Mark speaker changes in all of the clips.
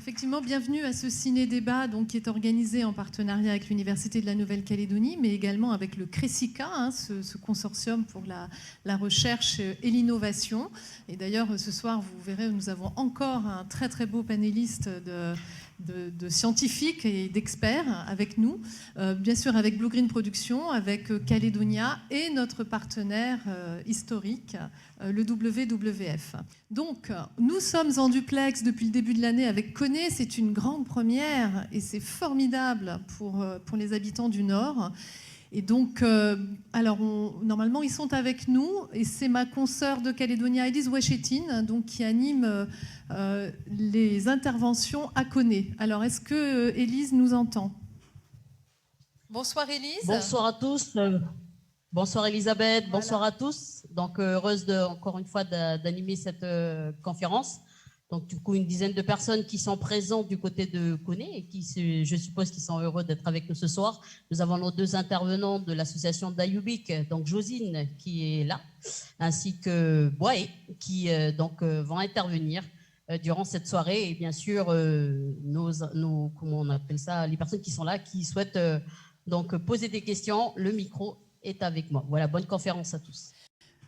Speaker 1: Effectivement, bienvenue à ce ciné-débat qui est organisé en partenariat avec l'Université de la Nouvelle-Calédonie, mais également avec le CRESICA, ce consortium pour la recherche et l'innovation. Et d'ailleurs, ce soir, vous verrez, nous avons encore un très très beau panéliste de scientifiques et d'experts avec nous, bien sûr avec Blue Green Productions, avec Calédonia et notre partenaire historique, le WWF. Donc, nous sommes en duplex depuis le début de l'année avec Koné. C'est une grande première et c'est formidable pour les habitants du Nord. Et donc, normalement, ils sont avec nous et c'est ma consoeur de Calédonia, Élise Ouachetine, qui anime les interventions à Koné. Alors, est-ce que Élise nous entend? Bonsoir Élise.
Speaker 2: Bonsoir à tous. Bonsoir Elisabeth, voilà. Bonsoir à tous. Donc heureuse encore une fois d'animer cette conférence. Donc du coup une dizaine de personnes qui sont présentes du côté de Koné et qui, je suppose, qui sont heureux d'être avec nous ce soir. Nous avons nos deux intervenants de l'association d'Ayoubik, donc Josine qui est là, ainsi que Boaé qui vont intervenir durant cette soirée et bien sûr nos comment on appelle ça, les personnes qui sont là qui souhaitent poser des questions. Le micro est avec moi. Voilà, bonne conférence à tous.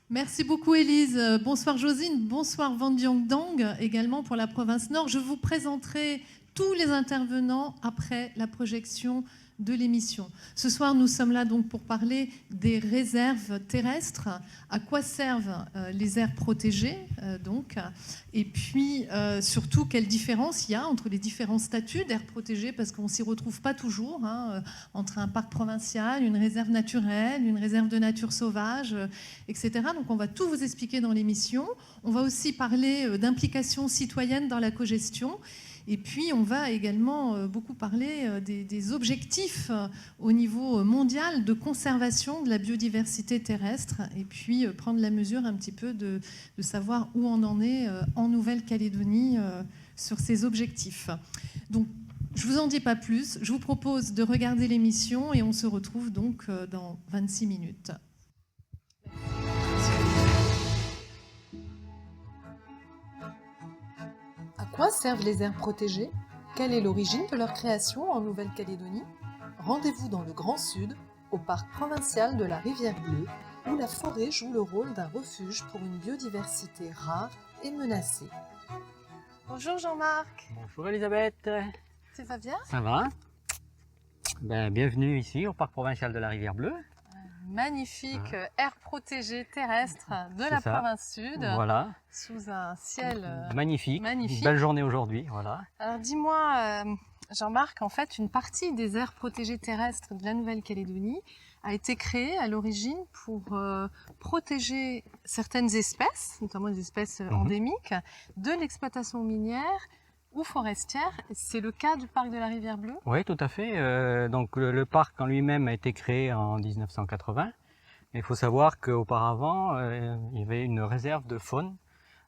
Speaker 1: Merci beaucoup Élise. Bonsoir Josine, bonsoir Van Diong Dang, également pour la province Nord. Je vous présenterai tous les intervenants après la projection de l'émission. Ce soir, nous sommes là pour parler des réserves terrestres, à quoi servent les aires protégées, et puis surtout quelle différence il y a entre les différents statuts d'aires protégées, parce qu'on ne s'y retrouve pas toujours, entre un parc provincial, une réserve naturelle, une réserve de nature sauvage, etc. Donc on va tout vous expliquer dans l'émission. On va aussi parler d'implication citoyenne dans la cogestion. Et puis, on va également beaucoup parler des objectifs au niveau mondial de conservation de la biodiversité terrestre et puis prendre la mesure un petit peu de savoir où on en est en Nouvelle-Calédonie sur ces objectifs. Donc, je ne vous en dis pas plus. Je vous propose de regarder l'émission et on se retrouve donc dans 26 minutes. À quoi servent les aires protégées? Quelle est l'origine de leur création en Nouvelle-Calédonie? Rendez-vous dans le Grand Sud, au parc provincial de la Rivière-Bleue, où la forêt joue le rôle d'un refuge pour une biodiversité rare et menacée. Bonjour Jean-Marc.
Speaker 3: Bonjour Elisabeth.
Speaker 1: Ça va bien?
Speaker 3: Ça va. Bienvenue ici au parc provincial de la Rivière-Bleue.
Speaker 1: Magnifique aire protégée terrestre de la province sud,
Speaker 3: voilà.
Speaker 1: Sous un ciel
Speaker 3: magnifique. Une belle journée aujourd'hui. Voilà.
Speaker 1: Alors dis-moi, Jean-Marc, en fait, une partie des aires protégées terrestres de la Nouvelle-Calédonie a été créée à l'origine pour protéger certaines espèces, notamment des espèces endémiques, de l'exploitation minière ou forestière. C'est le cas du parc de la Rivière-Bleue? Oui,
Speaker 3: tout à fait. Donc le parc en lui-même a été créé en 1980. Mais il faut savoir qu'auparavant, il y avait une réserve de faune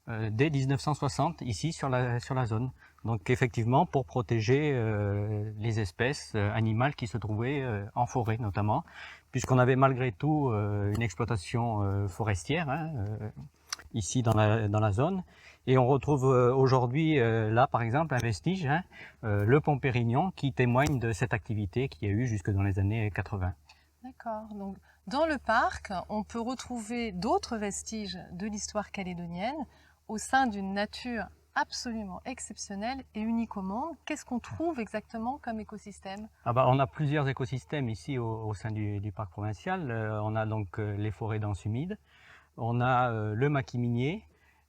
Speaker 3: dès 1960 ici sur la zone. Donc effectivement pour protéger les espèces animales qui se trouvaient en forêt notamment, puisqu'on avait malgré tout une exploitation forestière ici dans la zone. Et on retrouve aujourd'hui là par exemple un vestige, le pont Pérignon, qui témoigne de cette activité qui a eu jusque dans les années 80.
Speaker 1: D'accord. Donc dans le parc, on peut retrouver d'autres vestiges de l'histoire calédonienne au sein d'une nature absolument exceptionnelle et unique au monde. Qu'est-ce qu'on trouve exactement comme écosystème?
Speaker 3: On a plusieurs écosystèmes ici au sein du parc provincial. On a donc les forêts denses humides, on a le maquis minier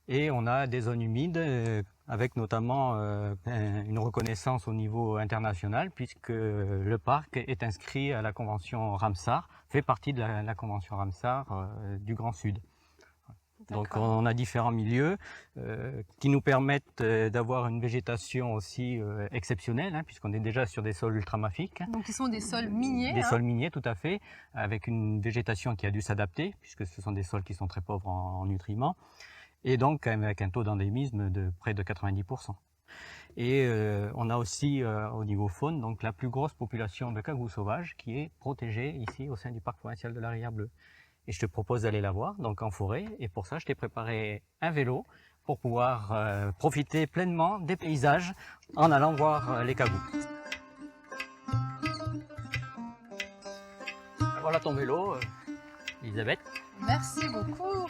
Speaker 3: et on a des zones humides avec notamment une reconnaissance au niveau international, puisque le parc est inscrit à la convention Ramsar, fait partie de la convention Ramsar du Grand Sud. Donc on a différents milieux qui nous permettent d'avoir une végétation aussi exceptionnelle, puisqu'on est déjà sur des sols ultramafiques.
Speaker 1: Donc ils sont des sols miniers.
Speaker 3: Des sols miniers, tout à fait, avec une végétation qui a dû s'adapter, puisque ce sont des sols qui sont très pauvres en nutriments, et donc avec un taux d'endémisme de près de 90%. Et on a aussi au niveau faune, donc la plus grosse population de cagous sauvages qui est protégée ici au sein du parc provincial de la Rivière-Bleue. Et je te propose d'aller la voir, donc en forêt, et pour ça je t'ai préparé un vélo pour pouvoir profiter pleinement des paysages en allant voir les cagoux. Voilà ton vélo, Elisabeth.
Speaker 1: Merci beaucoup.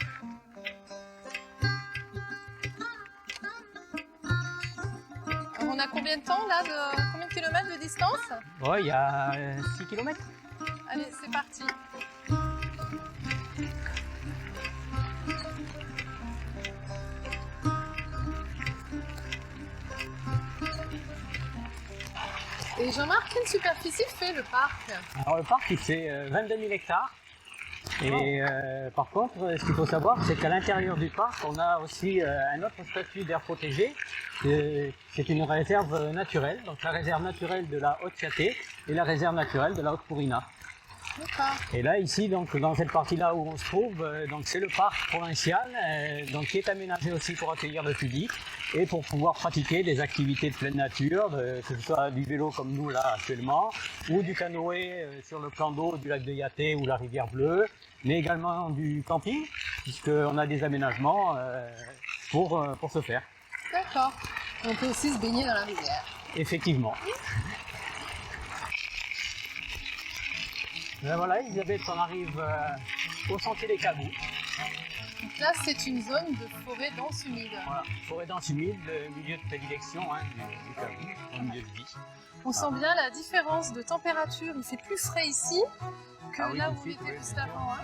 Speaker 1: Alors, on a combien de temps là, combien de kilomètres de distance?
Speaker 3: Ouais, il y a 6 km.
Speaker 1: Allez, c'est parti. Et Jean-Marc, quelle superficie fait le parc?
Speaker 3: Alors le parc il fait 22 000 hectares. Et par contre, ce qu'il faut savoir, c'est qu'à l'intérieur du parc, on a aussi un autre statut d'aire protégée. C'est une réserve naturelle, donc la réserve naturelle de la Haute-Châtée et la réserve naturelle de la Haute-Pourina. Et là, ici, donc, dans cette partie-là où on se trouve, donc c'est le parc provincial, donc qui est aménagé aussi pour accueillir le public et pour pouvoir pratiquer des activités de pleine nature, que ce soit du vélo comme nous là actuellement, ou du canoë sur le plan d'eau du lac de Yaté ou la rivière Bleue, mais également du camping, puisqu'on a des aménagements pour ce faire.
Speaker 1: D'accord. On peut aussi se baigner dans la rivière.
Speaker 3: Effectivement. Ben voilà, Elisabeth, on arrive au sentier des Cagoux.
Speaker 1: Donc là, c'est une zone de forêt dense humide.
Speaker 3: Voilà, forêt dense humide, le milieu de prédilection du Cagoux, au milieu de vie.
Speaker 1: On sent bien la différence de température. Il fait plus frais ici que
Speaker 3: Ah oui,
Speaker 1: là
Speaker 3: tout
Speaker 1: où
Speaker 3: de
Speaker 1: on
Speaker 3: suite,
Speaker 1: était
Speaker 3: oui,
Speaker 1: juste
Speaker 3: bien sûr.
Speaker 1: avant. Hein.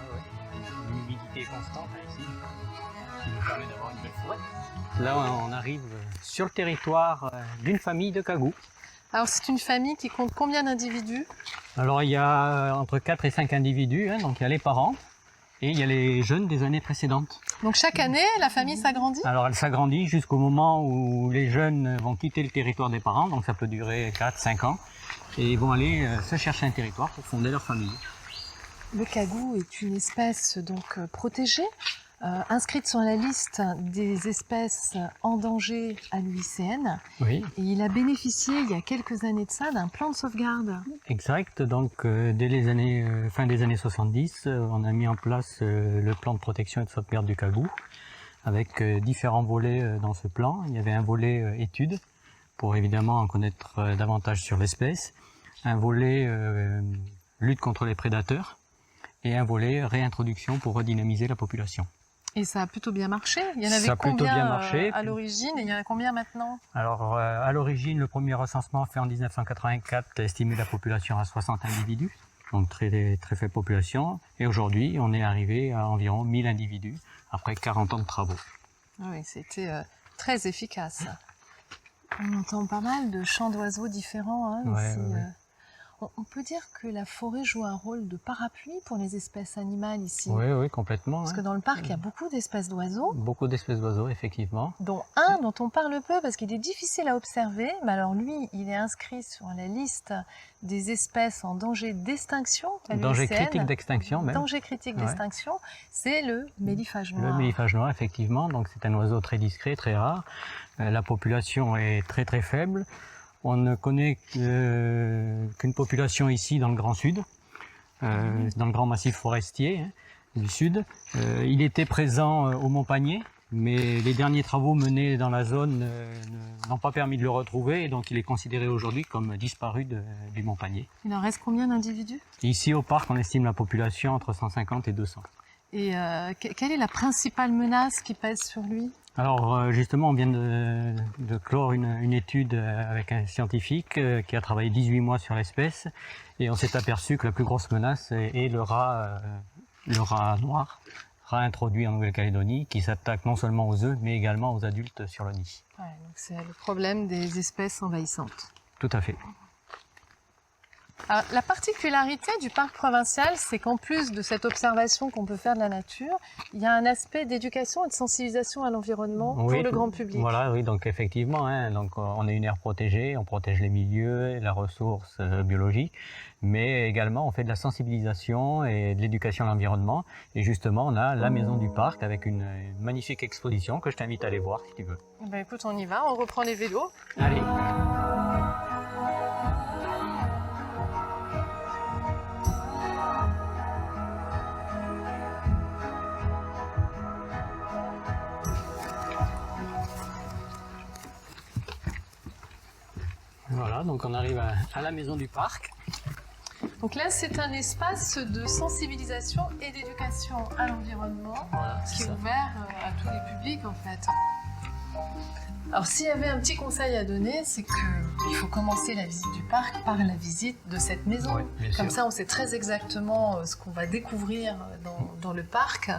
Speaker 3: L'humidité est constante ici, qui nous permet d'avoir une belle forêt. Là, on arrive sur le territoire d'une famille de Cagoux.
Speaker 1: Alors, c'est une famille qui compte combien d'individus?
Speaker 3: Alors, il y a entre 4 et 5 individus, hein, donc il y a les parents et il y a les jeunes des années précédentes.
Speaker 1: Donc, chaque année, la famille s'agrandit?
Speaker 3: Alors, elle s'agrandit jusqu'au moment où les jeunes vont quitter le territoire des parents, donc ça peut durer 4-5 ans, et ils vont aller se chercher un territoire pour fonder leur famille.
Speaker 1: Le cagou est une espèce donc protégée, inscrite sur la liste des espèces en danger à l'UICN.
Speaker 3: Oui,
Speaker 1: Et il a bénéficié, il y a quelques années de ça, d'un plan de sauvegarde.
Speaker 3: exact. Donc, dès les années, fin des années 70, on a mis en place le plan de protection et de sauvegarde du Cagou, avec différents volets dans ce plan. Il y avait un volet études, pour évidemment en connaître davantage sur l'espèce, un volet lutte contre les prédateurs, et un volet réintroduction pour redynamiser la population.
Speaker 1: Et ça a plutôt bien marché. Il y en avait
Speaker 3: Ça a plutôt
Speaker 1: combien
Speaker 3: bien marché.
Speaker 1: à l'origine et il y en a combien maintenant?
Speaker 3: Alors, à l'origine, le premier recensement fait en 1984 estimait la population à 60 individus, donc très, très faible population. Et aujourd'hui, on est arrivé à environ 1000 individus après 40 ans de travaux.
Speaker 1: Ah oui, c'était très efficace. On entend pas mal de chants d'oiseaux différents. Hein,
Speaker 3: Ouais,
Speaker 1: ici,
Speaker 3: ouais, ouais.
Speaker 1: On peut dire que la forêt joue un rôle de parapluie pour les espèces animales ici.
Speaker 3: Oui, oui, complètement.
Speaker 1: Parce
Speaker 3: Hein.
Speaker 1: que dans le parc, il y a beaucoup d'espèces d'oiseaux,
Speaker 3: Beaucoup d'espèces d'oiseaux, effectivement.
Speaker 1: dont un dont on parle peu parce qu'il est difficile à observer. Mais alors lui, il est inscrit sur la liste des espèces en danger d'extinction. à
Speaker 3: Danger
Speaker 1: l'UICN.
Speaker 3: critique d'extinction même.
Speaker 1: Danger critique
Speaker 3: Ouais.
Speaker 1: d'extinction, c'est le mélifage noir.
Speaker 3: Le mélifage noir, effectivement, donc c'est un oiseau très discret, très rare. La population est très très faible. On ne connaît qu'une population ici dans le Grand Sud, dans le grand massif forestier hein, du Sud. Il était présent au Montpagné, mais les derniers travaux menés dans la zone n'ont pas permis de le retrouver, et donc il est considéré aujourd'hui comme disparu du Montpagné.
Speaker 1: Il en reste combien d'individus?
Speaker 3: Ici au parc, on estime la population entre 150 et 200.
Speaker 1: Et quelle est la principale menace qui pèse sur lui?
Speaker 3: Alors justement, on vient de clore une étude avec un scientifique qui a travaillé 18 mois sur l'espèce, et on s'est aperçu que la plus grosse menace est le rat noir, rat introduit en Nouvelle-Calédonie, qui s'attaque non seulement aux œufs, mais également aux adultes sur le nid.
Speaker 1: Ouais, donc c'est le problème des espèces envahissantes.
Speaker 3: Tout à fait.
Speaker 1: Alors, la particularité du parc provincial, c'est qu'en plus de cette observation qu'on peut faire de la nature, il y a un aspect d'éducation et de sensibilisation à l'environnement pour le grand public.
Speaker 3: Voilà, oui, donc effectivement, hein, donc on est une aire protégée, on protège les milieux, la ressource biologique, mais également on fait de la sensibilisation et de l'éducation à l'environnement. Et justement, on a la maison du parc avec une magnifique exposition que je t'invite à aller voir si tu veux.
Speaker 1: Ben écoute, on y va, on reprend les vélos.
Speaker 3: Allez. Voilà, donc on arrive à la maison du parc.
Speaker 1: Donc là, c'est un espace de sensibilisation et d'éducation à l'environnement
Speaker 3: Voilà,
Speaker 1: qui
Speaker 3: c'est
Speaker 1: est
Speaker 3: ça.
Speaker 1: ouvert à tous les publics en fait. Alors s'il y avait un petit conseil à donner, c'est qu'il faut commencer la visite du parc par la visite de cette maison.
Speaker 3: Oui, bien
Speaker 1: Comme
Speaker 3: sûr.
Speaker 1: ça, on sait très exactement ce qu'on va découvrir dans le parc.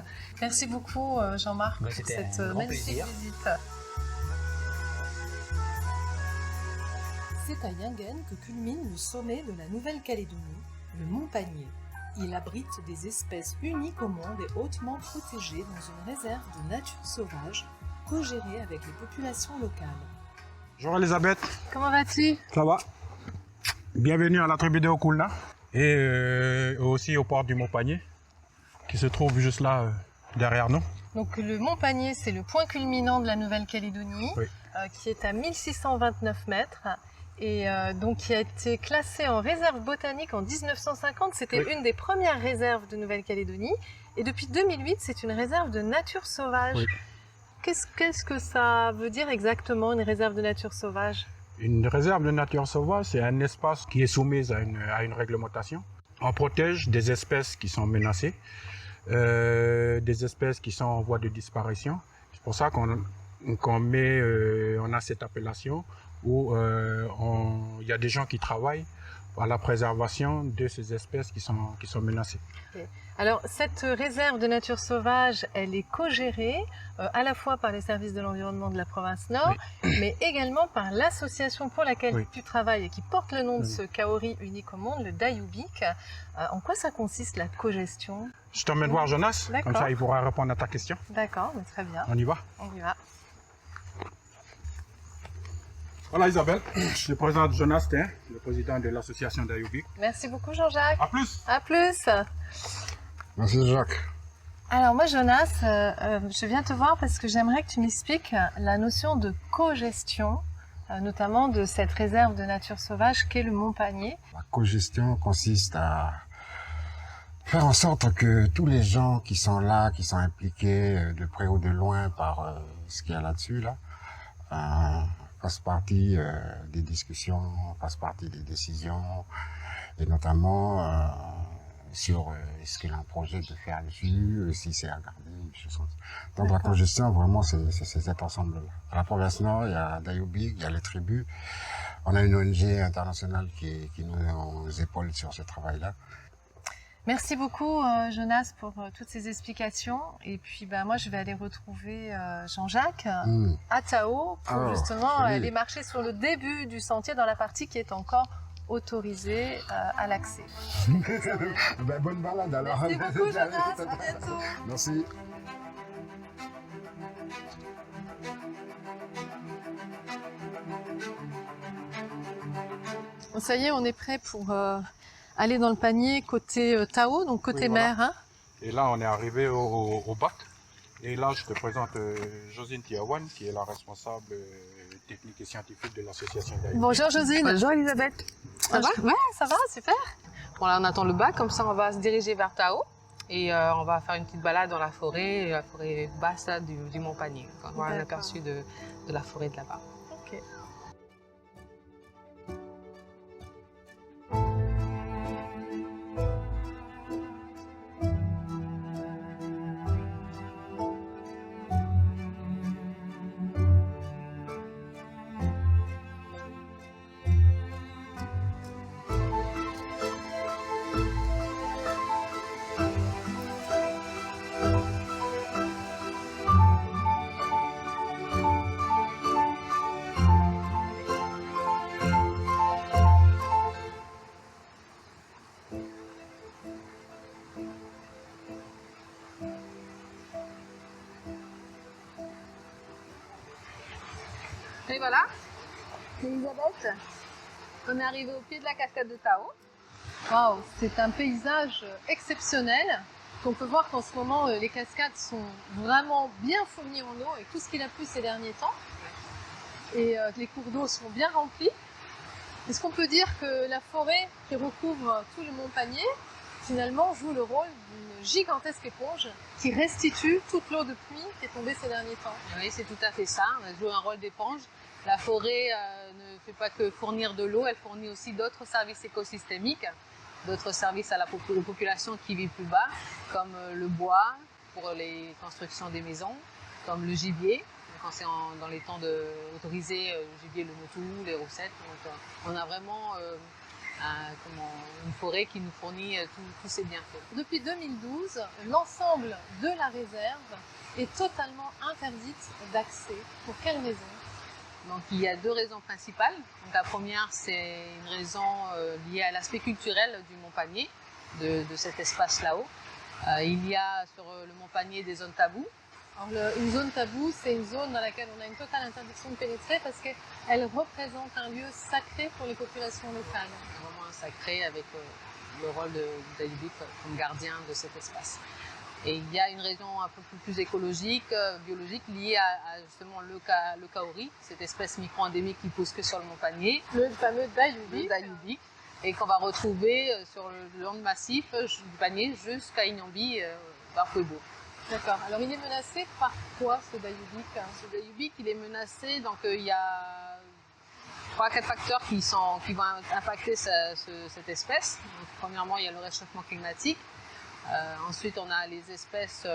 Speaker 1: Merci beaucoup Jean-Marc
Speaker 3: Bah,
Speaker 1: pour
Speaker 3: c'était
Speaker 1: cette
Speaker 3: un grand
Speaker 1: magnifique
Speaker 3: plaisir.
Speaker 1: visite.
Speaker 4: C'est à Yingen que culmine le sommet de la Nouvelle-Calédonie, le Mont Panier. Il abrite des espèces uniques au monde et hautement protégées dans une réserve de nature sauvage, co-gérée avec les populations locales.
Speaker 5: Bonjour Elisabeth,
Speaker 1: Comment vas-tu?
Speaker 5: ça va? Bienvenue à la tribu de Okulna et aussi au port du Mont-Panier qui se trouve juste là derrière nous.
Speaker 1: Donc le Mont Panier, c'est le point culminant de la Nouvelle-Calédonie,
Speaker 5: Oui.
Speaker 1: qui est à 1629 mètres et donc qui a été classé en réserve botanique en 1950. C'était
Speaker 5: Oui.
Speaker 1: une des premières réserves de Nouvelle-Calédonie et depuis 2008, c'est une réserve de nature sauvage.
Speaker 5: Oui.
Speaker 1: Qu'est-ce que ça veut dire exactement, une réserve de nature sauvage?
Speaker 5: Une réserve de nature sauvage, c'est un espace qui est soumis à une réglementation. On protège des espèces qui sont menacées, des espèces qui sont en voie de disparition. C'est pour ça qu'on a cette appellation où il y a des gens qui travaillent à la préservation de ces espèces qui sont menacées.
Speaker 1: Alors, cette réserve de nature sauvage, elle est co-gérée à la fois par les services de l'environnement de la province Nord, mais également par l'association pour laquelle
Speaker 5: Oui.
Speaker 1: tu travailles et qui porte le nom de
Speaker 5: Oui.
Speaker 1: ce kaori unique au monde, le Dayubik. En quoi ça consiste, la co-gestion?
Speaker 5: Je t'emmène voir Jonas, comme
Speaker 1: D'accord.
Speaker 5: ça il pourra répondre à ta question.
Speaker 1: D'accord, mais très bien,
Speaker 5: On y va.
Speaker 1: on y va.
Speaker 5: Voilà Isabelle, je te présente Jonas Stein, le président de l'association d'Ayubik.
Speaker 1: Merci beaucoup Jean-Jacques.
Speaker 5: A plus.
Speaker 1: À plus.
Speaker 6: Merci Jacques.
Speaker 1: Alors moi Jonas, je viens te voir parce que j'aimerais que tu m'expliques la notion de co-gestion, notamment de cette réserve de nature sauvage qu'est le Mont Panier.
Speaker 6: La cogestion consiste à faire en sorte que tous les gens qui sont là, qui sont impliqués de près ou de loin par ce qu'il y a là-dessus, fassent partie des discussions, fassent partie des décisions, et notamment sur est-ce qu'il a un projet de faire dessus, si c'est à garder, des choses comme ça. Donc la cogestion, vraiment, c'est cet ensemble-là. À la province Nord, il y a Dayubik, il y a les tribus. On a une ONG internationale qui nous épaule sur ce travail-là.
Speaker 1: Merci beaucoup Jonas pour toutes ces explications. Et puis moi je vais aller retrouver Jean-Jacques à Tao pour
Speaker 6: Alors,
Speaker 1: justement
Speaker 6: oui.
Speaker 1: aller marcher sur le début du sentier dans la partie qui est encore autorisée à l'accès.
Speaker 6: Bonne balade alors.
Speaker 1: Merci beaucoup Jonas, à bientôt.
Speaker 6: Merci.
Speaker 1: Bon, ça y est, on est prêt pour aller dans le panier côté Tao, donc côté
Speaker 5: Oui, voilà.
Speaker 1: mer. Hein.
Speaker 5: Et là, on est arrivé au bac. Et là, je te présente Josine Tiawan, qui est la responsable technique et scientifique de l'association d'Ayubik.
Speaker 1: Bonjour Josine.
Speaker 7: Bonjour Elisabeth. Ça va?
Speaker 1: Ouais, ça va, super.
Speaker 7: Bon là on attend le bac, comme ça on va se diriger vers Tao et on va faire une petite balade dans la forêt basse là, du Mont Panier. On va avoir un
Speaker 1: D'accord.
Speaker 7: aperçu de la forêt de là-bas.
Speaker 1: Ok.
Speaker 7: Et voilà, Elisabeth, on est arrivé au pied de la cascade de Tao.
Speaker 1: Waouh, c'est un paysage exceptionnel. On peut voir qu'en ce moment, les cascades sont vraiment bien fournies en eau et tout ce qu'il a plu ces derniers temps. Et les cours d'eau sont bien remplis. Est-ce qu'on peut dire que la forêt qui recouvre tout le Mont Panier, finalement, joue le rôle d'une gigantesque éponge qui restitue toute l'eau de pluie qui est tombée ces derniers temps?
Speaker 7: Oui, c'est tout à fait ça. On a joué un rôle d'éponge. La forêt ne fait pas que fournir de l'eau, elle fournit aussi d'autres services écosystémiques, d'autres services à aux populations qui vivent plus bas, comme le bois pour les constructions des maisons, comme le gibier, quand c'est dans les temps autorisés, le gibier, le motou, les roussettes. Donc, on a vraiment une forêt qui nous fournit tous ces bienfaits.
Speaker 1: Depuis 2012, l'ensemble de la réserve est totalement interdite d'accès. Pour quelle raison?
Speaker 7: Donc il y a deux raisons principales. Donc, la première, c'est une raison liée à l'aspect culturel du Mont-Panier, de cet espace là-haut. Il y a sur le Mont-Panier des zones taboues.
Speaker 1: Alors, une zone taboue, c'est une zone dans laquelle on a une totale interdiction de pénétrer parce qu'elle représente un lieu sacré pour les populations locales.
Speaker 7: Vraiment sacré avec le rôle de Dayubic comme gardien de cet espace. Et il y a une raison un peu plus écologique, biologique, liée à justement le kauri, cette espèce micro-endémique qui pousse que sur le Mont-Panier.
Speaker 1: Le fameux Dayubic.
Speaker 7: Le Dayubic, et qu'on va retrouver sur le long du massif du Panier jusqu'à Ignambi, vers Puebo.
Speaker 1: D'accord. Alors il est menacé par quoi ce Dayubic?
Speaker 7: Ce Dayubic, il est menacé, donc il y a 3-4 facteurs qui vont impacter cette espèce. Donc, premièrement, il y a le réchauffement climatique. Ensuite, on a les espèces,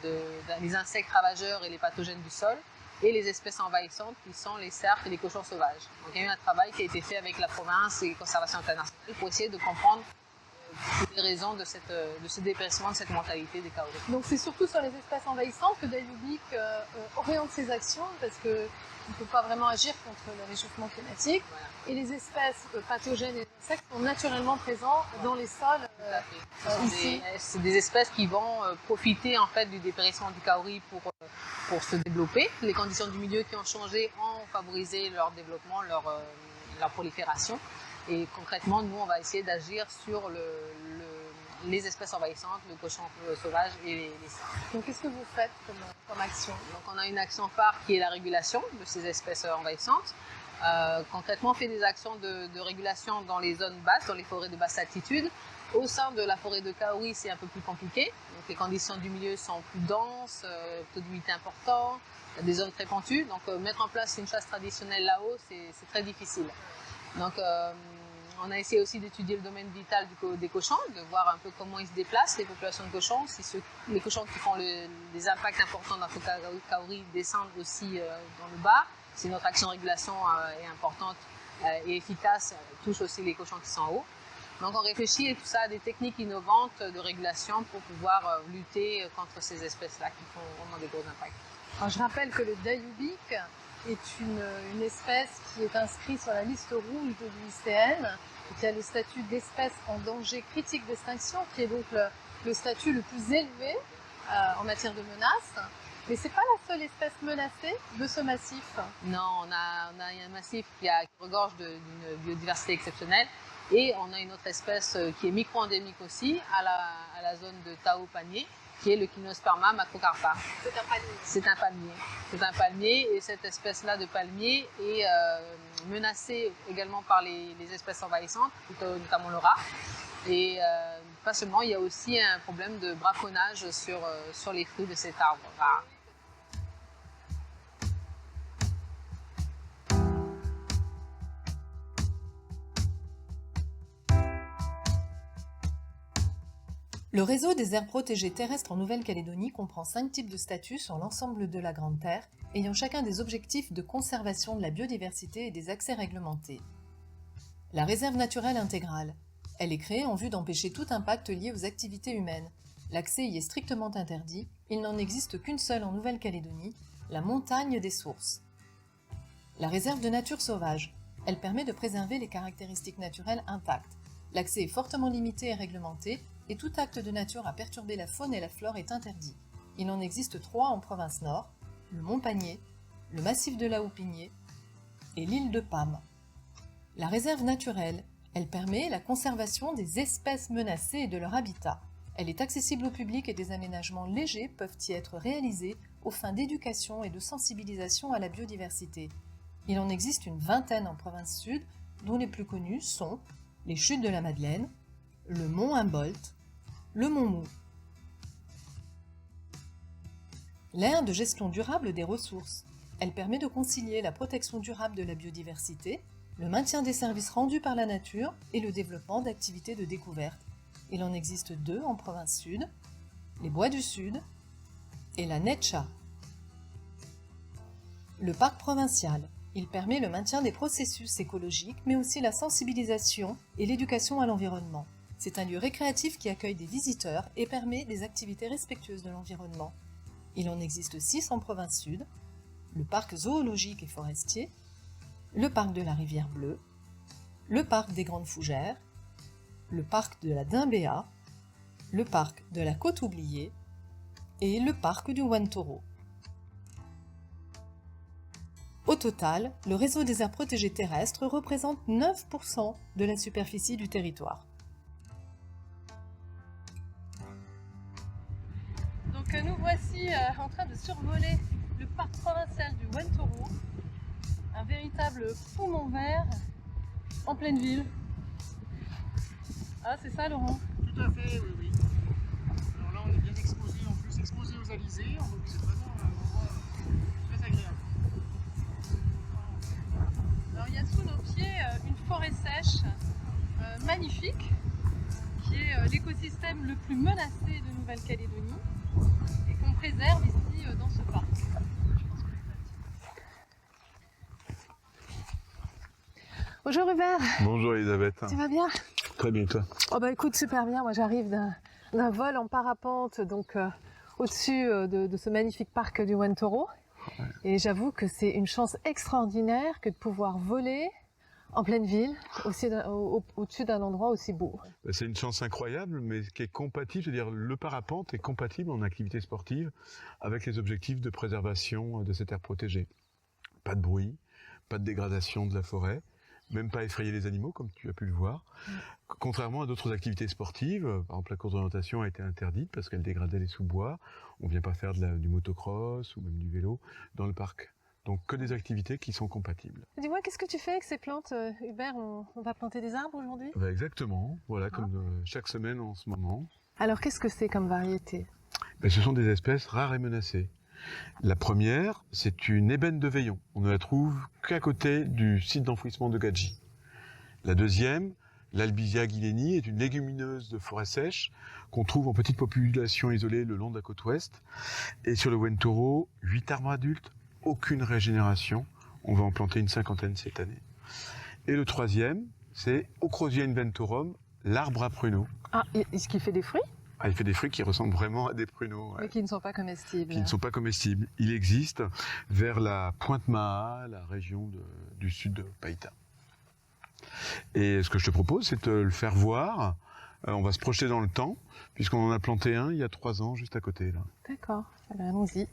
Speaker 7: les insectes ravageurs et les pathogènes du sol, et les espèces envahissantes qui sont les cerfs et les cochons sauvages. Donc, il y a eu un travail qui a été fait avec la province et Conservation internationale pour essayer de comprendre les raisons de ce dépérissement, de cette mortalité des kauri.
Speaker 1: Donc c'est surtout sur les espèces envahissantes que Dayubic oriente ses actions parce qu'il ne peut pas vraiment agir contre le réchauffement climatique.
Speaker 7: Voilà.
Speaker 1: Et les espèces pathogènes et insectes sont naturellement présents dans les sols ici.
Speaker 7: C'est des espèces qui vont profiter en fait du dépérissement du kauri pour se développer. Les conditions du milieu qui ont changé ont favorisé leur développement, leur prolifération. Et concrètement, nous, on va essayer d'agir sur les espèces envahissantes, le cochon sauvage et les cerfs.
Speaker 1: Donc qu'est-ce que vous faites comme action?
Speaker 7: Donc on a une action phare qui est la régulation de ces espèces envahissantes. Concrètement, on fait des actions de régulation dans les zones basses, dans les forêts de basse altitude. Au sein de la forêt de kauri, c'est un peu plus compliqué. Donc les conditions du milieu sont plus denses, taux d'humidité important, des zones très pentues. Donc mettre en place une chasse traditionnelle là-haut, c'est très difficile. Donc, on a essayé aussi d'étudier le domaine vital des cochons, de voir un peu comment ils se déplacent, les populations de cochons, si les cochons qui font des impacts importants dans le kauri descendent aussi dans le bas, si notre action de régulation est importante et efficace, touche aussi les cochons qui sont en haut. Donc, on réfléchit tout ça à des techniques innovantes de régulation pour pouvoir lutter contre ces espèces-là qui font vraiment des gros impacts.
Speaker 1: Alors, je rappelle que le Dayubic est une espèce qui est inscrite sur la liste rouge de l'UICN et qui a le statut d'espèce en danger critique d'extinction, qui est donc le statut le plus élevé en matière de menace. Mais ce n'est pas la seule espèce menacée de ce massif.
Speaker 7: Non, on a un massif qui regorge d'une biodiversité exceptionnelle, et on a une autre espèce qui est micro-endémique aussi à la zone de Tao-Panier, qui est le Kinosperma macrocarpa.
Speaker 1: C'est un palmier.
Speaker 7: C'est un palmier. C'est un palmier, et cette espèce-là de palmier est menacée également par les espèces envahissantes, notamment le rat. Et pas seulement, il y a aussi un problème de braconnage sur les fruits de cet arbre rare.
Speaker 4: Le réseau des aires protégées terrestres en Nouvelle-Calédonie comprend 5 types de statuts sur l'ensemble de la Grande Terre, ayant chacun des objectifs de conservation de la biodiversité et des accès réglementés. La réserve naturelle intégrale. Elle est créée en vue d'empêcher tout impact lié aux activités humaines. L'accès y est strictement interdit, il n'en existe qu'une seule en Nouvelle-Calédonie, la montagne des sources. La réserve de nature sauvage. Elle permet de préserver les caractéristiques naturelles intactes. L'accès est fortement limité et réglementé, et tout acte de nature à perturber la faune et la flore est interdit. Il en existe 3 en province nord, le Mont-Panier, le massif de la Houpigné et l'île de Pam. La réserve naturelle, elle permet la conservation des espèces menacées et de leur habitat. Elle est accessible au public et des aménagements légers peuvent y être réalisés aux fins d'éducation et de sensibilisation à la biodiversité. Il en existe une 20aine en province sud, dont les plus connus sont les chutes de la Madeleine, le mont Humboldt, le mont Mou. L'ère de gestion durable des ressources. Elle permet de concilier la protection durable de la biodiversité, le maintien des services rendus par la nature et le développement d'activités de découverte. Il en existe 2 en province sud, les Bois du Sud et la Netcha. Le parc provincial. Il permet le maintien des processus écologiques, mais aussi la sensibilisation et l'éducation à l'environnement. C'est un lieu récréatif qui accueille des visiteurs et permet des activités respectueuses de l'environnement. Il en existe 6 en province sud, le parc zoologique et forestier, le parc de la Rivière Bleue, le parc des Grandes Fougères, le parc de la Dimbéa, le parc de la Côte Oubliée et le parc du Wantoro. Au total, le réseau des aires protégées terrestres représente 9% de la superficie du territoire.
Speaker 1: Donc nous voici en train de survoler le parc provincial du Wantoro, un véritable poumon vert en pleine ville. Ah, c'est ça, Laurent?
Speaker 8: Tout à fait, oui, oui. Alors là, on est bien exposé, en plus exposé aux alizés, donc c'est vraiment un endroit très agréable.
Speaker 1: Alors il y a sous nos pieds une forêt sèche magnifique, qui est l'écosystème le plus menacé de Nouvelle-Calédonie et qu'on préserve ici dans ce parc. Bonjour Hubert,
Speaker 9: Bonjour Elisabeth.
Speaker 1: tu vas bien?
Speaker 9: Très bien, toi?
Speaker 1: Oh bah écoute, super bien, moi j'arrive d'un vol en parapente donc au-dessus de ce magnifique parc du Wantoro.
Speaker 9: Ouais.
Speaker 1: Et j'avoue que c'est une chance extraordinaire que de pouvoir voler en pleine ville, au-dessus d'un endroit aussi beau.
Speaker 9: C'est une chance incroyable, mais qui est compatible, c'est-à-dire le parapente est compatible en activité sportive avec les objectifs de préservation de cette aire protégée. Pas de bruit, pas de dégradation de la forêt, même pas effrayer les animaux, comme tu as pu le voir. Contrairement à d'autres activités sportives, par exemple la course d'orientation a été interdite parce qu'elle dégradait les sous-bois. On ne vient pas faire du motocross ou même du vélo dans le parc. Donc que des activités qui sont compatibles.
Speaker 1: Dis-moi, qu'est-ce que tu fais avec ces plantes, Hubert? On va planter des arbres aujourd'hui?
Speaker 9: Bah exactement, voilà, comme chaque semaine en ce moment.
Speaker 1: Alors qu'est-ce que c'est comme variété?
Speaker 9: Ce sont des espèces rares et menacées. La première, c'est une ébène de Veillon. On ne la trouve qu'à côté du site d'enfouissement de Gadji. La deuxième, l'Albizia guiléni, est une légumineuse de forêt sèche qu'on trouve en petite population isolée le long de la côte ouest. Et sur le Wantoro, 8 arbres adultes, aucune régénération. On va en planter une 50aine cette année. Et le troisième, c'est Ocrosia inventorum, l'arbre à pruneaux.
Speaker 1: Ah, est-ce qu'il fait des fruits?
Speaker 9: Ah, il fait des fruits qui ressemblent vraiment à des pruneaux. Ouais.
Speaker 1: Mais qui ne sont pas comestibles.
Speaker 9: Qui ne sont pas comestibles. Il existe vers la Pointe Maha, la région du sud de Païta. Et ce que je te propose, c'est de le faire voir. On va se projeter dans le temps, puisqu'on en a planté un il y a 3 ans, juste à côté.
Speaker 1: D'accord, alors allons-y.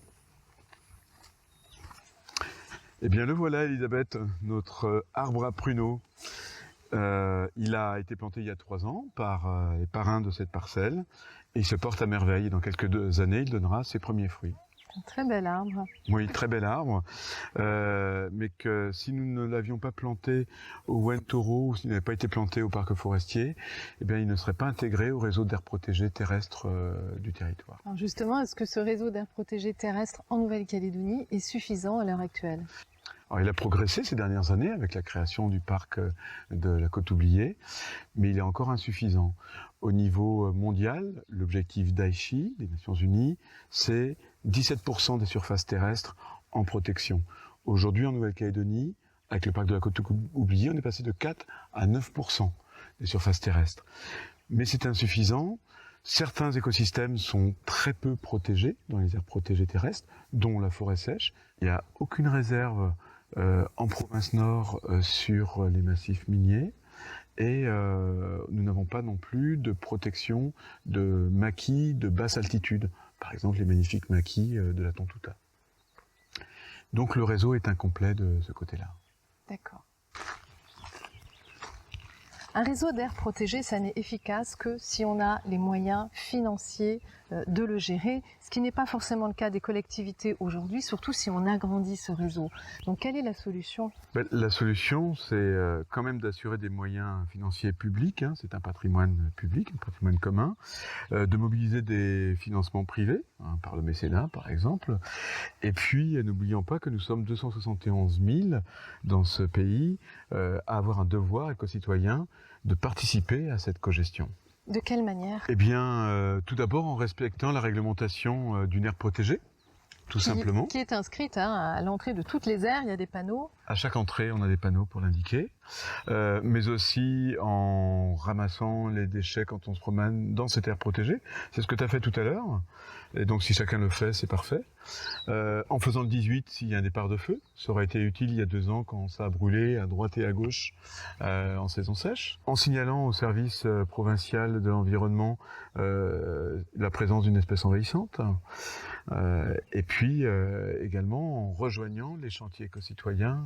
Speaker 9: Eh bien, le voilà, Elisabeth, notre arbre à pruneaux. Il a été planté il y a 3 ans par les parrains de cette parcelle et il se porte à merveille. Et dans quelques années, il donnera ses premiers fruits.
Speaker 1: Un très bel arbre.
Speaker 9: Oui, très bel arbre, mais que si nous ne l'avions pas planté au Wantoro ou s'il n'avait pas été planté au parc forestier, eh bien, il ne serait pas intégré au réseau d'aires protégées terrestres du territoire.
Speaker 1: Alors justement, est-ce que ce réseau d'aires protégées terrestres en Nouvelle-Calédonie est suffisant à l'heure actuelle?
Speaker 9: Alors, il a progressé ces dernières années avec la création du parc de la Côte Oubliée, mais il est encore insuffisant. Au niveau mondial, l'objectif d'Aichi, des Nations Unies, c'est 17% des surfaces terrestres en protection. Aujourd'hui, en Nouvelle-Calédonie, avec le parc de la Côte Oubliée, on est passé de 4 à 9% des surfaces terrestres. Mais c'est insuffisant. Certains écosystèmes sont très peu protégés dans les aires protégées terrestres, dont la forêt sèche. Il n'y a aucune réserve en province nord sur les massifs miniers et nous n'avons pas non plus de protection de maquis de basse altitude, par exemple les magnifiques maquis de la Tontouta. Donc le réseau est incomplet de ce côté-là.
Speaker 1: D'accord. Un réseau d'aires protégées, ça n'est efficace que si on a les moyens financiers
Speaker 10: de le gérer, ce qui n'est pas forcément le cas des collectivités aujourd'hui, surtout si on agrandit ce réseau. Donc quelle est la solution?
Speaker 9: La solution, c'est quand même d'assurer des moyens financiers publics, hein, c'est un patrimoine public, un patrimoine commun, de mobiliser des financements privés, hein, par le mécénat par exemple, et puis n'oublions pas que nous sommes 271 000 dans ce pays à avoir un devoir éco-citoyen de participer à cette cogestion.
Speaker 10: De quelle manière?
Speaker 9: Eh bien, tout d'abord en respectant la réglementation d'une aire protégée, tout simplement.
Speaker 10: Qui est inscrite hein, à l'entrée de toutes les aires, il y a des panneaux.
Speaker 9: À chaque entrée, on a des panneaux pour l'indiquer, mais aussi en ramassant les déchets quand on se promène dans cette aire protégée. C'est ce que tu as fait tout à l'heure, et donc si chacun le fait, c'est parfait. En faisant le 18 s'il y a un départ de feu, ça aurait été utile il y a 2 ans quand ça a brûlé à droite et à gauche en saison sèche. En signalant au service provincial de l'environnement la présence d'une espèce envahissante, et puis également en rejoignant les chantiers éco-citoyens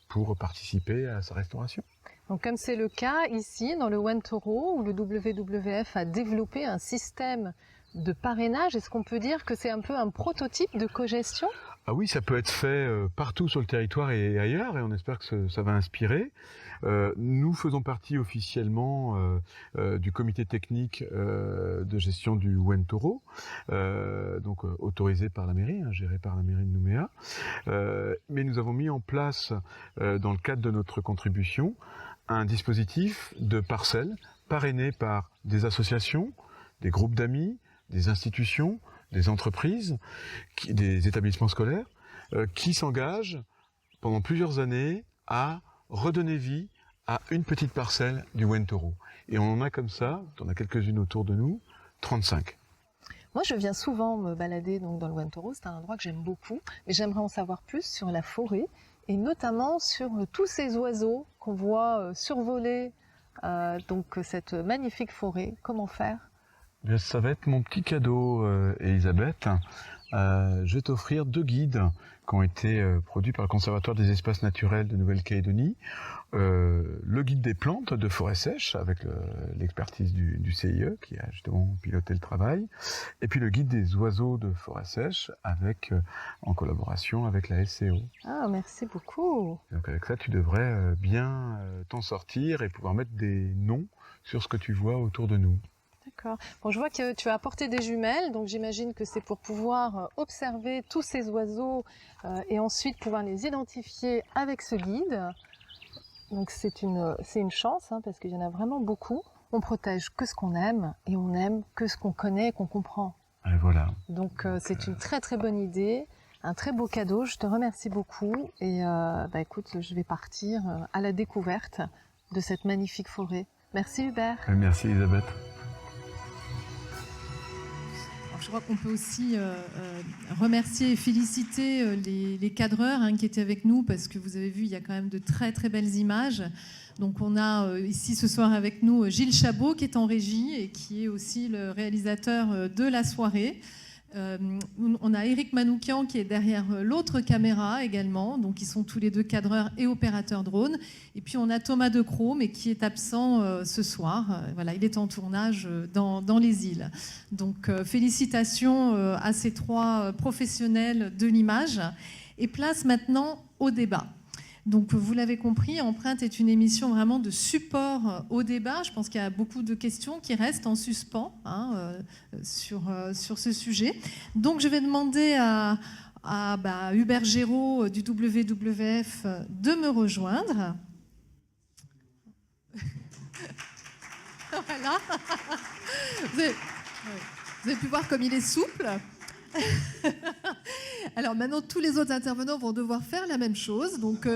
Speaker 9: pour participer à sa restauration.
Speaker 10: Donc comme c'est le cas ici dans le Wentoro où le WWF a développé un système de parrainage, est-ce qu'on peut dire que c'est un peu un prototype de cogestion?
Speaker 9: Ah oui, ça peut être fait partout sur le territoire et ailleurs, et on espère que ça va inspirer. Nous faisons partie officiellement du comité technique de gestion du Wentoro, donc autorisé par la mairie, hein, géré par la mairie de Nouméa. Mais nous avons mis en place, dans le cadre de notre contribution, un dispositif de parcelles parrainé par des associations, des groupes d'amis, des institutions, des entreprises, des établissements scolaires, qui s'engagent pendant plusieurs années à redonner vie à une petite parcelle du Wentoro. Et on en a comme ça, on a quelques-unes autour de nous, 35.
Speaker 10: Moi, je viens souvent me balader donc, dans le Wentoro, c'est un endroit que j'aime beaucoup, mais j'aimerais en savoir plus sur la forêt, et notamment sur tous ces oiseaux qu'on voit survoler donc, cette magnifique forêt. Comment faire?
Speaker 9: Ça va être mon petit cadeau, Elisabeth. Je vais t'offrir 2 guides qui ont été produits par le Conservatoire des espaces naturels de Nouvelle-Calédonie. Le guide des plantes de forêt sèche, avec l'expertise du CIE, qui a justement piloté le travail. Et puis le guide des oiseaux de forêt sèche, en collaboration avec la SCO.
Speaker 10: Ah, merci beaucoup.
Speaker 9: Donc avec ça, tu devrais bien t'en sortir et pouvoir mettre des noms sur ce que tu vois autour de nous.
Speaker 10: D'accord. Bon, je vois que tu as apporté des jumelles, donc j'imagine que c'est pour pouvoir observer tous ces oiseaux et ensuite pouvoir les identifier avec ce guide. Donc c'est une chance, hein, parce qu'il y en a vraiment beaucoup. On protège que ce qu'on aime et on aime que ce qu'on connaît et qu'on comprend.
Speaker 9: Et voilà.
Speaker 10: Donc c'est une très très bonne idée, un très beau cadeau. Je te remercie beaucoup et écoute, je vais partir à la découverte de cette magnifique forêt. Merci Hubert.
Speaker 9: Merci Elisabeth.
Speaker 1: Je crois qu'on peut aussi remercier et féliciter les cadreurs hein, qui étaient avec nous parce que vous avez vu, il y a quand même de très très belles images. Donc on a ici ce soir avec nous Gilles Chabot qui est en régie et qui est aussi le réalisateur de la soirée. On a Éric Manoukian qui est derrière l'autre caméra également, donc ils sont tous les 2 cadreurs et opérateurs drone. Et puis on a Thomas Decroix, mais qui est absent ce soir. Voilà, il est en tournage dans les îles. Donc félicitations à ces 3 professionnels de l'image. Et place maintenant au débat. Donc vous l'avez compris, Empreinte est une émission vraiment de support au débat. Je pense qu'il y a beaucoup de questions qui restent en suspens hein, sur ce sujet. Donc je vais demander à Hubert Géraud du WWF de me rejoindre. Voilà. Vous avez pu voir comme il est souple. Alors maintenant, tous les autres intervenants vont devoir faire la même chose. Donc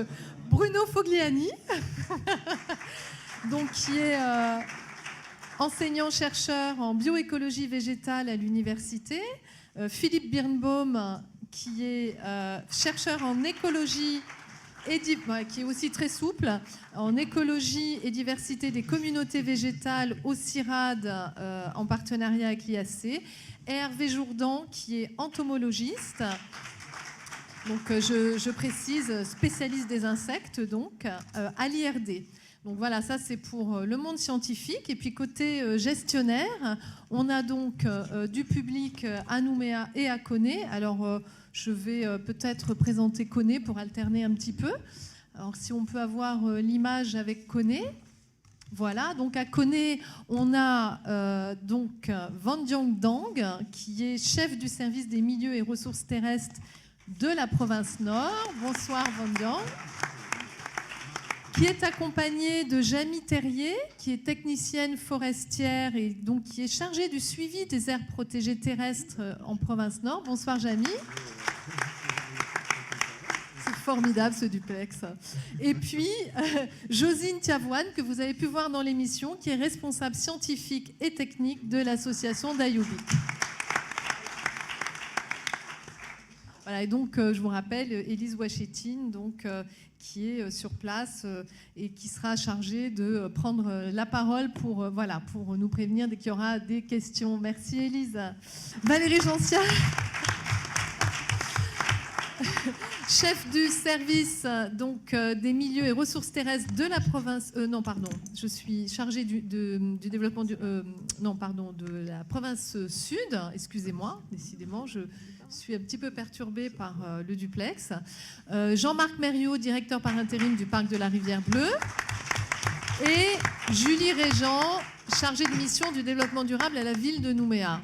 Speaker 1: Bruno Fogliani, donc, qui est enseignant-chercheur en bioécologie végétale à l'université. Philippe Birnbaum, qui est chercheur en écologie qui est aussi très souple, en écologie et diversité des communautés végétales au CIRAD en partenariat avec l'IAC, et Hervé Jourdan qui est entomologiste, donc je précise spécialiste des insectes donc à l'IRD. Donc voilà, ça c'est pour le monde scientifique. Et puis côté gestionnaire, on a donc du public à Nouméa et à Koné. Alors je vais peut-être présenter Koné pour alterner un petit peu. Alors si on peut avoir l'image avec Koné. Voilà, donc à Koné, on a donc Vandiang Dang, qui est chef du service des milieux et ressources terrestres de la province Nord. Bonsoir Vandiang. Qui est accompagnée de Jamie Terrier, qui est technicienne forestière et donc qui est chargée du suivi des aires protégées terrestres en province Nord. Bonsoir Jamie. C'est formidable ce duplex. Et puis Josine Tiavoine, que vous avez pu voir dans l'émission, qui est responsable scientifique et technique de l'association d'Ayoubik. Voilà, et donc je vous rappelle Élise Ouachetine, donc qui est sur place et qui sera chargée de prendre la parole pour nous prévenir dès qu'il y aura des questions. Merci Élise. Valérie Gentiat, chef du service donc des milieux et ressources terrestres de la province. Je suis chargée du développement de la province Sud. Excusez-moi, décidément, je suis un petit peu perturbée par le duplex. Jean-Marc Mériot, directeur par intérim du parc de la Rivière Bleue. Et Julie Régent, chargée de mission du développement durable à la ville de Nouméa.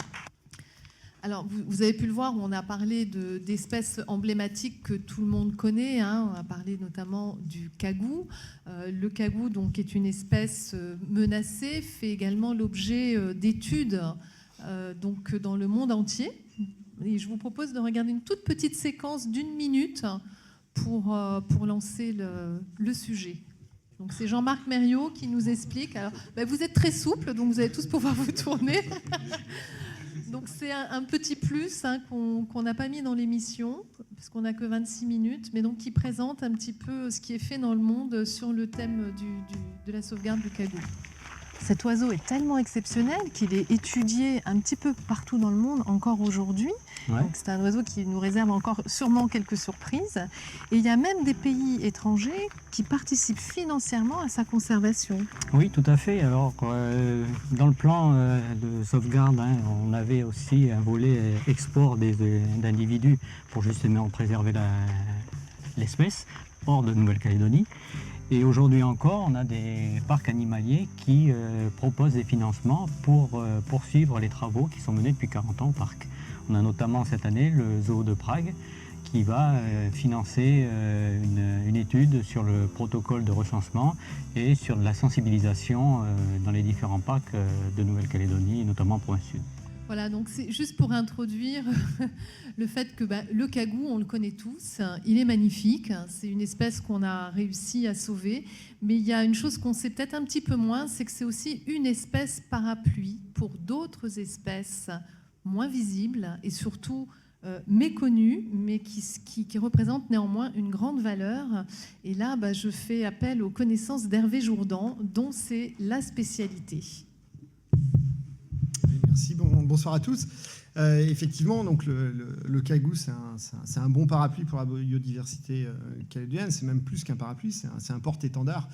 Speaker 1: Alors, vous avez pu le voir, on a parlé d'espèces emblématiques que tout le monde connaît. On a parlé notamment du cagou. Le cagou, donc, est une espèce menacée, fait également l'objet d'études donc, dans le monde entier. Et je vous propose de regarder une toute petite séquence d'1 minute pour lancer le sujet. Donc c'est Jean-Marc Mériot qui nous explique. Alors, vous êtes très souple, donc vous allez tous pouvoir vous tourner. Donc c'est un petit plus qu'on n'a pas mis dans l'émission, parce qu'on n'a que 26 minutes, mais donc qui présente un petit peu ce qui est fait dans le monde sur le thème de la sauvegarde du cagou. Cet oiseau est tellement exceptionnel qu'il est étudié un petit peu partout dans le monde encore aujourd'hui. Ouais. Donc c'est un oiseau qui nous réserve encore sûrement quelques surprises. Et il y a même des pays étrangers qui participent financièrement à sa conservation.
Speaker 3: Oui, tout à fait. Alors, dans le plan de sauvegarde, on avait aussi un volet export d'individus pour justement préserver l'espèce hors de Nouvelle-Calédonie. Et aujourd'hui encore, on a des parcs animaliers qui proposent des financements pour poursuivre les travaux qui sont menés depuis 40 ans au parc. On a notamment cette année le Zoo de Prague qui va financer une étude sur le protocole de recensement et sur la sensibilisation dans les différents parcs de Nouvelle-Calédonie, notamment en province sud.
Speaker 1: Voilà, donc c'est juste pour introduire le fait que le cagou, on le connaît tous, il est magnifique, c'est une espèce qu'on a réussi à sauver, mais il y a une chose qu'on sait peut-être un petit peu moins, c'est que c'est aussi une espèce parapluie pour d'autres espèces moins visibles et surtout méconnues, mais qui représentent néanmoins une grande valeur. Et là, je fais appel aux connaissances d'Hervé Jourdan, dont c'est la spécialité.
Speaker 11: Merci, bonsoir à tous. Effectivement, donc le cagou, c'est un bon parapluie pour la biodiversité calédonienne. C'est même plus qu'un parapluie, c'est un porte-étendard.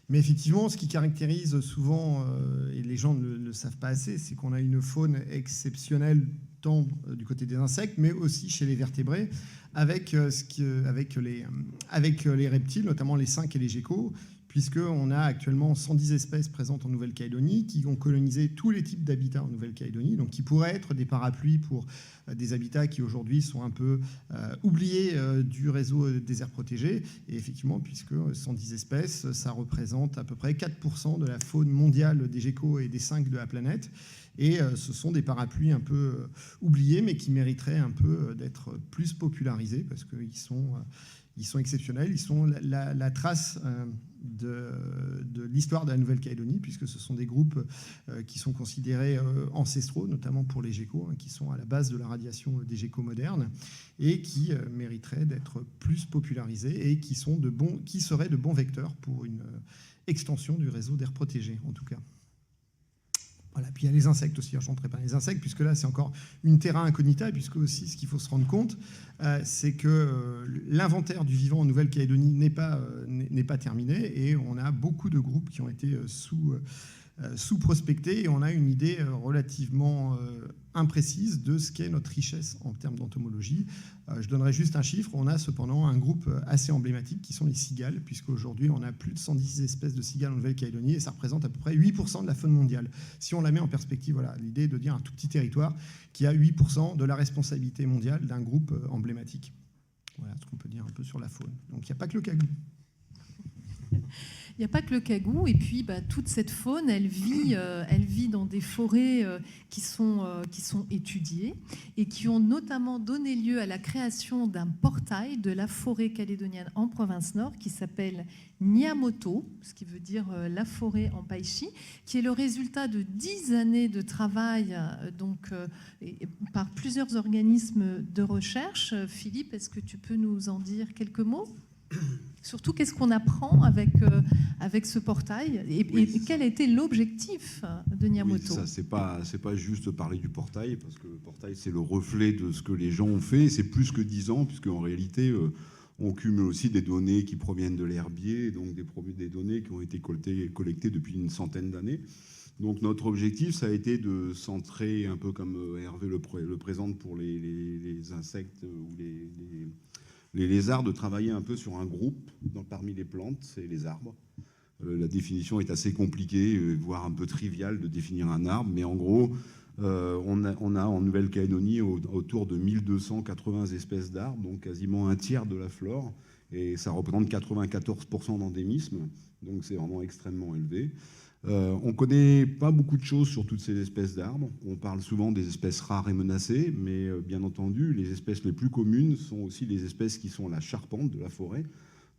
Speaker 11: Mais effectivement, ce qui caractérise souvent, et les gens ne le savent pas assez, c'est qu'on a une faune exceptionnelle tant du côté des insectes, mais aussi chez les vertébrés, avec les reptiles, notamment les sinques et les geckos, puisqu'on a actuellement 110 espèces présentes en Nouvelle-Calédonie qui ont colonisé tous les types d'habitats en Nouvelle-Calédonie, donc qui pourraient être des parapluies pour des habitats qui aujourd'hui sont un peu oubliés du réseau des aires protégées. Et effectivement, puisque 110 espèces, ça représente à peu près 4% de la faune mondiale des geckos et des sinques de la planète. Et ce sont des parapluies un peu oubliés, mais qui mériteraient un peu d'être plus popularisés, parce qu'ils sont exceptionnels, ils sont la trace de l'histoire de la Nouvelle-Calédonie, puisque ce sont des groupes qui sont considérés ancestraux, notamment pour les geckos, qui sont à la base de la radiation des geckos modernes, et qui mériteraient d'être plus popularisés et qui seraient de bons vecteurs pour une extension du réseau d'aires protégées, en tout cas. Voilà, puis il y a les insectes aussi, je n'entrerai pas les insectes, puisque là c'est encore une terra incognita, puisque aussi ce qu'il faut se rendre compte, c'est que l'inventaire du vivant en Nouvelle-Calédonie n'est pas terminé, et on a beaucoup de groupes qui ont été sous-prospectés, et on a une idée relativement imprécise de ce qu'est notre richesse en termes d'entomologie. Je donnerai juste un chiffre, on a cependant un groupe assez emblématique qui sont les cigales, puisqu'aujourd'hui on a plus de 110 espèces de cigales en Nouvelle-Calédonie, et ça représente à peu près 8% de la faune mondiale. Si on la met en perspective, voilà, l'idée est de dire un tout petit territoire qui a 8% de la responsabilité mondiale d'un groupe emblématique. Voilà ce qu'on peut dire un peu sur la faune. Donc il n'y a pas que le cagou.
Speaker 1: Il n'y a pas que le cagou, et puis toute cette faune, elle vit dans des forêts qui sont étudiées et qui ont notamment donné lieu à la création d'un portail de la forêt calédonienne en province nord qui s'appelle Niamoto, ce qui veut dire la forêt en païchi, qui est le résultat de 10 années de travail par plusieurs organismes de recherche. Philippe, est-ce que tu peux nous en dire quelques mots ? Surtout, qu'est-ce qu'on apprend avec ce portail et quel a été l'objectif de Niamoto ?
Speaker 12: Oui, c'est pas juste parler du portail, parce que le portail, c'est le reflet de ce que les gens ont fait. C'est plus que 10 ans, puisqu'en réalité, on cumule aussi des données qui proviennent de l'herbier, donc des données qui ont été collectées depuis une centaine d'années. Donc notre objectif, ça a été de centrer, un peu comme Hervé le présente pour les insectes ou les lézards, de travailler un peu sur un groupe parmi les plantes, c'est les arbres. La définition est assez compliquée, voire un peu triviale de définir un arbre, mais en gros, on a en Nouvelle-Calédonie autour de 1280 espèces d'arbres, donc quasiment un tiers de la flore, et ça représente 94% d'endémisme, donc c'est vraiment extrêmement élevé. On ne connaît pas beaucoup de choses sur toutes ces espèces d'arbres. On parle souvent des espèces rares et menacées, mais bien entendu, les espèces les plus communes sont aussi les espèces qui sont à la charpente de la forêt.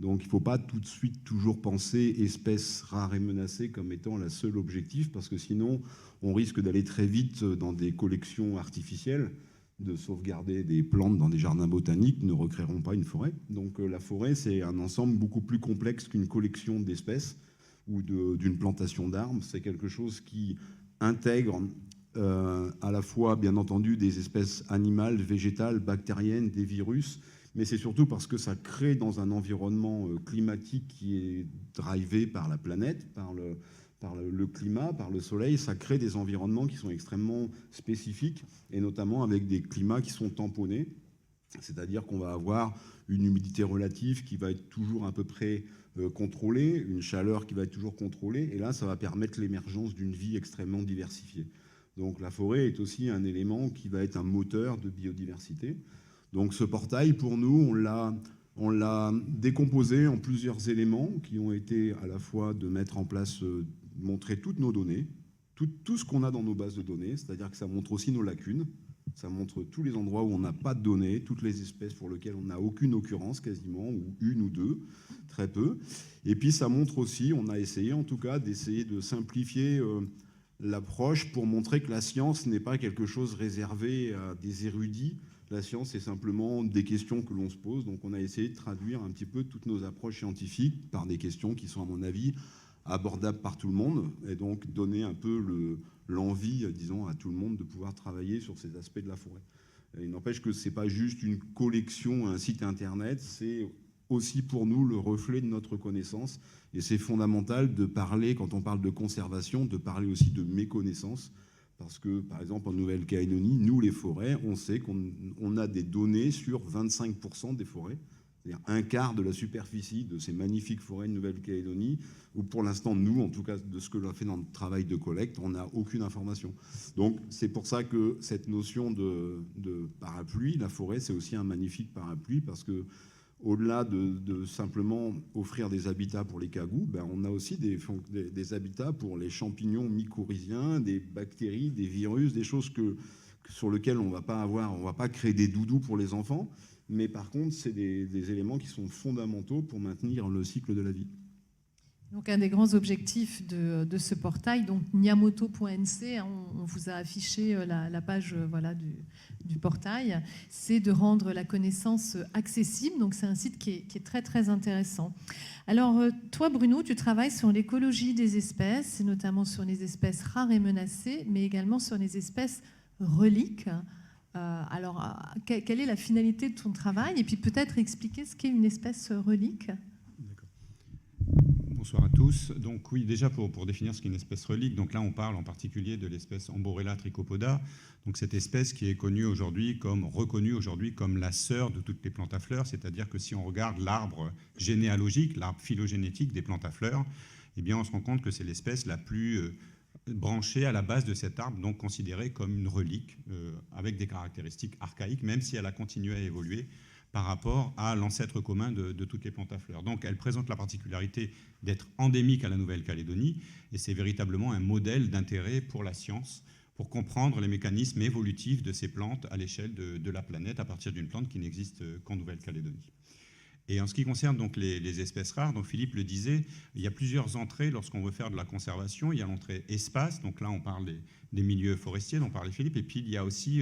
Speaker 12: Donc il ne faut pas tout de suite toujours penser espèces rares et menacées comme étant la seule objectif, parce que sinon, on risque d'aller très vite dans des collections artificielles, de sauvegarder des plantes dans des jardins botaniques, ne recréeront pas une forêt. Donc la forêt, c'est un ensemble beaucoup plus complexe qu'une collection d'espèces ou d'une plantation d'arbres. C'est quelque chose qui intègre à la fois, bien entendu, des espèces animales, végétales, bactériennes, des virus, mais c'est surtout parce que ça crée dans un environnement climatique qui est drivé par la planète, par le climat, par le soleil, ça crée des environnements qui sont extrêmement spécifiques, et notamment avec des climats qui sont tamponnés, c'est-à-dire qu'on va avoir une humidité relative qui va être toujours à peu près contrôlée, une chaleur qui va être toujours contrôlée, et là, ça va permettre l'émergence d'une vie extrêmement diversifiée. Donc la forêt est aussi un élément qui va être un moteur de biodiversité. Donc ce portail, pour nous, on l'a décomposé en plusieurs éléments qui ont été à la fois de mettre en place, montrer toutes nos données, tout ce qu'on a dans nos bases de données, c'est-à-dire que ça montre aussi nos lacunes, ça montre tous les endroits où on n'a pas de données, toutes les espèces pour lesquelles on n'a aucune occurrence quasiment, ou une ou deux, très peu. Et puis ça montre aussi, on a essayé en tout cas d'essayer de simplifier l'approche pour montrer que la science n'est pas quelque chose réservé à des érudits. La science, c'est simplement des questions que l'on se pose. Donc on a essayé de traduire un petit peu toutes nos approches scientifiques par des questions qui sont, à mon avis, abordables par tout le monde, et donc donner un peu l'envie, disons, à tout le monde de pouvoir travailler sur ces aspects de la forêt. Il n'empêche que ce n'est pas juste une collection, un site internet, c'est aussi pour nous le reflet de notre connaissance, et c'est fondamental de parler, quand on parle de conservation, de parler aussi de méconnaissance, parce que, par exemple, en Nouvelle-Calédonie, nous, les forêts, on sait qu'on a des données sur 25% des forêts, c'est-à-dire un quart de la superficie de ces magnifiques forêts de Nouvelle-Calédonie, où pour l'instant, nous, en tout cas, de ce que l'on a fait dans notre travail de collecte, on n'a aucune information. Donc c'est pour ça que cette notion de parapluie, la forêt, c'est aussi un magnifique parapluie, parce que au-delà de simplement offrir des habitats pour les cagous, on a aussi des habitats pour les champignons mycorhiziens, des bactéries, des virus, des choses sur lesquelles on va pas créer des doudous pour les enfants, mais par contre, c'est des éléments qui sont fondamentaux pour maintenir le cycle de la vie.
Speaker 1: Donc un des grands objectifs de ce portail, donc nyamoto.nc, on vous a affiché la page voilà, du portail, c'est de rendre la connaissance accessible. Donc c'est un site qui est très très intéressant. Alors toi Bruno, tu travailles sur l'écologie des espèces, et notamment sur les espèces rares et menacées, mais également sur les espèces reliques. Quelle est la finalité de ton travail? Et puis peut-être expliquer ce qu'est une espèce relique.
Speaker 13: Bonsoir à tous. Donc oui, déjà pour définir ce qu'est une espèce relique, donc là on parle en particulier de l'espèce Amborella trichopoda, donc cette espèce qui est reconnue aujourd'hui comme la sœur de toutes les plantes à fleurs, c'est-à-dire que si on regarde l'arbre généalogique, l'arbre phylogénétique des plantes à fleurs, eh bien on se rend compte que c'est l'espèce la plus branchée à la base de cet arbre, donc considérée comme une relique avec des caractéristiques archaïques, même si elle a continué à évoluer par rapport à l'ancêtre commun de toutes les plantes à fleurs. Donc elle présente la particularité d'être endémique à la Nouvelle-Calédonie, et c'est véritablement un modèle d'intérêt pour la science, pour comprendre les mécanismes évolutifs de ces plantes à l'échelle de la planète, à partir d'une plante qui n'existe qu'en Nouvelle-Calédonie. Et en ce qui concerne donc les espèces rares, donc Philippe le disait, il y a plusieurs entrées lorsqu'on veut faire de la conservation. Il y a l'entrée espace, donc là on parle des milieux forestiers dont parlait Philippe, et puis il y a aussi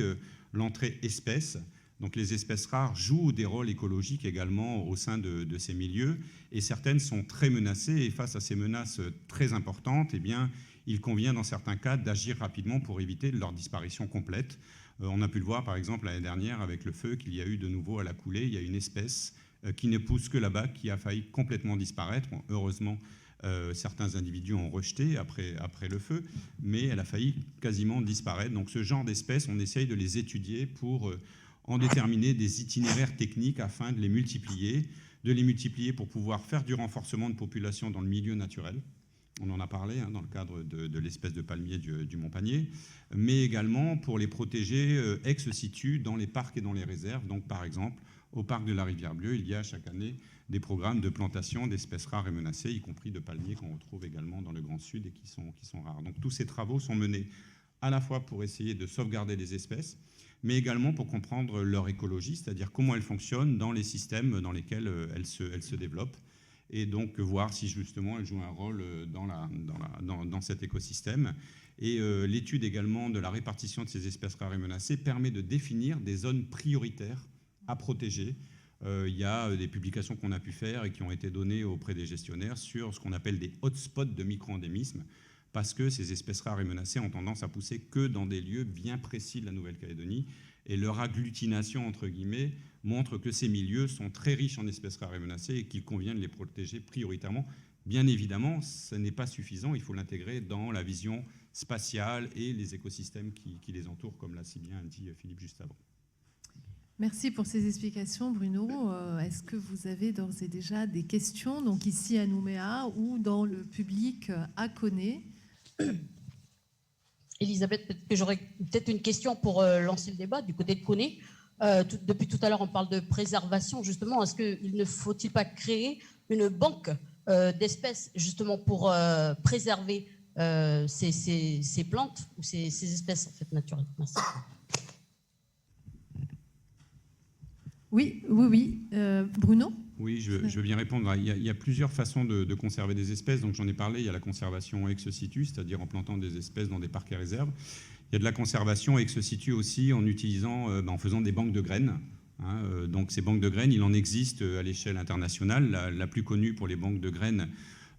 Speaker 13: l'entrée espèces. Donc les espèces rares jouent des rôles écologiques également au sein de ces milieux, et certaines sont très menacées, et face à ces menaces très importantes, eh bien, il convient dans certains cas d'agir rapidement pour éviter leur disparition complète. On a pu le voir par exemple l'année dernière avec le feu qu'il y a eu de nouveau à la coulée. Il y a une espèce qui ne pousse que là-bas, qui a failli complètement disparaître. Bon, heureusement, certains individus ont rejeté après le feu, mais elle a failli quasiment disparaître. Donc ce genre d'espèces, on essaye de les étudier pour en déterminer des itinéraires techniques afin de les multiplier pour pouvoir faire du renforcement de population dans le milieu naturel. On en a parlé dans le cadre de l'espèce de palmier du Montpanier, mais également pour les protéger ex situ dans les parcs et dans les réserves. Donc par exemple, au parc de la Rivière-Bleue, il y a chaque année des programmes de plantation d'espèces rares et menacées, y compris de palmiers qu'on retrouve également dans le Grand Sud et qui sont rares. Donc tous ces travaux sont menés à la fois pour essayer de sauvegarder les espèces, mais également pour comprendre leur écologie, c'est-à-dire comment elles fonctionnent dans les systèmes dans lesquels elles se développent, et donc voir si justement elles jouent un rôle dans cet écosystème. Et l'étude également de la répartition de ces espèces rares et menacées permet de définir des zones prioritaires à protéger. Il y a des publications qu'on a pu faire et qui ont été données auprès des gestionnaires sur ce qu'on appelle des hotspots de micro-endémisme, parce que ces espèces rares et menacées ont tendance à pousser que dans des lieux bien précis de la Nouvelle-Calédonie, et leur agglutination, entre guillemets, montre que ces milieux sont très riches en espèces rares et menacées et qu'il convient de les protéger prioritairement. Bien évidemment, ce n'est pas suffisant, il faut l'intégrer dans la vision spatiale et les écosystèmes qui les entourent, comme l'a si bien dit Philippe juste avant.
Speaker 1: Merci pour ces explications, Bruno. Est-ce que vous avez d'ores et déjà des questions, donc ici à Nouméa ou dans le public à Koné?
Speaker 2: Elisabeth, peut-être que j'aurais une question pour lancer le débat du côté de Koné. Depuis tout à l'heure, on parle de préservation, justement. Est-ce qu'il ne faut-il pas créer une banque d'espèces, justement, pour préserver ces plantes ou ces espèces en fait, naturelles? Merci.
Speaker 1: Oui. Bruno?
Speaker 13: Oui, je veux bien répondre. Il y a plusieurs façons de conserver des espèces. Donc j'en ai parlé, il y a la conservation ex situ, c'est-à-dire en plantant des espèces dans des parcs et réserves. Il y a de la conservation ex situ aussi en en faisant des banques de graines. Donc ces banques de graines, il en existe à l'échelle internationale. La plus connue pour les banques de graines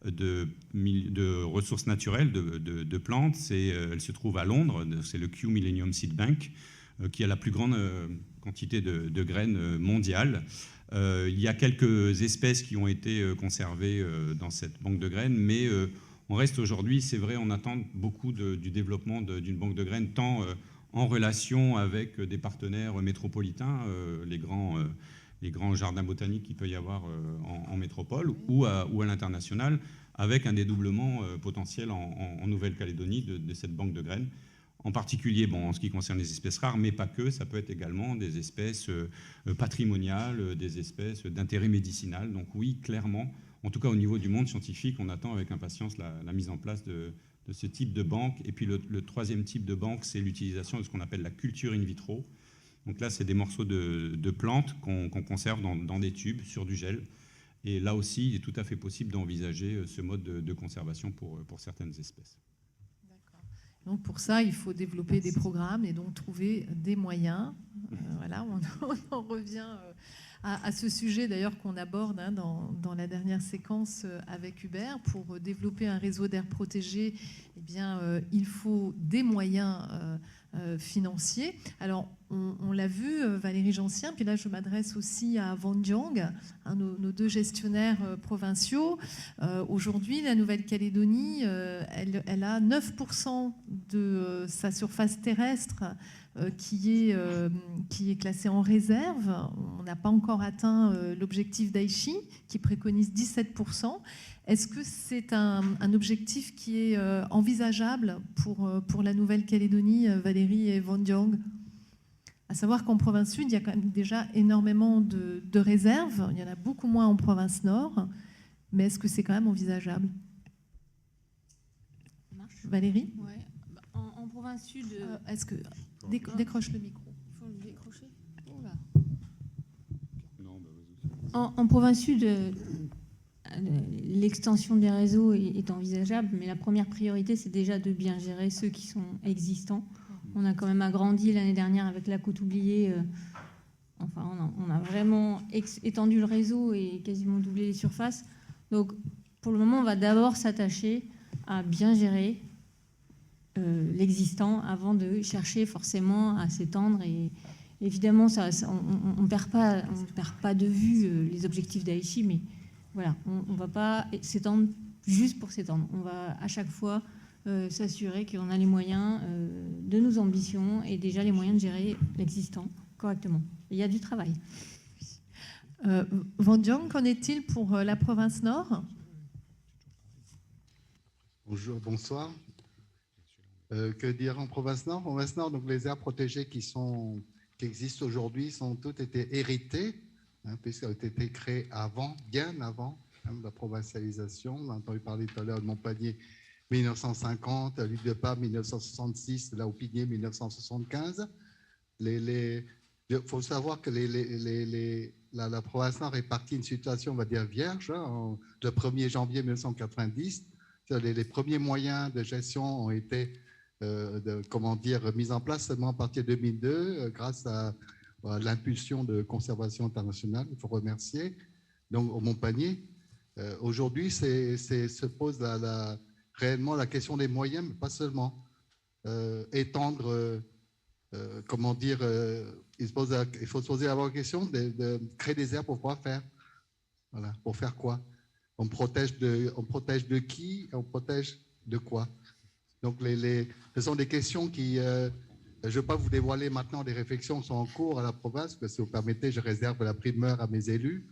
Speaker 13: de ressources naturelles, de plantes, elle se trouve à Londres, c'est le Kew Millennium Seed Bank, qui a la plus grande quantité de graines mondiales. Il y a quelques espèces qui ont été conservées dans cette banque de graines, mais on reste aujourd'hui, c'est vrai, on attend beaucoup du développement d'une banque de graines, tant en relation avec des partenaires métropolitains, les grands jardins botaniques qu'il peut y avoir en métropole, ou à l'international, avec un dédoublement potentiel en Nouvelle-Calédonie de cette banque de graines. En particulier, en ce qui concerne les espèces rares, mais pas que, ça peut être également des espèces patrimoniales, des espèces d'intérêt médicinal. Donc oui, clairement, en tout cas au niveau du monde scientifique, on attend avec impatience la mise en place de ce type de banque. Et puis le troisième type de banque, c'est l'utilisation de ce qu'on appelle la culture in vitro. Donc là, c'est des morceaux de plantes qu'on conserve dans des tubes sur du gel. Et là aussi, il est tout à fait possible d'envisager ce mode de conservation pour certaines espèces.
Speaker 1: Donc pour ça, il faut développer des programmes et donc trouver des moyens. Voilà, on en revient à ce sujet d'ailleurs qu'on aborde dans la dernière séquence avec Hubert. Pour développer un réseau d'aires protégées, eh bien, il faut des moyens financiers. Alors, on l'a vu, Valérie Gencien, puis là je m'adresse aussi à Van Diong, nos deux gestionnaires provinciaux. Aujourd'hui, la Nouvelle-Calédonie, elle a 9% de sa surface terrestre qui est classée en réserve. On n'a pas encore atteint l'objectif d'Aichi, qui préconise 17%. Est-ce que c'est un objectif qui est envisageable pour la Nouvelle-Calédonie, Valérie et Van Diong ? À savoir qu'en province sud, il y a quand même déjà énormément de réserves. Il y en a beaucoup moins en province nord. Mais est-ce que c'est quand même envisageable ? Valérie ?
Speaker 14: Ouais. En province sud...
Speaker 1: Est-ce que... Décroche le micro.
Speaker 14: Il faut le décrocher. En province sud, l'extension des réseaux est envisageable, mais la première priorité, c'est déjà de bien gérer ceux qui sont existants. On a quand même agrandi l'année dernière avec la côte oubliée. Enfin, on a vraiment étendu le réseau et quasiment doublé les surfaces. Donc, pour le moment, on va d'abord s'attacher à bien gérer l'existant avant de chercher forcément à s'étendre. Et évidemment, on ne perd pas de vue les objectifs d'Aichi, mais voilà, on ne va pas s'étendre juste pour s'étendre. On va à chaque fois s'assurer qu'on a les moyens de nos ambitions et déjà les moyens de gérer l'existant correctement. Il y a du travail.
Speaker 1: Van Diong, qu'en est-il pour la province Nord ?
Speaker 15: Bonjour, bonsoir. Que dire en province Nord ? En province Nord, donc les aires protégées qui existent aujourd'hui ont toutes été héritées, puisqu'elles ont été créées bien avant la provincialisation. On a entendu parler tout à l'heure de Montpellier 1950, l'île de Pâques 1966, là au Pigné 1975. Il faut savoir que la province Nord est partie d'une situation, on va dire, vierge. Le 1er janvier 1990, les premiers moyens de gestion ont été mis en place seulement à partir de 2002, grâce à l'impulsion de conservation internationale, il faut remercier, donc au Montpellier. Aujourd'hui, se pose réellement la question des moyens, mais pas seulement. Étendre, il faut se poser la question de créer des aires pour pouvoir faire. Voilà, pour faire quoi ? On protège de qui ? On protège de quoi ? Donc, ce sont des questions qui... je ne veux pas vous dévoiler maintenant des réflexions qui sont en cours à la province, parce que si vous permettez, je réserve la primeur à mes élus.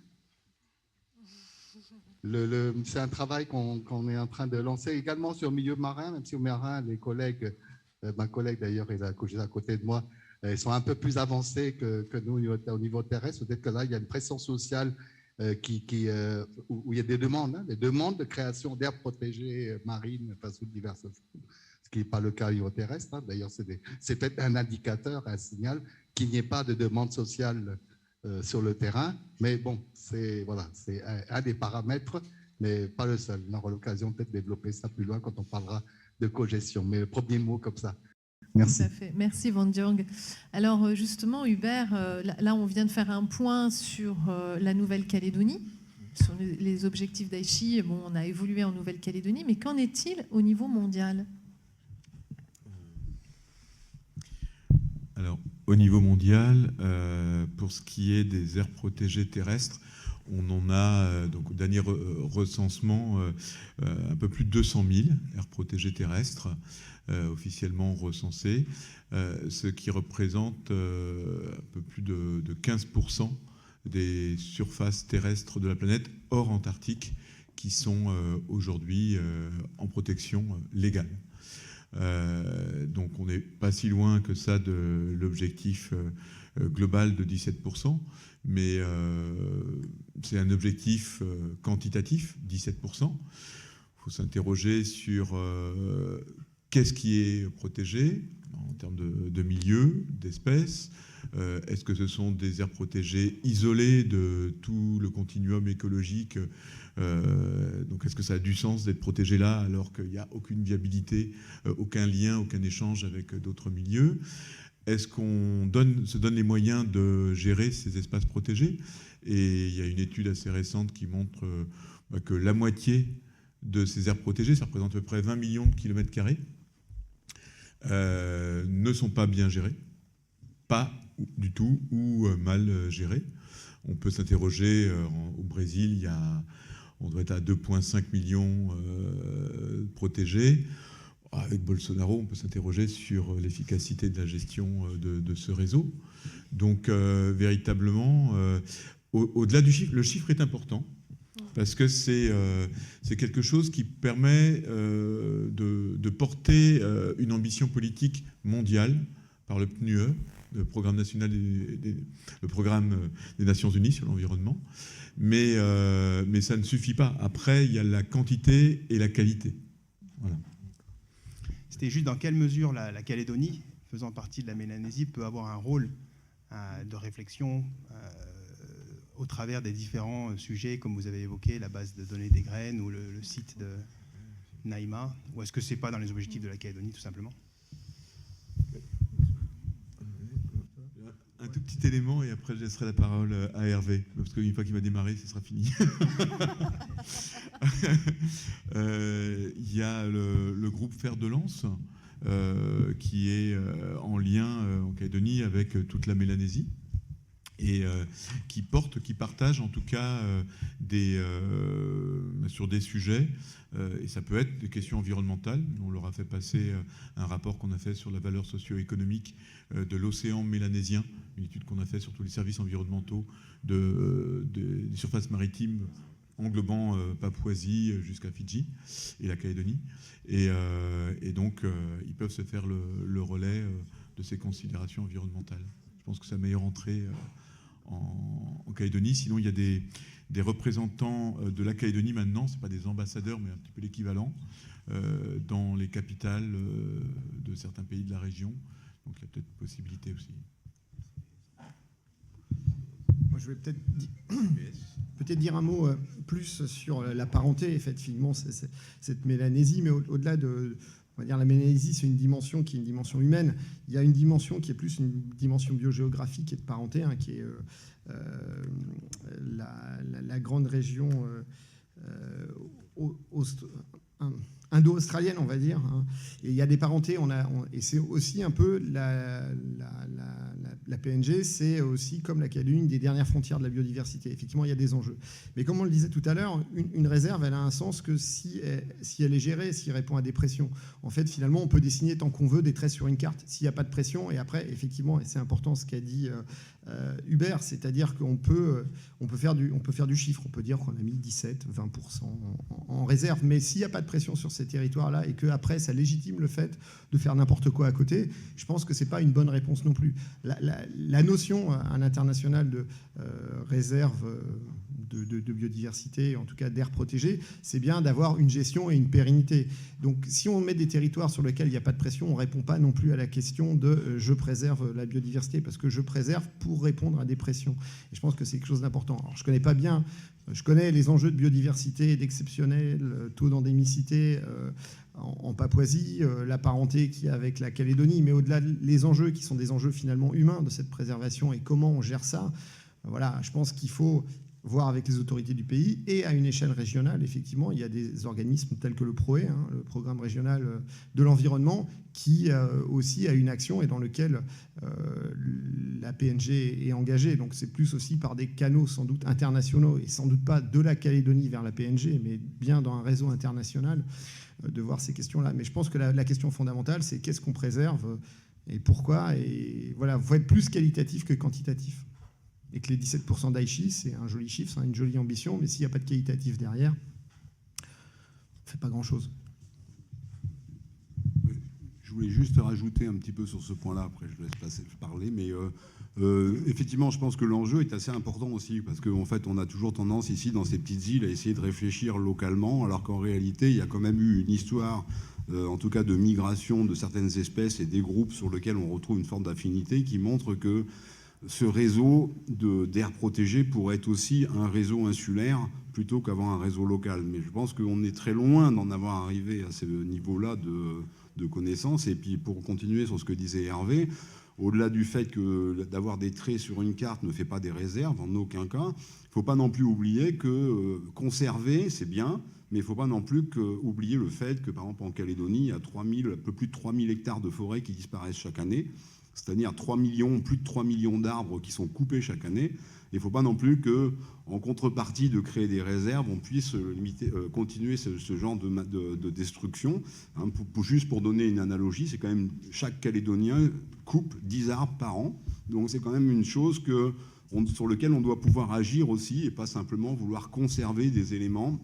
Speaker 15: C'est un travail qu'on est en train de lancer également sur le milieu marin, même si au marin, les collègues, ma collègue d'ailleurs est à côté de moi, ils sont un peu plus avancés que nous au niveau terrestre. Peut-être que là, il y a une pression sociale où il y a des demandes de création d'aires protégées marines, sous diverses formes, ce qui n'est pas le cas au niveau terrestre. D'ailleurs, c'est peut-être un indicateur, un signal qu'il n'y ait pas de demande sociale sur le terrain. Mais bon, c'est un des paramètres, mais pas le seul. On aura l'occasion peut-être de développer ça plus loin quand on parlera de cogestion. Mais le premier mot comme ça. Merci.
Speaker 1: Tout à fait. Merci Van Diong. Alors justement, Hubert, là on vient de faire un point sur la Nouvelle-Calédonie, sur les objectifs d'Aichi. Bon, on a évolué en Nouvelle-Calédonie, mais qu'en est-il au niveau mondial ?
Speaker 16: Alors, au niveau mondial, pour ce qui est des aires protégées terrestres, on en a, donc au dernier recensement, un peu plus de 200 000 aires protégées terrestres officiellement recensées, ce qui représente un peu plus de 15% des surfaces terrestres de la planète, hors Antarctique, qui sont aujourd'hui en protection légale. Donc on n'est pas si loin que ça de l'objectif global de 17%, mais c'est un objectif quantitatif, 17%. Il faut s'interroger sur qu'est-ce qui est protégé en termes de milieu, d'espèces, Est-ce que ce sont des aires protégées isolées de tout le continuum écologique? Donc est-ce que ça a du sens d'être protégé là alors qu'il n'y a aucune viabilité, aucun lien, aucun échange avec d'autres milieux? Est-ce qu'on se donne les moyens de gérer ces espaces protégés? Et il y a une étude assez récente qui montre que la moitié de ces aires protégées, ça représente à peu près 20 millions de kilomètres carrés, ne sont pas bien gérées, pas du tout, ou mal gérées. On peut s'interroger, au Brésil, on doit être à 2,5 millions protégés. Avec Bolsonaro, on peut s'interroger sur l'efficacité de la gestion de ce réseau. Donc, véritablement, au-delà du chiffre, le chiffre est important, parce que c'est quelque chose qui permet de porter une ambition politique mondiale par le PNUE, le programme national le programme des Nations Unies sur l'environnement. Mais ça ne suffit pas. Après, il y a la quantité et la qualité. Voilà.
Speaker 17: C'était juste dans quelle mesure la Calédonie, faisant partie de la Mélanésie, peut avoir un rôle de réflexion au travers des différents sujets, comme vous avez évoqué, la base de données des graines ou le site de Naïma, ou est-ce que ce n'est pas dans les objectifs de la Calédonie, tout simplement?
Speaker 16: Un tout petit élément, et après je laisserai la parole à Hervé, parce qu'une fois qu'il va démarrer, ce sera fini. Il y a le groupe Fer de Lance, qui est en lien en Calédonie avec toute la Mélanésie, et qui partage en tout cas sur des sujets, et ça peut être des questions environnementales. On leur a fait passer un rapport qu'on a fait sur la valeur socio-économique de l'océan mélanésien, une étude qu'on a fait sur tous les services environnementaux des surfaces maritimes englobant Papouasie jusqu'à Fidji et la Calédonie. Et donc, ils peuvent se faire le relais de ces considérations environnementales. Je pense que c'est la meilleure entrée en Calédonie. Sinon, il y a des représentants de la Calédonie maintenant, ce n'est pas des ambassadeurs, mais un petit peu l'équivalent, dans les capitales de certains pays de la région. Donc il y a peut-être possibilité aussi.
Speaker 11: Moi, je vais peut-être dire un mot plus sur la parenté, effectivement, cette Mélanésie, mais au-delà de... On va dire la Mélanésie, c'est une dimension qui est une dimension humaine. Il y a une dimension qui est plus une dimension biogéographique et de parenté, qui est la grande région indo-australienne, on va dire. Et il y a des parentés, et c'est aussi un peu la PNG, c'est aussi comme la Calédonie, une des dernières frontières de la biodiversité. Effectivement, il y a des enjeux. Mais comme on le disait tout à l'heure, une réserve, elle a un sens que si elle est gérée, si elle répond à des pressions. En fait, finalement, on peut dessiner tant qu'on veut des traits sur une carte, s'il n'y a pas de pression. Et après, effectivement, et c'est important ce qu'a dit Hubert, c'est-à-dire qu'on peut faire du chiffre. On peut dire qu'on a mis 17, 20% en réserve. Mais s'il n'y a pas de pression sur ces territoires-là et qu'après, ça légitime le fait de faire n'importe quoi à côté, je pense que ce n'est pas une bonne réponse non plus. La notion à l'international de réserve de biodiversité, en tout cas d'air protégé, c'est bien d'avoir une gestion et une pérennité. Donc si on met des territoires sur lesquels il n'y a pas de pression, on ne répond pas non plus à la question de je préserve la biodiversité, parce que je préserve pour répondre à des pressions. Et je pense que c'est quelque chose d'important. Alors je ne connais pas bien, je connais les enjeux de biodiversité, d'exceptionnel taux d'endémicité en Papouasie, la parenté qu'il y a avec la Calédonie, mais au-delà les enjeux qui sont des enjeux finalement humains de cette préservation et comment on gère ça, voilà, je pense qu'il faut voir avec les autorités du pays et à une échelle régionale. Effectivement, il y a des organismes tels que le PROE, le Programme régional de l'environnement, qui aussi a une action et dans lequel la PNG est engagée. Donc c'est plus aussi par des canaux sans doute internationaux et sans doute pas de la Calédonie vers la PNG, mais bien dans un réseau international de voir ces questions-là. Mais je pense que la question fondamentale, c'est qu'est-ce qu'on préserve et pourquoi. Et voilà, il faut être plus qualitatif que quantitatif. Et que les 17% d'Aichi, c'est un joli chiffre, c'est une jolie ambition, mais s'il n'y a pas de qualitatif derrière, on ne fait pas grand-chose.
Speaker 12: Je voulais juste rajouter un petit peu sur ce point-là, après je laisse parler, mais effectivement, je pense que l'enjeu est assez important aussi, parce qu'en fait, on a toujours tendance ici, dans ces petites îles, à essayer de réfléchir localement, alors qu'en réalité, il y a quand même eu une histoire, en tout cas de migration de certaines espèces et des groupes sur lesquels on retrouve une forme d'affinité qui montre que ce réseau d'aires protégées pourrait être aussi un réseau insulaire plutôt qu'avoir un réseau local. Mais je pense qu'on est très loin d'en avoir arrivé à ce niveau-là de connaissances. Et puis pour continuer sur ce que disait Hervé, au-delà du fait que d'avoir des traits sur une carte ne fait pas des réserves, en aucun cas, il ne faut pas non plus oublier que conserver, c'est bien, mais il ne faut pas non plus oublier le fait que, par exemple, en Calédonie, il y a un peu plus de 3000 hectares de forêt qui disparaissent chaque année, c'est-à-dire plus de 3 millions d'arbres qui sont coupés chaque année. Il ne faut pas non plus qu'en contrepartie de créer des réserves, on puisse continuer ce genre de destruction. Hein, juste pour donner une analogie, c'est quand même chaque Calédonien coupe 10 arbres par an. Donc c'est quand même une chose sur laquelle on doit pouvoir agir aussi et pas simplement vouloir conserver des éléments.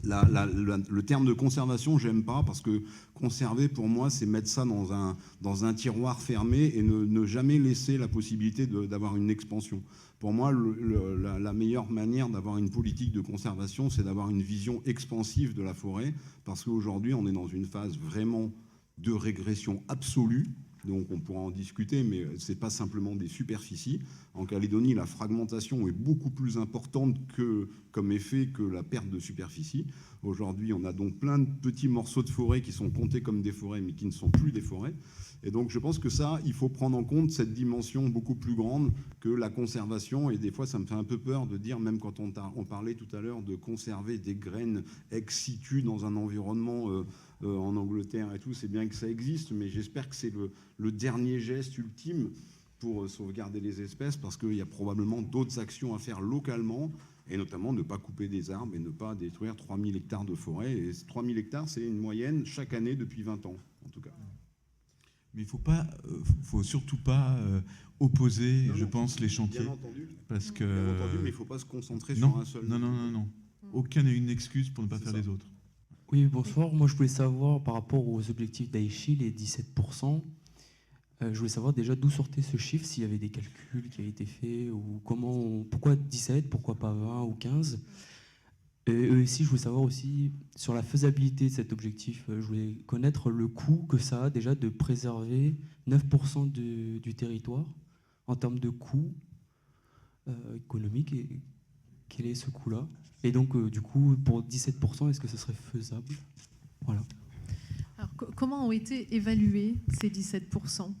Speaker 12: Le terme de conservation, j'aime pas, parce que conserver, pour moi, c'est mettre ça dans un tiroir fermé et ne jamais laisser la possibilité d'avoir une expansion. Pour moi, la meilleure manière d'avoir une politique de conservation, c'est d'avoir une vision expansive de la forêt, parce qu'aujourd'hui, on est dans une phase vraiment de régression absolue. Donc on pourra en discuter, mais ce n'est pas simplement des superficies. En Calédonie, la fragmentation est beaucoup plus importante comme effet que la perte de superficie. Aujourd'hui, on a donc plein de petits morceaux de forêt qui sont comptés comme des forêts, mais qui ne sont plus des forêts. Et donc je pense que ça, il faut prendre en compte cette dimension beaucoup plus grande que la conservation. Et des fois, ça me fait un peu peur de dire, même quand on parlait tout à l'heure de conserver des graines ex situ dans un environnement en Angleterre et tout, c'est bien que ça existe, mais j'espère que c'est le dernier geste ultime pour sauvegarder les espèces, parce qu'il y a probablement d'autres actions à faire localement, et notamment ne pas couper des arbres et ne pas détruire 3000 hectares de forêt. Et 3000 hectares, c'est une moyenne chaque année depuis 20 ans, en tout cas.
Speaker 16: Mais il ne faut surtout pas opposer, je pense, les chantiers.
Speaker 12: Bien entendu,
Speaker 16: parce que...
Speaker 12: bien entendu, mais il ne faut pas se concentrer sur un seul.
Speaker 16: Non. Aucun n'est une excuse pour ne pas faire les autres.
Speaker 18: Oui, bonsoir. Moi, je voulais savoir, par rapport aux objectifs d'Aichi, les 17%, je voulais savoir déjà d'où sortait ce chiffre, s'il y avait des calculs qui avaient été faits, ou pourquoi 17, pourquoi pas 20 ou 15. Et aussi, je voulais savoir aussi, sur la faisabilité de cet objectif, je voulais connaître le coût que ça a déjà de préserver 9% du territoire, en termes de coût économique, et quel est ce coût-là? Et donc, du coup, pour 17%, est-ce que ce serait faisable? Voilà.
Speaker 1: Alors, comment ont été évalués ces 17%?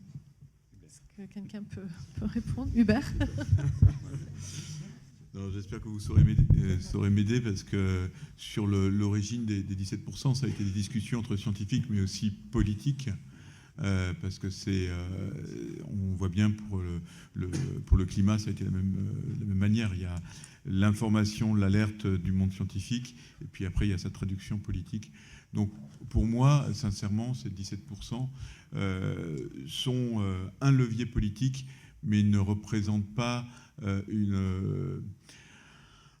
Speaker 1: Est-ce que quelqu'un peut répondre? Hubert?
Speaker 16: J'espère que vous saurez m'aider, parce que sur l'origine des 17%, ça a été des discussions entre scientifiques, mais aussi politiques. Parce que on voit bien pour le climat, ça a été la même manière. Il y a l'information, l'alerte du monde scientifique, et puis après il y a sa traduction politique. Donc pour moi, sincèrement, ces 17% sont un levier politique, mais ne représentent pas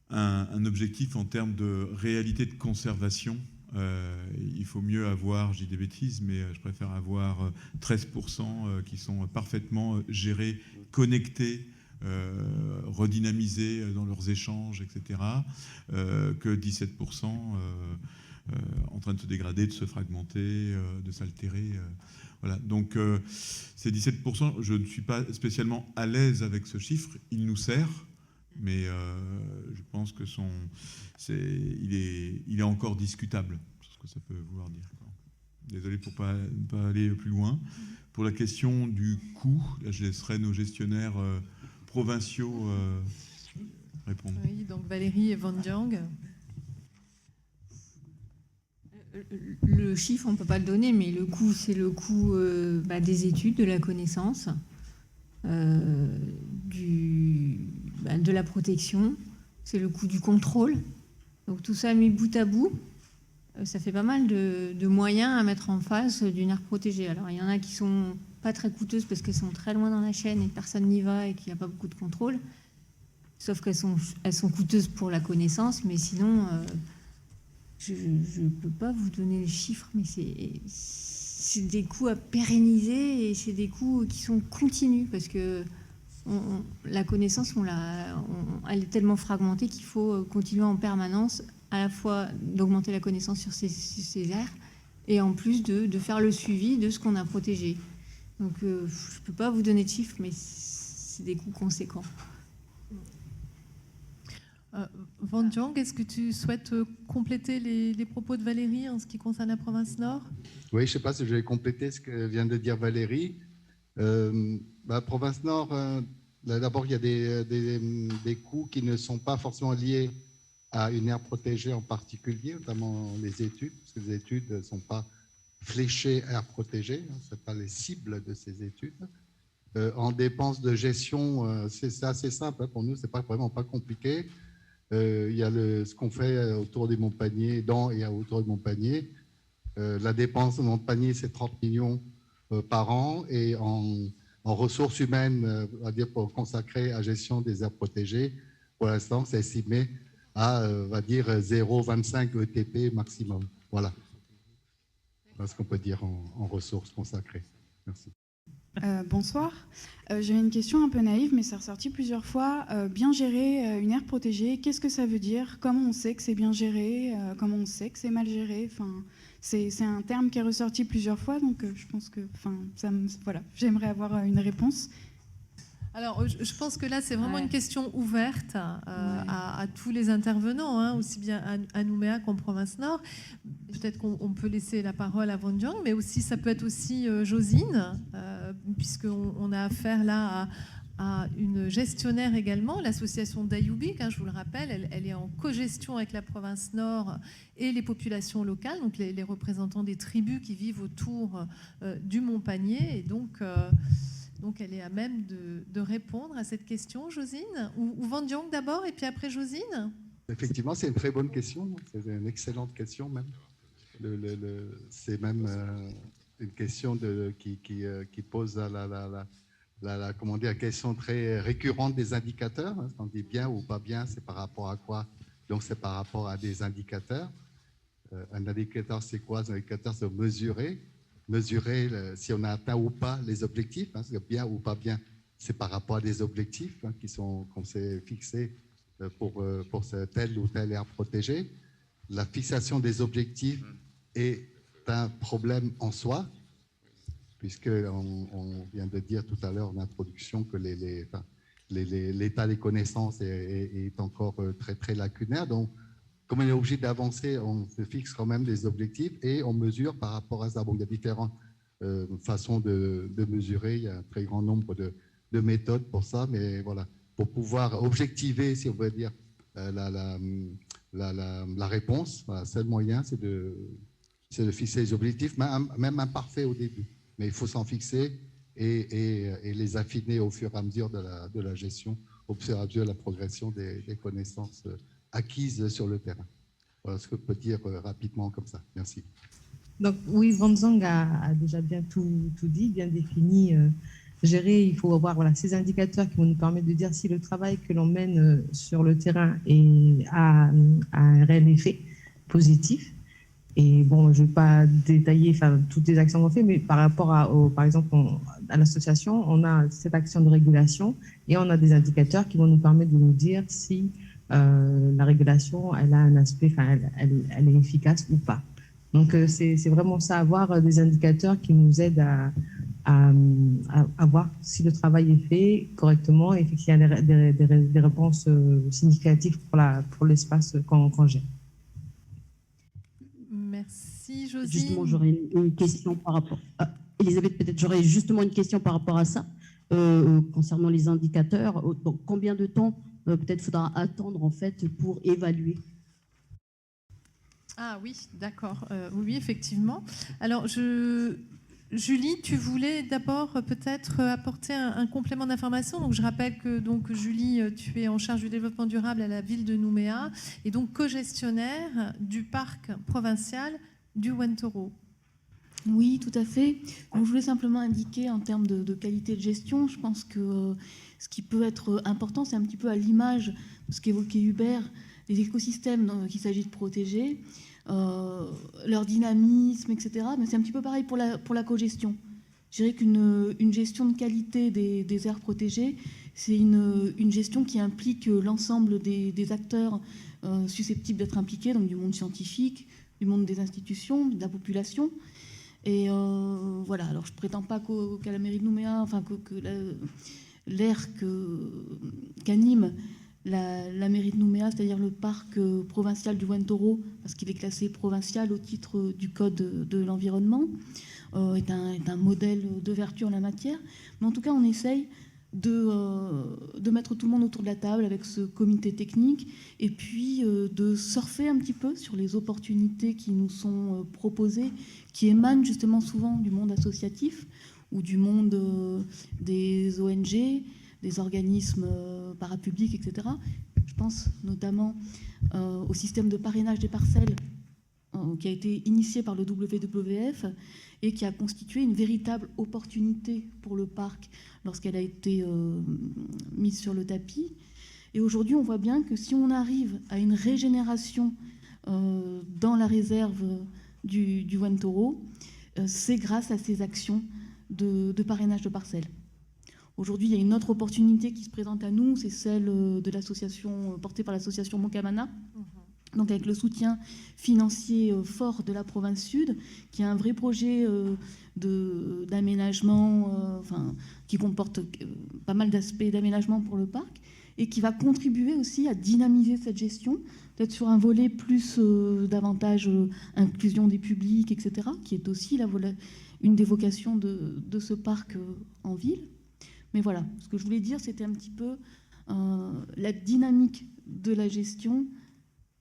Speaker 16: un objectif en termes de réalité de conservation. Il faut mieux avoir, je dis des bêtises, mais je préfère avoir 13% qui sont parfaitement gérés, connectés, redynamisés dans leurs échanges, etc., que 17% en train de se dégrader, de se fragmenter, de s'altérer. Voilà. Donc ces 17%, je ne suis pas spécialement à l'aise avec ce chiffre, il nous sert, mais je pense que il est encore discutable, c'est ce que ça peut vouloir dire. Désolé pour ne pas aller plus loin. Pour la question du coût, là, je laisserai nos gestionnaires provinciaux répondre.
Speaker 1: Oui, donc Valérie et Van Diang.
Speaker 14: Le chiffre, on ne peut pas le donner, mais le coût, c'est le coût des études, de la connaissance, de la protection, c'est le coût du contrôle. Donc tout ça mis bout à bout, ça fait pas mal de moyens à mettre en face d'une aire protégée. Alors il y en a qui sont pas très coûteuses parce qu'elles sont très loin dans la chaîne et que personne n'y va et qu'il n'y a pas beaucoup de contrôle. Sauf qu'elles sont coûteuses pour la connaissance, mais sinon, je ne peux pas vous donner les chiffres, mais c'est des coûts à pérenniser et c'est des coûts qui sont continus parce que la connaissance, elle est tellement fragmentée qu'il faut continuer en permanence à la fois d'augmenter la connaissance sur ces aires et en plus de faire le suivi de ce qu'on a protégé. Donc je ne peux pas vous donner de chiffres, mais c'est des coûts conséquents.
Speaker 1: Van Diong, est-ce que tu souhaites compléter les propos de Valérie en ce qui concerne la province Nord?
Speaker 15: Oui, je ne sais pas si je vais compléter ce que vient de dire Valérie. Province Nord, d'abord, il y a des coûts qui ne sont pas forcément liés à une aire protégée en particulier, notamment les études, parce que les études ne sont pas fléchées aire protégée, ce ne sont pas les cibles de ces études. En dépenses de gestion, c'est assez simple, pour nous, ce n'est vraiment pas compliqué. Il y a ce qu'on fait autour des Montpaniers, dans et autour de Montpanier. La dépense de Montpanier, c'est 30 millions par an, et en ressources humaines, on va dire pour consacrer à la gestion des aires protégées, pour l'instant, c'est estimé à, on va dire, 0,25 ETP maximum. Voilà. Voilà ce qu'on peut dire en ressources consacrées. Merci.
Speaker 19: Bonsoir. J'avais une question un peu naïve, mais c'est ressorti plusieurs fois. Bien gérer une aire protégée, qu'est-ce que ça veut dire? Comment on sait que c'est bien géré? Comment on sait que c'est mal géré? Enfin, c'est un terme qui est ressorti plusieurs fois, donc je pense que, voilà, j'aimerais avoir une réponse.
Speaker 1: Alors, je pense que là, c'est vraiment une question ouverte à tous les intervenants, hein, aussi bien à Nouméa qu'en province Nord. Peut-être qu'on peut laisser la parole à Van Diong, mais aussi ça peut être aussi Josine, puisqu'on a affaire là à une gestionnaire également, l'association d'Ayoubik, hein, je vous le rappelle, elle est en co-gestion avec la province Nord et les populations locales, donc les représentants des tribus qui vivent autour du Montpanier, et donc, elle est à même de répondre à cette question, Josine. Ou Van Diong d'abord, et puis après Josine.
Speaker 15: Effectivement, c'est une très bonne question. C'est une excellente question même. C'est même une question qui pose comment dire, la question très récurrente des indicateurs. On dit bien ou pas bien, c'est par rapport à quoi? Donc, c'est par rapport à des indicateurs. Un indicateur, c'est quoi? Un indicateur, c'est mesurer si on a atteint ou pas les objectifs, hein, bien ou pas bien, c'est par rapport à des objectifs hein, qu'on s'est fixés pour telle ou telle aire protégée. La fixation des objectifs est un problème en soi, puisqu'on vient de dire tout à l'heure en introduction que l'état des connaissances est encore très, très lacunaire. Donc, comme on est obligé d'avancer, on se fixe quand même des objectifs et on mesure par rapport à ça. Bon, il y a différentes façons de mesurer, il y a un très grand nombre de méthodes pour ça, mais voilà, pour pouvoir objectiver, si on veut dire, la réponse, le seul moyen, c'est de fixer les objectifs, même imparfaits au début. Mais il faut s'en fixer et les affiner au fur et à mesure de la gestion, au fur et à mesure de la progression des connaissances acquises sur le terrain. Voilà ce que je peux dire rapidement comme ça. Merci.
Speaker 20: Donc oui, Van Diong a déjà bien tout dit, bien défini. Gérer, il faut avoir ces indicateurs qui vont nous permettre de dire si le travail que l'on mène sur le terrain a un réel effet positif. Et bon, je ne vais pas détailler toutes les actions qu'on fait, mais par rapport par exemple, à l'association, on a cette action de régulation et on a des indicateurs qui vont nous permettre de nous dire si la régulation, elle a un aspect, elle est efficace ou pas. Donc, c'est vraiment ça, avoir des indicateurs qui nous aident à voir si le travail est fait correctement et qu'il y a des réponses significatives pour l'espace qu'on gère.
Speaker 1: Merci, Josine.
Speaker 2: Justement, j'aurais une question par rapport à... Elisabeth, peut-être j'aurais justement une question par rapport à ça, concernant les indicateurs. Donc, combien de temps peut-être faudra attendre en fait pour évaluer?
Speaker 1: Ah oui, d'accord. Oui, effectivement. Alors, Julie, tu voulais d'abord peut-être apporter un complément d'information. Donc, je rappelle que donc, Julie, tu es en charge du développement durable à la ville de Nouméa et donc co-gestionnaire du parc provincial du Wentoro.
Speaker 21: Oui, tout à fait. Donc, je voulais simplement indiquer en termes de qualité de gestion, je pense que ce qui peut être important, c'est un petit peu à l'image de ce qu'évoquait Hubert, les écosystèmes qu'il s'agit de protéger, leur dynamisme, etc. Mais c'est un petit peu pareil pour la cogestion. Je dirais qu'une gestion de qualité des aires protégées, c'est une gestion qui implique l'ensemble des acteurs susceptibles d'être impliqués, donc du monde scientifique, du monde des institutions, de la population. Et voilà, alors je ne prétends pas qu'à la mairie de Nouméa, enfin l'aire qu'anime la mairie de Nouméa, c'est-à-dire le parc provincial du Wentoro, parce qu'il est classé provincial au titre du Code de l'environnement, est un modèle de vertu en la matière. Mais en tout cas, on essaye de mettre tout le monde autour de la table avec ce comité technique et puis de surfer un petit peu sur les opportunités qui nous sont proposées, qui émanent justement souvent du monde associatif ou du monde des ONG, des organismes parapublics, etc. Je pense notamment au système de parrainage des parcelles qui a été initié par le WWF et qui a constitué une véritable opportunité pour le parc lorsqu'elle a été mise sur le tapis. Et aujourd'hui, on voit bien que si on arrive à une régénération dans la réserve du Wentoro, c'est grâce à ces actions de parrainage de parcelles. Aujourd'hui, il y a une autre opportunité qui se présente à nous, c'est celle de l'association portée par l'association Moncamana, donc avec le soutien financier fort de la province sud, qui a un vrai projet d'aménagement, qui comporte pas mal d'aspects d'aménagement pour le parc, et qui va contribuer aussi à dynamiser cette gestion, peut-être sur un volet plus davantage inclusion des publics, etc., qui est aussi une des vocations de ce parc en ville. Mais voilà, ce que je voulais dire, c'était un petit peu la dynamique de la gestion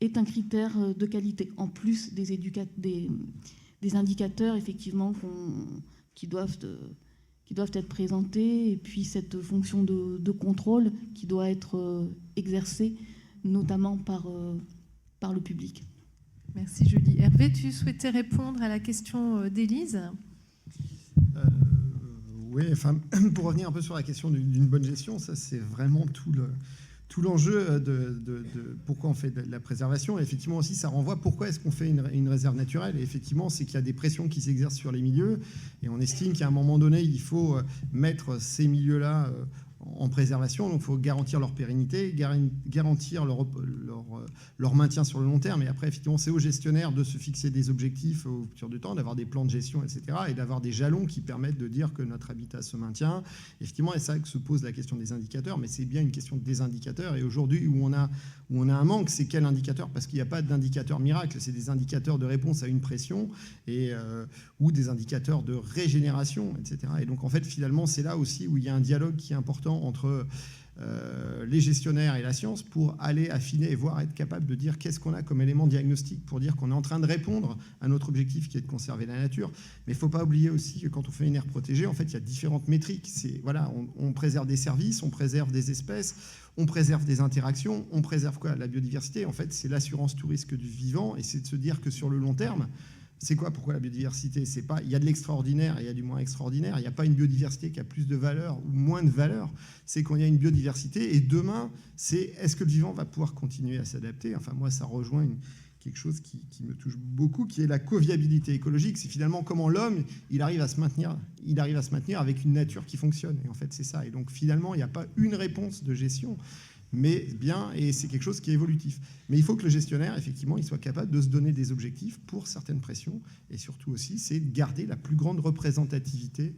Speaker 21: est un critère de qualité, en plus des indicateurs, effectivement, qui doivent être présentés, et puis cette fonction de contrôle qui doit être exercée, notamment par le public.
Speaker 1: Merci Julie. Hervé, tu souhaitais répondre à la question d'Élise ?
Speaker 11: Oui, enfin, pour revenir un peu sur la question d'une bonne gestion, ça c'est vraiment tout l'enjeu de pourquoi on fait de la préservation. Et effectivement aussi, ça renvoie pourquoi est-ce qu'on fait une réserve naturelle. Et effectivement, c'est qu'il y a des pressions qui s'exercent sur les milieux. Et on estime qu'à un moment donné, il faut mettre ces milieux-là en préservation. Donc il faut garantir leur pérennité, garantir leur maintien sur le long terme. Et après, effectivement, c'est aux gestionnaires de se fixer des objectifs au fur du temps, d'avoir des plans de gestion, etc. Et d'avoir des jalons qui permettent de dire que notre habitat se maintient. Effectivement, et c'est vrai que se pose la question des indicateurs, mais c'est bien une question des indicateurs. Et aujourd'hui, où on a un manque, c'est quel indicateur ? Parce qu'il n'y a pas d'indicateur miracle. C'est des indicateurs de réponse à une pression ou des indicateurs de régénération, etc. Et donc, en fait, finalement, c'est là aussi où il y a un dialogue qui est important entre les gestionnaires et la science pour aller affiner et voir être capable de dire qu'est-ce qu'on a comme élément diagnostique pour dire qu'on est en train de répondre à notre objectif qui est de conserver la nature. Mais il ne faut pas oublier aussi que quand on fait une aire protégée, en fait, il y a différentes métriques. Voilà, on préserve des services, on préserve des espèces, on préserve des interactions, on préserve quoi ? La biodiversité. En fait, c'est l'assurance tout risque du vivant, et c'est de se dire que sur le long terme, c'est quoi ? Pourquoi la biodiversité ? C'est pas, il y a de l'extraordinaire et il y a du moins extraordinaire. Il n'y a pas une biodiversité qui a plus de valeur ou moins de valeur. C'est qu'on y a une biodiversité. Et demain, c'est est-ce que le vivant va pouvoir continuer à s'adapter ? Enfin, moi, ça rejoint quelque chose qui me touche beaucoup, qui est la coviabilité écologique. C'est finalement comment l'homme, il arrive à se maintenir avec une nature qui fonctionne. Et en fait, c'est ça. Et donc, finalement, il n'y a pas une réponse de gestion. Mais bien, et c'est quelque chose qui est évolutif. Mais il faut que le gestionnaire, effectivement, il soit capable de se donner des objectifs pour certaines pressions, et surtout aussi, c'est de garder la plus grande représentativité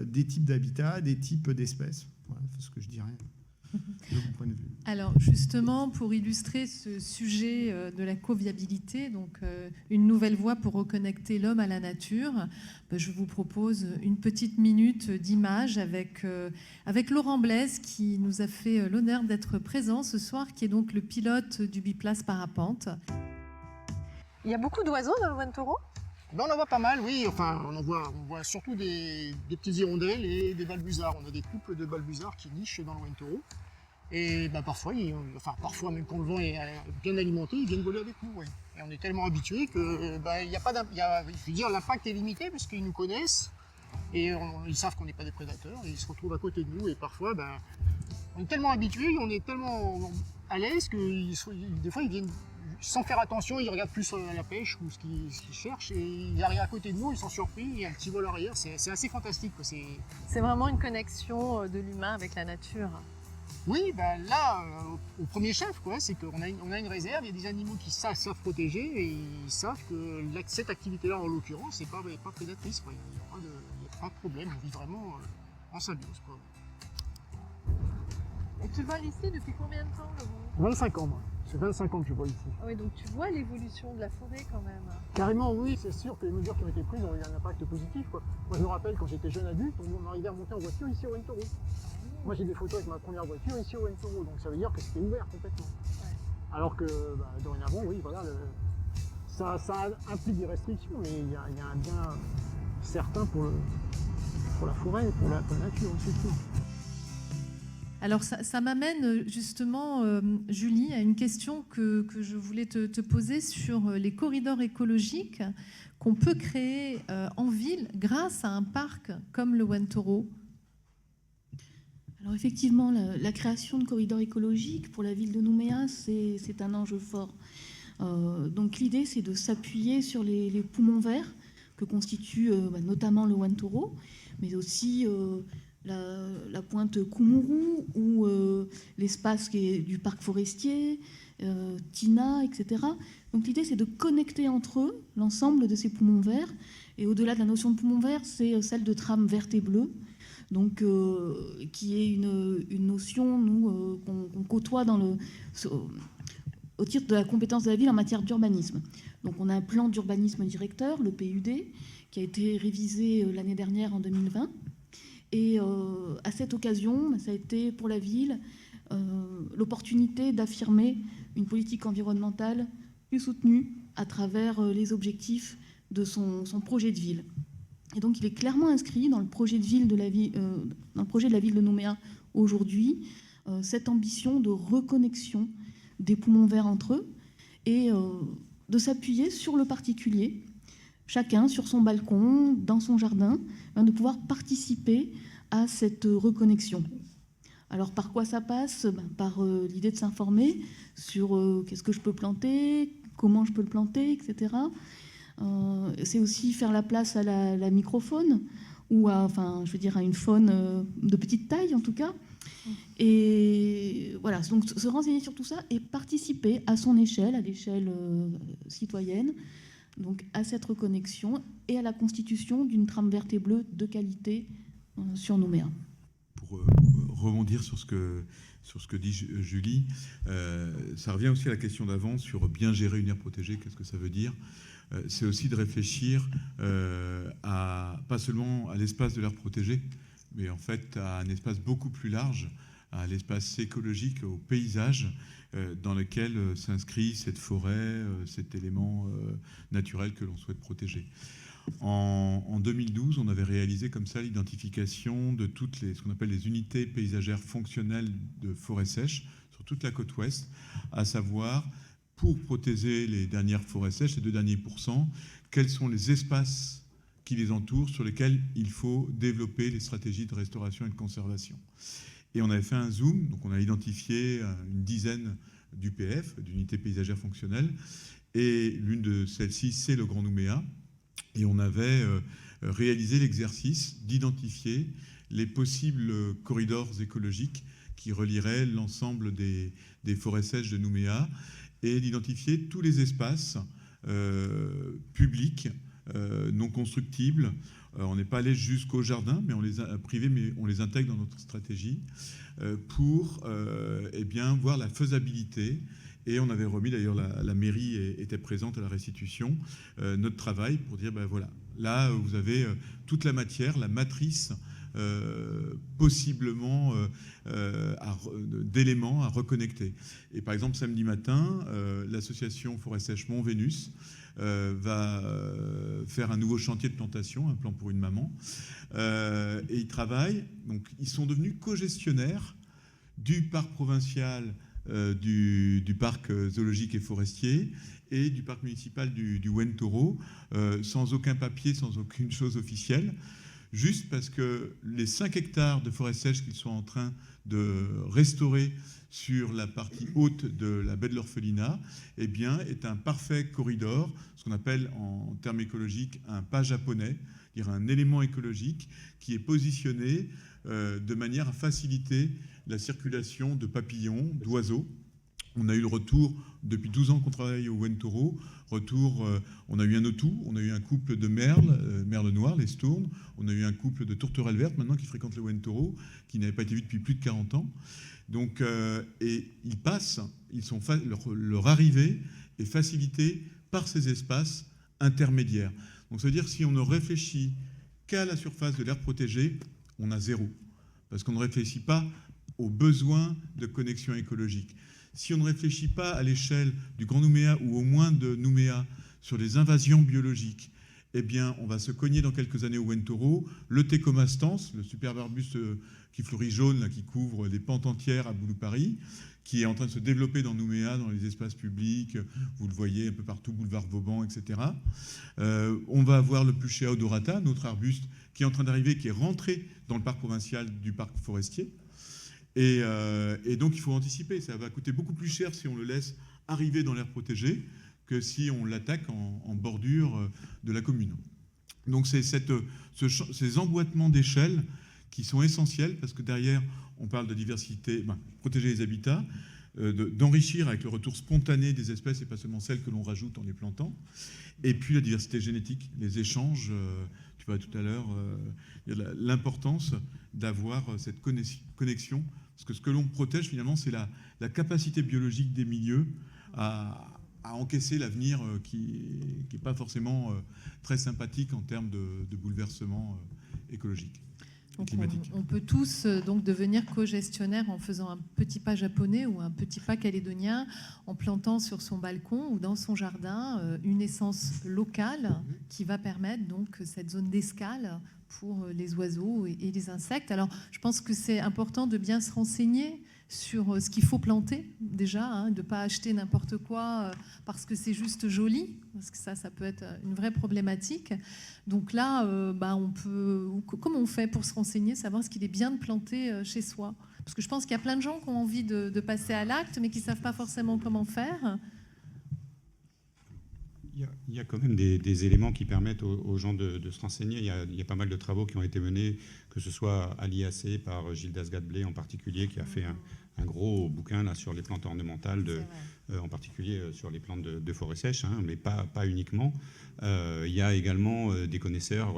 Speaker 11: des types d'habitats, des types d'espèces. Voilà, c'est ce que je dirais de mon point de vue.
Speaker 1: Alors justement, pour illustrer ce sujet de la coviabilité, donc une nouvelle voie pour reconnecter l'homme à la nature, je vous propose une petite minute d'image avec Laurent Blaise, qui nous a fait l'honneur d'être présent ce soir, qui est donc le pilote du biplace parapente.
Speaker 10: Il y a beaucoup d'oiseaux dans le Wentoro ?
Speaker 8: Ben, on en voit pas mal, oui. Enfin, on voit surtout des petits hirondelles et des balbuzards. On a des couples de balbuzards qui nichent dans le Wentoro. Et parfois, même quand le vent est bien alimenté, ils viennent voler avec nous. Ouais. Et on est tellement habitués que l'impact est limité parce qu'ils nous connaissent et ils savent qu'on n'est pas des prédateurs. Et ils se retrouvent à côté de nous et parfois, on est tellement habitués, on est tellement à l'aise que des fois, ils viennent sans faire attention, ils regardent plus à la pêche ou ce qu'ils cherchent et ils arrivent à côté de nous, ils sont surpris, il y a un petit vol arrière, c'est assez fantastique.
Speaker 10: C'est vraiment une connexion de l'humain avec la nature.
Speaker 8: Oui, là, au premier chef, c'est qu'on a une réserve, il y a des animaux qui savent protéger et ils savent que cette activité-là, en l'occurrence, n'est pas prédatrice. Il n'y a pas de problème, on vit vraiment en symbiose.
Speaker 1: Et tu voles ici depuis combien de temps, Laurent?
Speaker 8: 25 ans, moi. C'est 25 ans que je vole ici.
Speaker 1: Ah oui, donc tu vois l'évolution de la forêt quand même.
Speaker 8: Carrément, oui, c'est sûr que les mesures qui ont été prises ont eu un impact positif, quoi. Moi, je me rappelle quand j'étais jeune adulte, on arrivait à monter en voiture ici au Wentoro. Moi, j'ai des photos avec ma première voiture ici au Wentoro, donc ça veut dire que c'était ouvert complètement.
Speaker 1: Ouais.
Speaker 8: Alors que dorénavant, oui, voilà, ça implique des restrictions, mais il y a un bien certain pour la forêt et pour la nature, surtout.
Speaker 1: Alors ça m'amène justement, Julie, à une question que je voulais te poser sur les corridors écologiques qu'on peut créer en ville grâce à un parc comme le Wentoro.
Speaker 21: Alors effectivement, la création de corridors écologiques pour la ville de Nouméa, c'est un enjeu fort. Donc l'idée, c'est de s'appuyer sur les poumons verts que constitue notamment le Wentoro, mais aussi la pointe Kumuru ou l'espace du parc forestier, Tina, etc. Donc l'idée, c'est de connecter entre eux l'ensemble de ces poumons verts. Et au-delà de la notion de poumon vert, c'est celle de trame verte et bleue, donc, qui est une notion qu'on côtoie au titre de la compétence de la ville en matière d'urbanisme. Donc on a un plan d'urbanisme directeur, le PUD, qui a été révisé l'année dernière en 2020. Et à cette occasion, ça a été pour la ville l'opportunité d'affirmer une politique environnementale plus soutenue à travers les objectifs de son projet de ville. Et donc il est clairement inscrit dans le projet de ville de la ville, dans le projet de la ville de Nouméa aujourd'hui, cette ambition de reconnexion des poumons verts entre eux et de s'appuyer sur le particulier, chacun sur son balcon, dans son jardin, de pouvoir participer à cette reconnexion. Alors par quoi ça passe? Par l'idée de s'informer sur qu'est-ce que je peux planter, comment je peux le planter, etc. C'est aussi faire la place à la microfaune, ou à une faune de petite taille en tout cas. Et voilà, donc se renseigner sur tout ça et participer à son échelle, à l'échelle citoyenne, donc à cette reconnexion et à la constitution d'une trame verte et bleue de qualité sur Nouméa.
Speaker 16: Pour rebondir sur ce que dit Julie, ça revient aussi à la question d'avant sur bien gérer une aire protégée, qu'est-ce que ça veut dire? C'est aussi de réfléchir pas seulement à l'espace de l'aire protégée, mais en fait à un espace beaucoup plus large, à l'espace écologique, au paysage dans lequel s'inscrit cette forêt, cet élément naturel que l'on souhaite protéger. En 2012, on avait réalisé comme ça l'identification de toutes ce qu'on appelle les unités paysagères fonctionnelles de forêt sèche sur toute la côte ouest, à savoir, pour protéger les dernières forêts sèches, les 2 derniers %, quels sont les espaces qui les entourent sur lesquels il faut développer les stratégies de restauration et de conservation. Et on avait fait un zoom, donc on a identifié une dizaine d'UPF, d'unités paysagères fonctionnelles, et l'une de celles-ci, c'est le Grand Nouméa. Et on avait réalisé l'exercice d'identifier les possibles corridors écologiques qui relieraient l'ensemble des forêts sèches de Nouméa et d'identifier tous les espaces publics non constructibles. On n'est pas allé jusqu'au jardin, mais on les a privés, mais on les intègre dans notre stratégie pour voir la faisabilité. Et on avait remis, d'ailleurs, la mairie était présente à la restitution, notre travail pour dire, voilà, là, vous avez toute la matière, la matrice possiblement d'éléments à reconnecter. Et par exemple, samedi matin, l'association Forêt Sèche Mont-Vénus va faire un nouveau chantier de plantation, un plan pour une maman. Et ils travaillent, donc ils sont devenus co-gestionnaires du parc provincial du parc zoologique et forestier et du parc municipal du Wentoro, sans aucun papier, sans aucune chose officielle, juste parce que les 5 hectares de forêt sèche qu'ils sont en train de restaurer sur la partie haute de la baie de l'Orphelinat, est un parfait corridor, ce qu'on appelle en termes écologiques un pas japonais, c'est-à-dire un élément écologique qui est positionné de manière à faciliter la circulation de papillons, d'oiseaux, On a eu le retour, depuis 12 ans qu'on travaille au Wentoro, on a eu un Otou, on a eu un couple de merles noires, les stournes, on a eu un couple de tourterelles vertes maintenant qui fréquentent le Wentoro, qui n'avaient pas été vus depuis plus de 40 ans. Donc, et ils passent, leur arrivée est facilitée par ces espaces intermédiaires. Donc ça veut dire que si on ne réfléchit qu'à la surface de l'aire protégée, on a zéro. Parce qu'on ne réfléchit pas aux besoins de connexion écologique. Si on ne réfléchit pas à l'échelle du Grand Nouméa ou au moins de Nouméa sur les invasions biologiques, eh bien, on va se cogner dans quelques années au Wentoro. Le Tecomastans, le superbe arbuste qui fleurit jaune, là, qui couvre les pentes entières à Boulou-Paris, qui est en train de se développer dans Nouméa, dans les espaces publics, vous le voyez un peu partout, boulevard Vauban, etc. On va avoir le Puchéa odorata, notre arbuste, qui est en train d'arriver, qui est rentré dans le parc provincial du parc forestier. Et donc, il faut anticiper. Ça va coûter beaucoup plus cher si on le laisse arriver dans l'aire protégée que si on l'attaque en bordure de la commune. Donc, c'est ces emboîtements d'échelle qui sont essentiels parce que derrière, on parle de diversité, protéger les habitats, d'enrichir avec le retour spontané des espèces et pas seulement celles que l'on rajoute en les plantant, et puis la diversité génétique, les échanges. Tu vois tout à l'heure l'importance d'avoir cette connexion, parce que ce que l'on protège finalement, c'est la capacité biologique des milieux à encaisser l'avenir qui n'est pas forcément très sympathique en termes de bouleversement écologique.
Speaker 1: Donc on peut tous donc devenir co-gestionnaire en faisant un petit pas japonais ou un petit pas calédonien, en plantant sur son balcon ou dans son jardin une essence locale qui va permettre donc cette zone d'escale pour les oiseaux et les insectes. Alors je pense que c'est important de bien se renseigner sur ce qu'il faut planter déjà, de ne pas acheter n'importe quoi parce que c'est juste joli, parce que ça peut être une vraie problématique. Donc là, comment on fait pour se renseigner, savoir ce qu'il est bien de planter chez soi? Parce que je pense qu'il y a plein de gens qui ont envie de passer à l'acte, mais qui ne savent pas forcément comment faire.
Speaker 13: Il y a quand même des éléments qui permettent aux gens de se renseigner. Il y a pas mal de travaux qui ont été menés, que ce soit à l'IAC par Gilles Dasgat-Blé en particulier, qui a fait un gros bouquin là, sur les plantes ornementales, en particulier sur les plantes de forêt sèche, mais pas uniquement. Il y a également des connaisseurs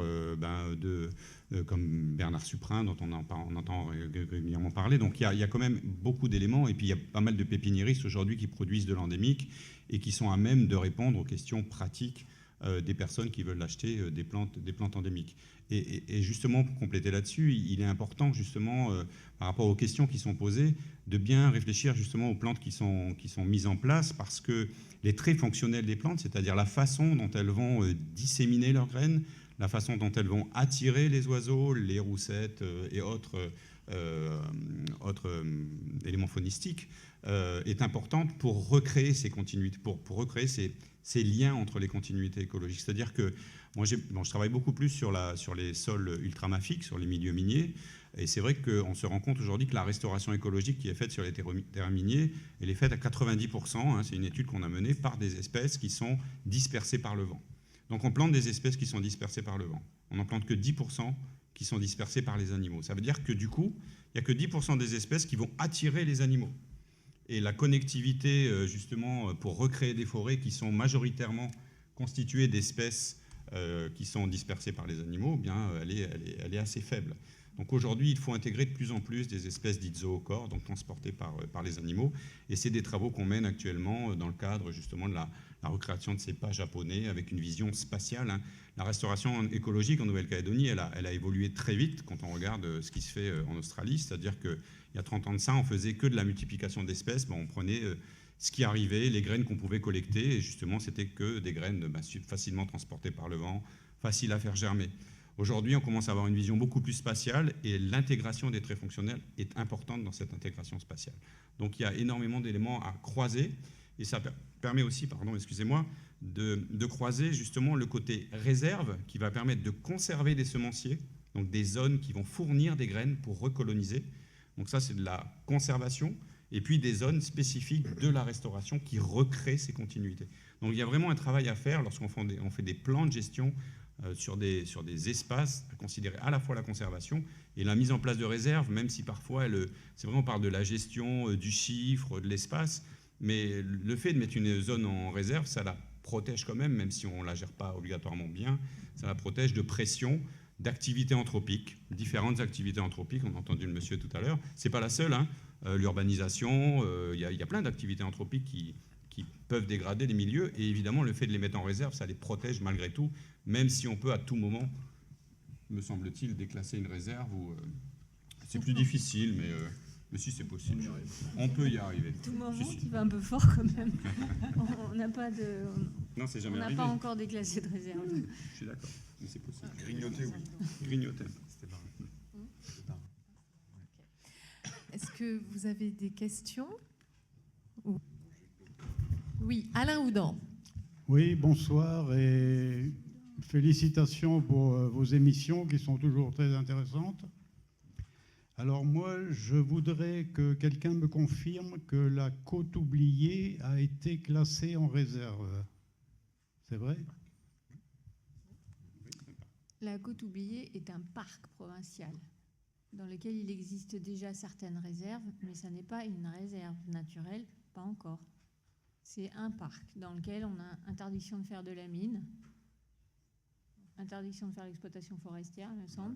Speaker 13: comme Bernard Suprin, dont on entend régulièrement parler. Donc il y a quand même beaucoup d'éléments. Et puis il y a pas mal de pépiniéristes aujourd'hui qui produisent de l'endémique et qui sont à même de répondre aux questions pratiques des personnes qui veulent acheter des plantes endémiques. Et justement, pour compléter là-dessus, il est important, justement, par rapport aux questions qui sont posées, de bien réfléchir justement aux plantes qui sont mises en place, parce que les traits fonctionnels des plantes, c'est-à-dire la façon dont elles vont disséminer leurs graines, la façon dont elles vont attirer les oiseaux, les roussettes et autres éléments faunistiques, est importante pour recréer ces continuités, pour recréer ces liens entre les continuités écologiques. C'est-à-dire que moi, je travaille beaucoup plus sur les sols ultramafiques, sur les milieux miniers, et c'est vrai qu'on se rend compte aujourd'hui que la restauration écologique qui est faite sur les terrains miniers, elle est faite à 90%, c'est une étude qu'on a menée, par des espèces qui sont dispersées par le vent. Donc on plante des espèces qui sont dispersées par le vent. On n'en plante que 10% qui sont dispersées par les animaux. Ça veut dire que du coup, il n'y a que 10% des espèces qui vont attirer les animaux. Et la connectivité, justement, pour recréer des forêts qui sont majoritairement constituées d'espèces qui sont dispersées par les animaux, eh bien, elle est assez faible. Donc aujourd'hui, il faut intégrer de plus en plus des espèces dites zoochores, donc transportées par les animaux. Et c'est des travaux qu'on mène actuellement dans le cadre justement de la recréation de ces pas japonais avec une vision spatiale. La restauration écologique en Nouvelle-Calédonie, elle a évolué très vite quand on regarde ce qui se fait en Australie. C'est-à-dire qu'il y a 30 ans de ça, on faisait que de la multiplication d'espèces. On prenait ce qui arrivait, les graines qu'on pouvait collecter, et justement, c'était que des graines facilement transportées par le vent, faciles à faire germer. Aujourd'hui, on commence à avoir une vision beaucoup plus spatiale, et l'intégration des traits fonctionnels est importante dans cette intégration spatiale. Donc il y a énormément d'éléments à croiser, et ça permet aussi, de croiser justement le côté réserve, qui va permettre de conserver des semenciers, donc des zones qui vont fournir des graines pour recoloniser. Donc ça, c'est de la conservation, et puis des zones spécifiques de la restauration qui recréent ces continuités. Donc il y a vraiment un travail à faire lorsqu'on fait des plans de gestion sur des espaces, à considérer à la fois la conservation et la mise en place de réserves, même si parfois, c'est vraiment par de la gestion du chiffre, de l'espace, Mais le fait de mettre une zone en réserve, ça la protège quand même si on ne la gère pas obligatoirement bien, ça la protège de pression, d'activités anthropiques, différentes activités anthropiques, on a entendu le monsieur tout à l'heure, c'est pas la seule, hein. L'urbanisation, il y a plein d'activités anthropiques qui peuvent dégrader les milieux, et évidemment le fait de les mettre en réserve, ça les protège malgré tout, même si on peut à tout moment, me semble-t-il, déclasser une réserve, c'est plus difficile, mais si c'est possible, on peut y arriver.
Speaker 14: Tout moment, tu vas un peu fort quand même. On n'a pas de...
Speaker 13: Non, c'est jamais
Speaker 14: on n'a
Speaker 13: arrivé.
Speaker 14: pas encore déclassé de réserve.
Speaker 13: Je suis d'accord, mais c'est possible. Grignoter, oui. Grignoter.
Speaker 1: Est-ce que vous avez des questions? Oui, Alain Houdan.
Speaker 6: Oui, bonsoir et félicitations pour vos émissions qui sont toujours très intéressantes. Alors moi, je voudrais que quelqu'un me confirme que la côte oubliée a été classée en réserve. C'est vrai?
Speaker 14: La côte oubliée est un parc provincial dans lequel il existe déjà certaines réserves, mais ça n'est pas une réserve naturelle, pas encore. C'est un parc dans lequel on a interdiction de faire de la mine, interdiction de faire l'exploitation forestière, il me semble.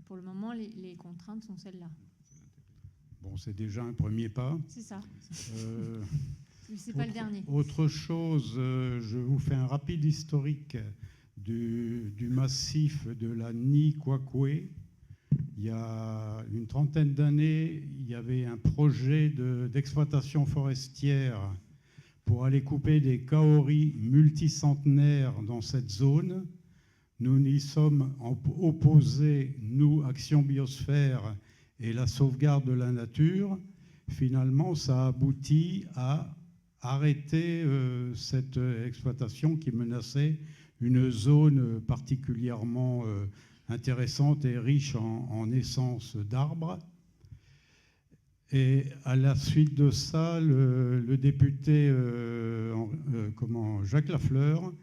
Speaker 14: Pour le moment, les contraintes sont celles-là.
Speaker 6: Bon, c'est déjà un premier pas.
Speaker 14: C'est ça. Mais c'est pas le dernier.
Speaker 6: Autre chose, je vous fais un rapide historique du massif de la Ni-Kwakwe. Il y a une trentaine d'années, il y avait un projet d'exploitation forestière pour aller couper des kaoris multicentenaires dans cette zone. Nous n'y sommes opposés, nous, Action Biosphère et la sauvegarde de la nature. Finalement, ça aboutit à arrêter cette exploitation qui menaçait une zone particulièrement intéressante et riche en essences d'arbres. Et à la suite de ça, le député Jacques Lafleur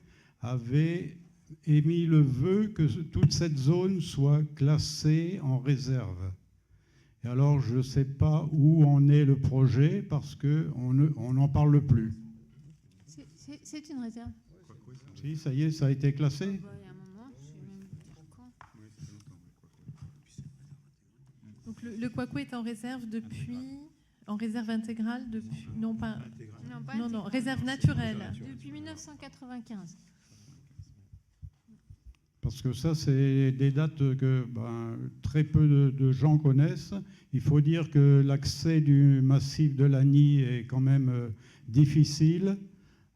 Speaker 6: avait émis le vœu que toute cette zone soit classée en réserve. Et alors, je ne sais pas où en est le projet parce qu'on n'en parle plus.
Speaker 14: C'est une réserve.
Speaker 6: Si, ça y est, ça a été classé.
Speaker 1: Donc le Kwakwe est en réserve depuis, en réserve intégrale depuis, non pas, non, réserve naturelle.
Speaker 14: Depuis 1995.
Speaker 6: Parce que ça, c'est des dates que très peu de gens connaissent. Il faut dire que l'accès du massif de l'Ani est quand même difficile,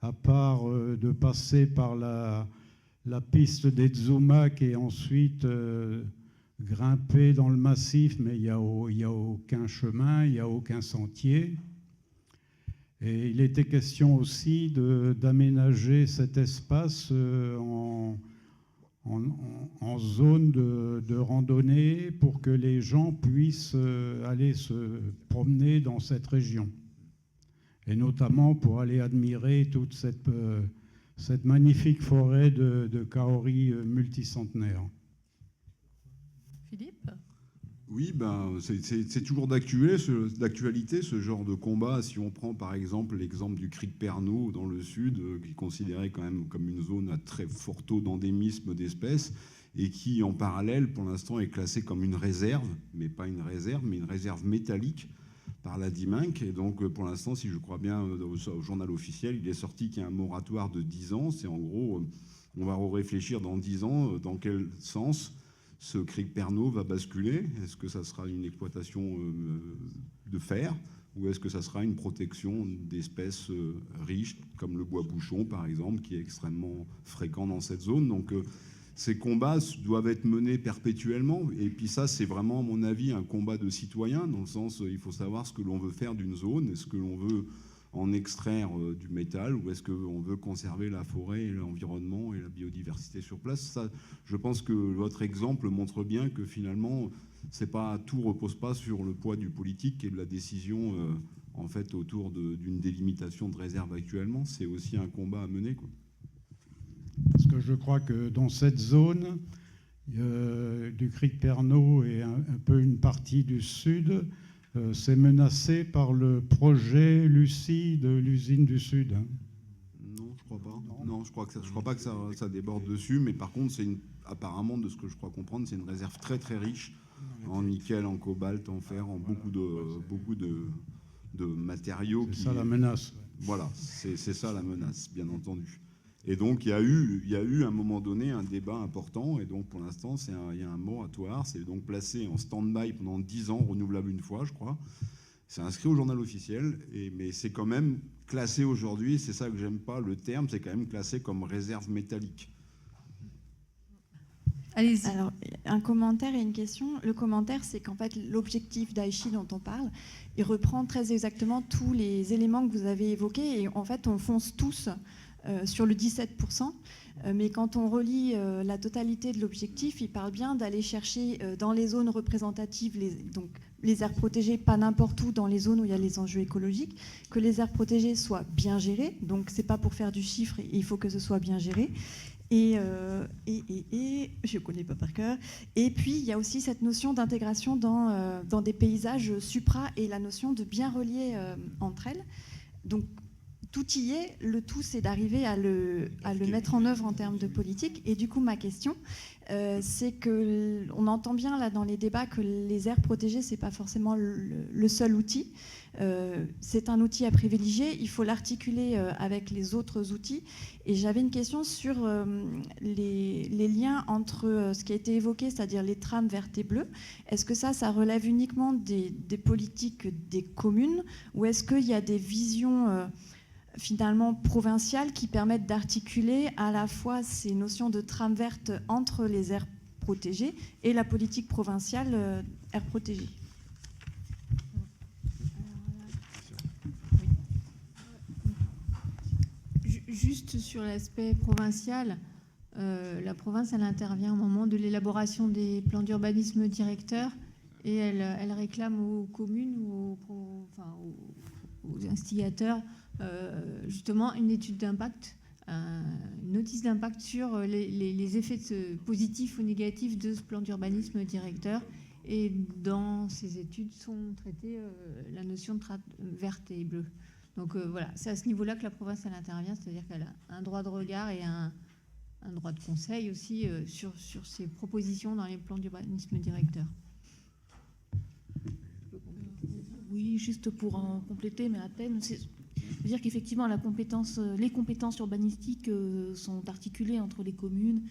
Speaker 6: à part de passer par la piste des Tsumak et ensuite grimper dans le massif, mais il n'y a aucun chemin, il n'y a aucun sentier. Et il était question aussi d'aménager cet espace en zone de randonnée pour que les gens puissent aller se promener dans cette région. Et notamment pour aller admirer toute cette magnifique forêt de kaoris multicentenaires.
Speaker 1: Philippe ?
Speaker 12: Oui, c'est toujours d'actualité ce genre de combat. Si on prend par exemple l'exemple du Cric Pernod dans le sud, qui est considéré quand même comme une zone à très fort taux d'endémisme d'espèces et qui en parallèle pour l'instant est classée comme une réserve, mais pas une réserve, mais une réserve métallique par la DIMINC. Et donc pour l'instant, si je crois bien au journal officiel, il est sorti qu'il y a un moratoire de 10 ans. C'est en gros, on va réfléchir dans 10 ans dans quel sens ce Cric Pernod va basculer. Est-ce que ça sera une exploitation de fer ou est-ce que ça sera une protection d'espèces riches comme le bois bouchon par exemple qui est extrêmement fréquent dans cette zone. Donc ces combats doivent être menés perpétuellement et puis ça c'est vraiment à mon avis un combat de citoyens dans le sens il faut savoir ce que l'on veut faire d'une zone. Est-ce que l'on veut en extraire du métal ou est-ce qu'on veut conserver la forêt et l'environnement et la biodiversité sur place? Ça, je pense que votre exemple montre bien que finalement, tout repose pas sur le poids du politique et de la décision en fait autour d'une délimitation de réserve actuellement. C'est aussi un combat à mener, quoi.
Speaker 6: Parce que je crois que dans cette zone du Cric Pernod et un peu une partie du sud, c'est menacé par le projet Lucie de l'usine du Sud. Hein.
Speaker 12: Non, je crois pas. Non, je crois pas que ça déborde dessus, mais par contre, apparemment, de ce que je crois comprendre, c'est une réserve très très riche en nickel, en cobalt, en fer, en beaucoup de matériaux.
Speaker 6: C'est ça la menace.
Speaker 12: Voilà, c'est ça la menace, bien entendu. Et donc, il y a eu à un moment donné un débat important, et donc pour l'instant, il y a un moratoire, c'est donc placé en stand-by pendant 10 ans, renouvelable une fois, je crois. C'est inscrit au journal officiel, mais c'est quand même classé aujourd'hui, c'est ça que j'aime pas, le terme, c'est quand même classé comme réserve métallique.
Speaker 1: Allez-y.
Speaker 5: Alors, un commentaire et une question. Le commentaire, c'est qu'en fait, l'objectif d'Aichi dont on parle, il reprend très exactement tous les éléments que vous avez évoqués, et en fait, on fonce tous sur le 17%. Mais quand on relit la totalité de l'objectif, il parle bien d'aller chercher dans les zones représentatives, donc les aires protégées, pas n'importe où dans les zones où il y a les enjeux écologiques, que les aires protégées soient bien gérées. Donc, c'est pas pour faire du chiffre, il faut que ce soit bien géré. Et je ne connais pas par cœur. Et puis, il y a aussi cette notion d'intégration dans des paysages supra et la notion de bien relier entre elles. Donc, tout y est. Le tout, c'est d'arriver à le mettre en œuvre en termes de politique. Et du coup, ma question, c'est qu'on entend bien là dans les débats que les aires protégées, ce n'est pas forcément le seul outil. C'est un outil à privilégier. Il faut l'articuler avec les autres outils. Et j'avais une question sur les liens entre ce qui a été évoqué, c'est-à-dire les trames vertes et bleues. Est-ce que ça relève uniquement des politiques des communes, ou est-ce qu'il y a des visions finalement provinciales qui permettent d'articuler à la fois ces notions de trame verte entre les aires protégées et la politique provinciale aires protégées?
Speaker 14: Juste sur l'aspect provincial, la province, elle intervient au moment de l'élaboration des plans d'urbanisme directeurs, et elle réclame aux communes ou aux instigateurs justement une étude d'impact, une notice d'impact sur les effets positifs ou négatifs de ce plan d'urbanisme directeur. Et dans ces études sont traitées la notion de trame verte et bleue. Donc voilà, c'est à ce niveau-là que la province elle intervient, c'est-à-dire qu'elle a un droit de regard et un droit de conseil aussi sur ses propositions dans les plans d'urbanisme directeur.
Speaker 21: Oui, juste pour en compléter, mais à peine. C'est-à-dire qu'effectivement, les compétences urbanistiques sont articulées entre les communes,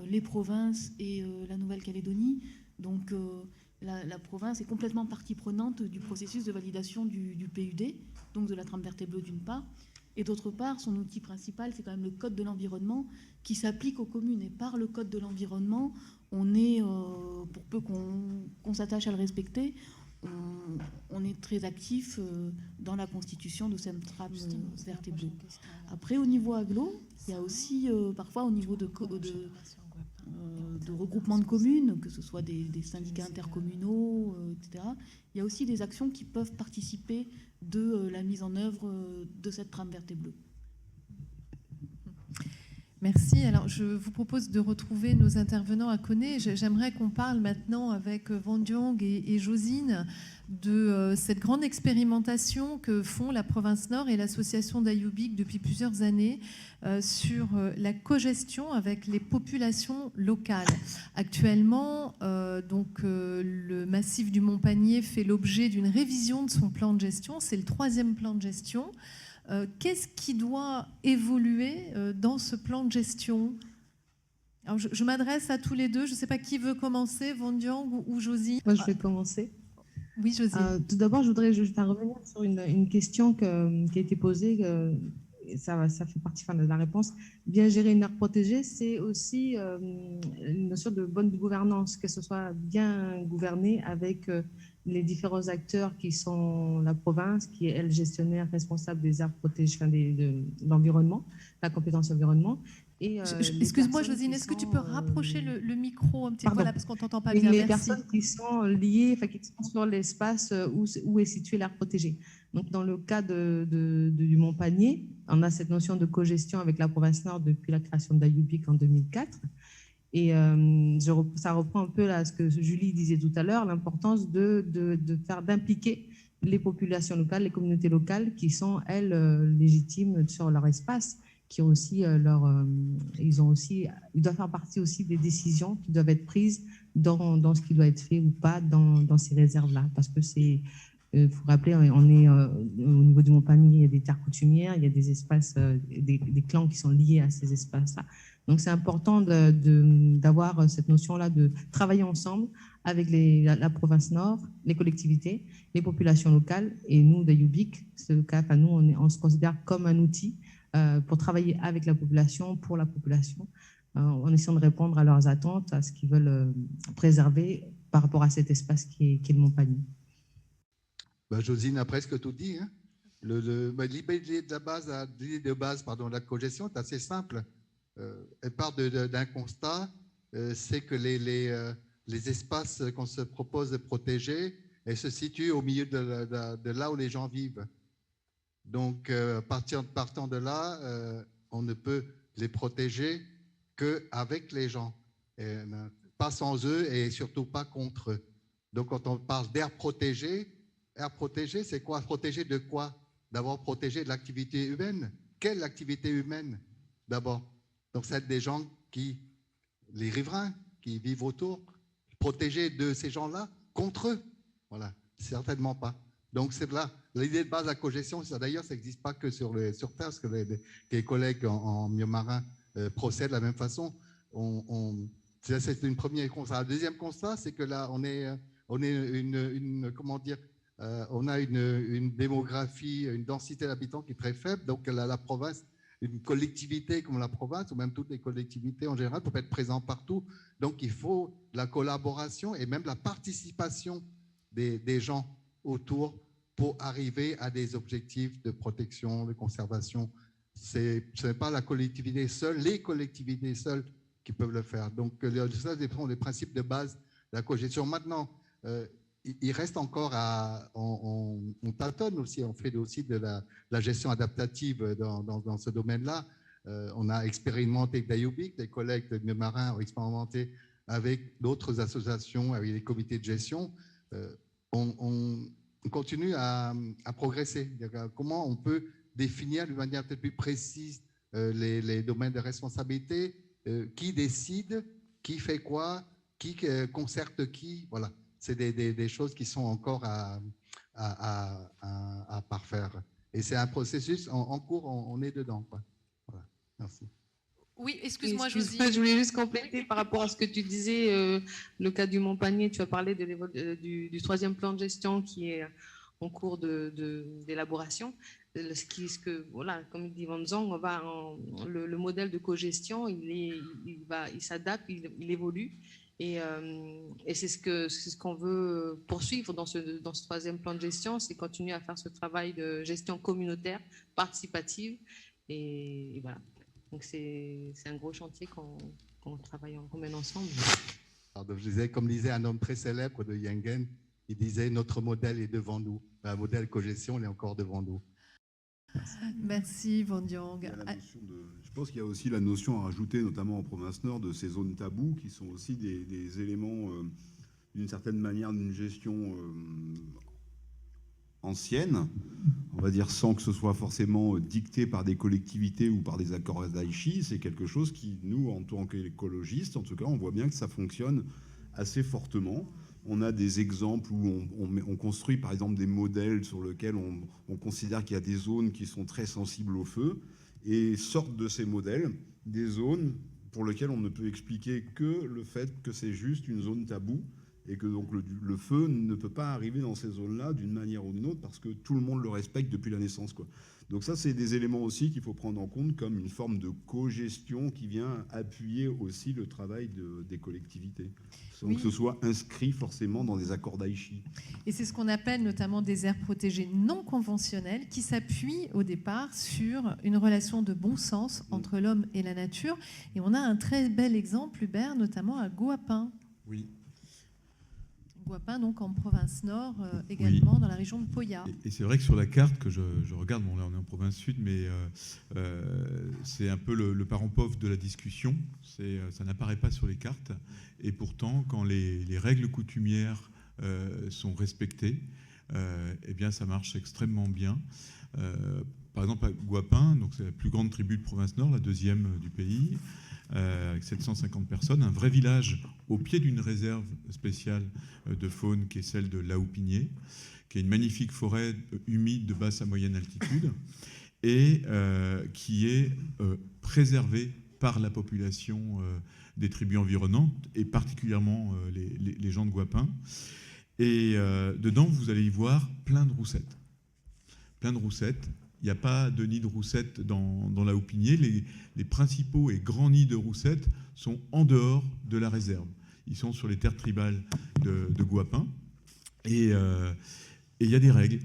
Speaker 21: les provinces et la Nouvelle-Calédonie. Donc la province est complètement partie prenante du processus de validation du PUD, donc de la trame verte et bleue d'une part. Et d'autre part, son outil principal, c'est quand même le Code de l'environnement qui s'applique aux communes. Et par le Code de l'environnement, on est, pour peu qu'on s'attache à le respecter, on est très actif dans la constitution de cette trame verte et bleue. Après, au niveau agglo, il y a aussi parfois au niveau de regroupement de communes, que ce soit des syndicats intercommunaux, etc. Il y a aussi des actions qui peuvent participer de la mise en œuvre de cette trame verte et bleue.
Speaker 1: Merci. Alors, je vous propose de retrouver nos intervenants à Koné. J'aimerais qu'on parle maintenant avec Wondiong et Josine de cette grande expérimentation que font la province Nord et l'association d'Ayubik depuis plusieurs années sur la cogestion avec les populations locales. Actuellement, le massif du Montpanier fait l'objet d'une révision de son plan de gestion. C'est le 3e plan de gestion. Qu'est-ce qui doit évoluer dans ce plan de gestion? Alors, je m'adresse à tous les deux. Je ne sais pas qui veut commencer, Wondiong ou Josine.
Speaker 20: Moi, je vais commencer.
Speaker 1: Oui, Josine.
Speaker 20: Tout d'abord, je voudrais juste revenir sur une question qui a été posée. Ça fait partie de la réponse. Bien gérer une aire protégée, c'est aussi une notion de bonne gouvernance, que ce soit bien gouverné avec les différents acteurs qui sont la province, qui est elle gestionnaire responsable des aires protégées, de l'environnement, la compétence environnement.
Speaker 1: Excuse-moi, Josine, est-ce que tu peux rapprocher le micro un petit peu, voilà, parce qu'on ne t'entend pas bien.
Speaker 20: Les personnes qui sont liées, qui sont sur l'espace où est située l'aire protégée. Donc, dans le cas du Montpanier, on a cette notion de cogestion avec la province Nord depuis la création d'Ayubik en 2004. Et ça reprend un peu là, ce que Julie disait tout à l'heure, l'importance d'impliquer les populations locales, les communautés locales qui sont, elles, légitimes sur leur espace, qui ont aussi ils doivent faire partie aussi des décisions qui doivent être prises dans ce qui doit être fait ou pas dans ces réserves-là. Parce que il faut rappeler, on est au niveau du Montpagny, il y a des terres coutumières, il y a des espaces, des clans qui sont liés à ces espaces-là. Donc c'est important d'avoir cette notion-là de travailler ensemble avec la province Nord, les collectivités, les populations locales, et nous, de UBIC, c'est le cas, nous, on se considère comme un outil pour travailler avec la population, pour la population, en essayant de répondre à leurs attentes, à ce qu'ils veulent préserver par rapport à cet espace qui est le Montpagny.
Speaker 15: Josine a presque tout dit. Hein. L'idée de base, de la cogestion est assez simple. Elle part d'un constat, c'est que les espaces qu'on se propose de protéger, elles se situent au milieu de là où les gens vivent. Donc, partant de là, on ne peut les protéger qu'avec les gens, pas sans eux et surtout pas contre eux. Donc, quand on parle d'air protégé, c'est quoi? Protéger de quoi? D'abord, protéger de l'activité humaine. Quelle activité humaine, d'abord? Donc, c'est des gens les riverains qui vivent autour, protéger de ces gens-là contre eux. Voilà, certainement pas. Donc, c'est là, l'idée de base de la cogestion, d'ailleurs, ça n'existe pas que sur Terre, parce que les collègues en milieu marin procèdent de la même façon. C'est une première constat. Le deuxième constat, c'est que là, on a une démographie, une densité d'habitants qui est très faible. Donc, la province, une collectivité comme la province, ou même toutes les collectivités en général, ne peuvent pas être présentes partout. Donc, il faut la collaboration et même la participation des gens autour pour arriver à des objectifs de protection, de conservation. Ce n'est pas la collectivité seule, les collectivités seules qui peuvent le faire. Donc, ça dépend des principes de base de la cogestion. Maintenant, il reste encore on tâtonne aussi, on fait aussi de la gestion adaptative dans ce domaine-là. On a expérimenté avec Dayubic, des collègues de milieu marin ont expérimenté avec d'autres associations, avec les comités de gestion. On continue à progresser. Comment on peut définir de manière peut-être plus précise les domaines de responsabilité, qui décide, qui fait quoi, qui concerte qui, voilà. C'est des choses qui sont encore à parfaire. Et c'est un processus en cours, on est dedans, quoi. Voilà. Merci.
Speaker 1: Oui, excuse-moi, Josie.
Speaker 20: Je voulais juste compléter par rapport à ce que tu disais, le cas du Montpagny. Tu as parlé du troisième plan de gestion qui est en cours d'élaboration. Voilà, comme dit Van Zong, le modèle de cogestion, il s'adapte, il évolue. Et c'est ce qu'on veut poursuivre dans ce troisième plan de gestion, c'est continuer à faire ce travail de gestion communautaire, participative. Et voilà. Donc, c'est un gros chantier qu'on travaille, qu'on mène ensemble.
Speaker 15: Alors, je disais, comme disait un homme très célèbre de Yengen, il disait « Notre modèle est devant nous ». Le modèle cogestion, il est encore devant nous.
Speaker 1: Merci, Van Diong.
Speaker 12: Je pense qu'il y a aussi la notion à rajouter, notamment en province Nord, de ces zones tabous, qui sont aussi des éléments, d'une certaine manière, d'une gestion ancienne, on va dire sans que ce soit forcément dicté par des collectivités ou par des accords d'Aichi. C'est quelque chose qui, nous, en tant qu'écologistes, en tout cas, on voit bien que ça fonctionne assez fortement. On a des exemples où on construit par exemple des modèles sur lesquels on considère qu'il y a des zones qui sont très sensibles au feu, et sortent de ces modèles des zones pour lesquelles on ne peut expliquer que le fait que c'est juste une zone taboue, et que donc le feu ne peut pas arriver dans ces zones-là d'une manière ou d'une autre parce que tout le monde le respecte depuis la naissance, quoi. Donc ça, c'est des éléments aussi qu'il faut prendre en compte comme une forme de co-gestion qui vient appuyer aussi le travail des collectivités, sans que ce soit inscrit forcément dans des accords d'Aichi.
Speaker 1: Et c'est ce qu'on appelle notamment des aires protégées non conventionnelles qui s'appuient au départ sur une relation de bon sens entre l'homme et la nature. Et on a un très bel exemple, Hubert, notamment à Guapin.
Speaker 16: Oui.
Speaker 1: Guapin, donc en province nord, également dans la région de Poya.
Speaker 16: Et c'est vrai que sur la carte que je regarde, bon là on est en province sud, mais c'est un peu le parent pauvre de la discussion. Ça n'apparaît pas sur les cartes. Et pourtant, quand les règles coutumières sont respectées, eh bien ça marche extrêmement bien. Par exemple, à Guapin, donc c'est la plus grande tribu de province nord, la deuxième du pays, avec 750 personnes, un vrai village au pied d'une réserve spéciale de faune qui est celle de Laoupigné, qui est une magnifique forêt humide de basse à moyenne altitude et qui est préservée par la population des tribus environnantes et particulièrement les gens de Guapin. Et dedans, vous allez y voir plein de roussettes. Plein de roussettes. Il n'y a pas de nid de roussettes dans la Haupigné. Les principaux et grands nids de roussettes sont en dehors de la réserve. Ils sont sur les terres tribales de Guapin. Et il y a des règles.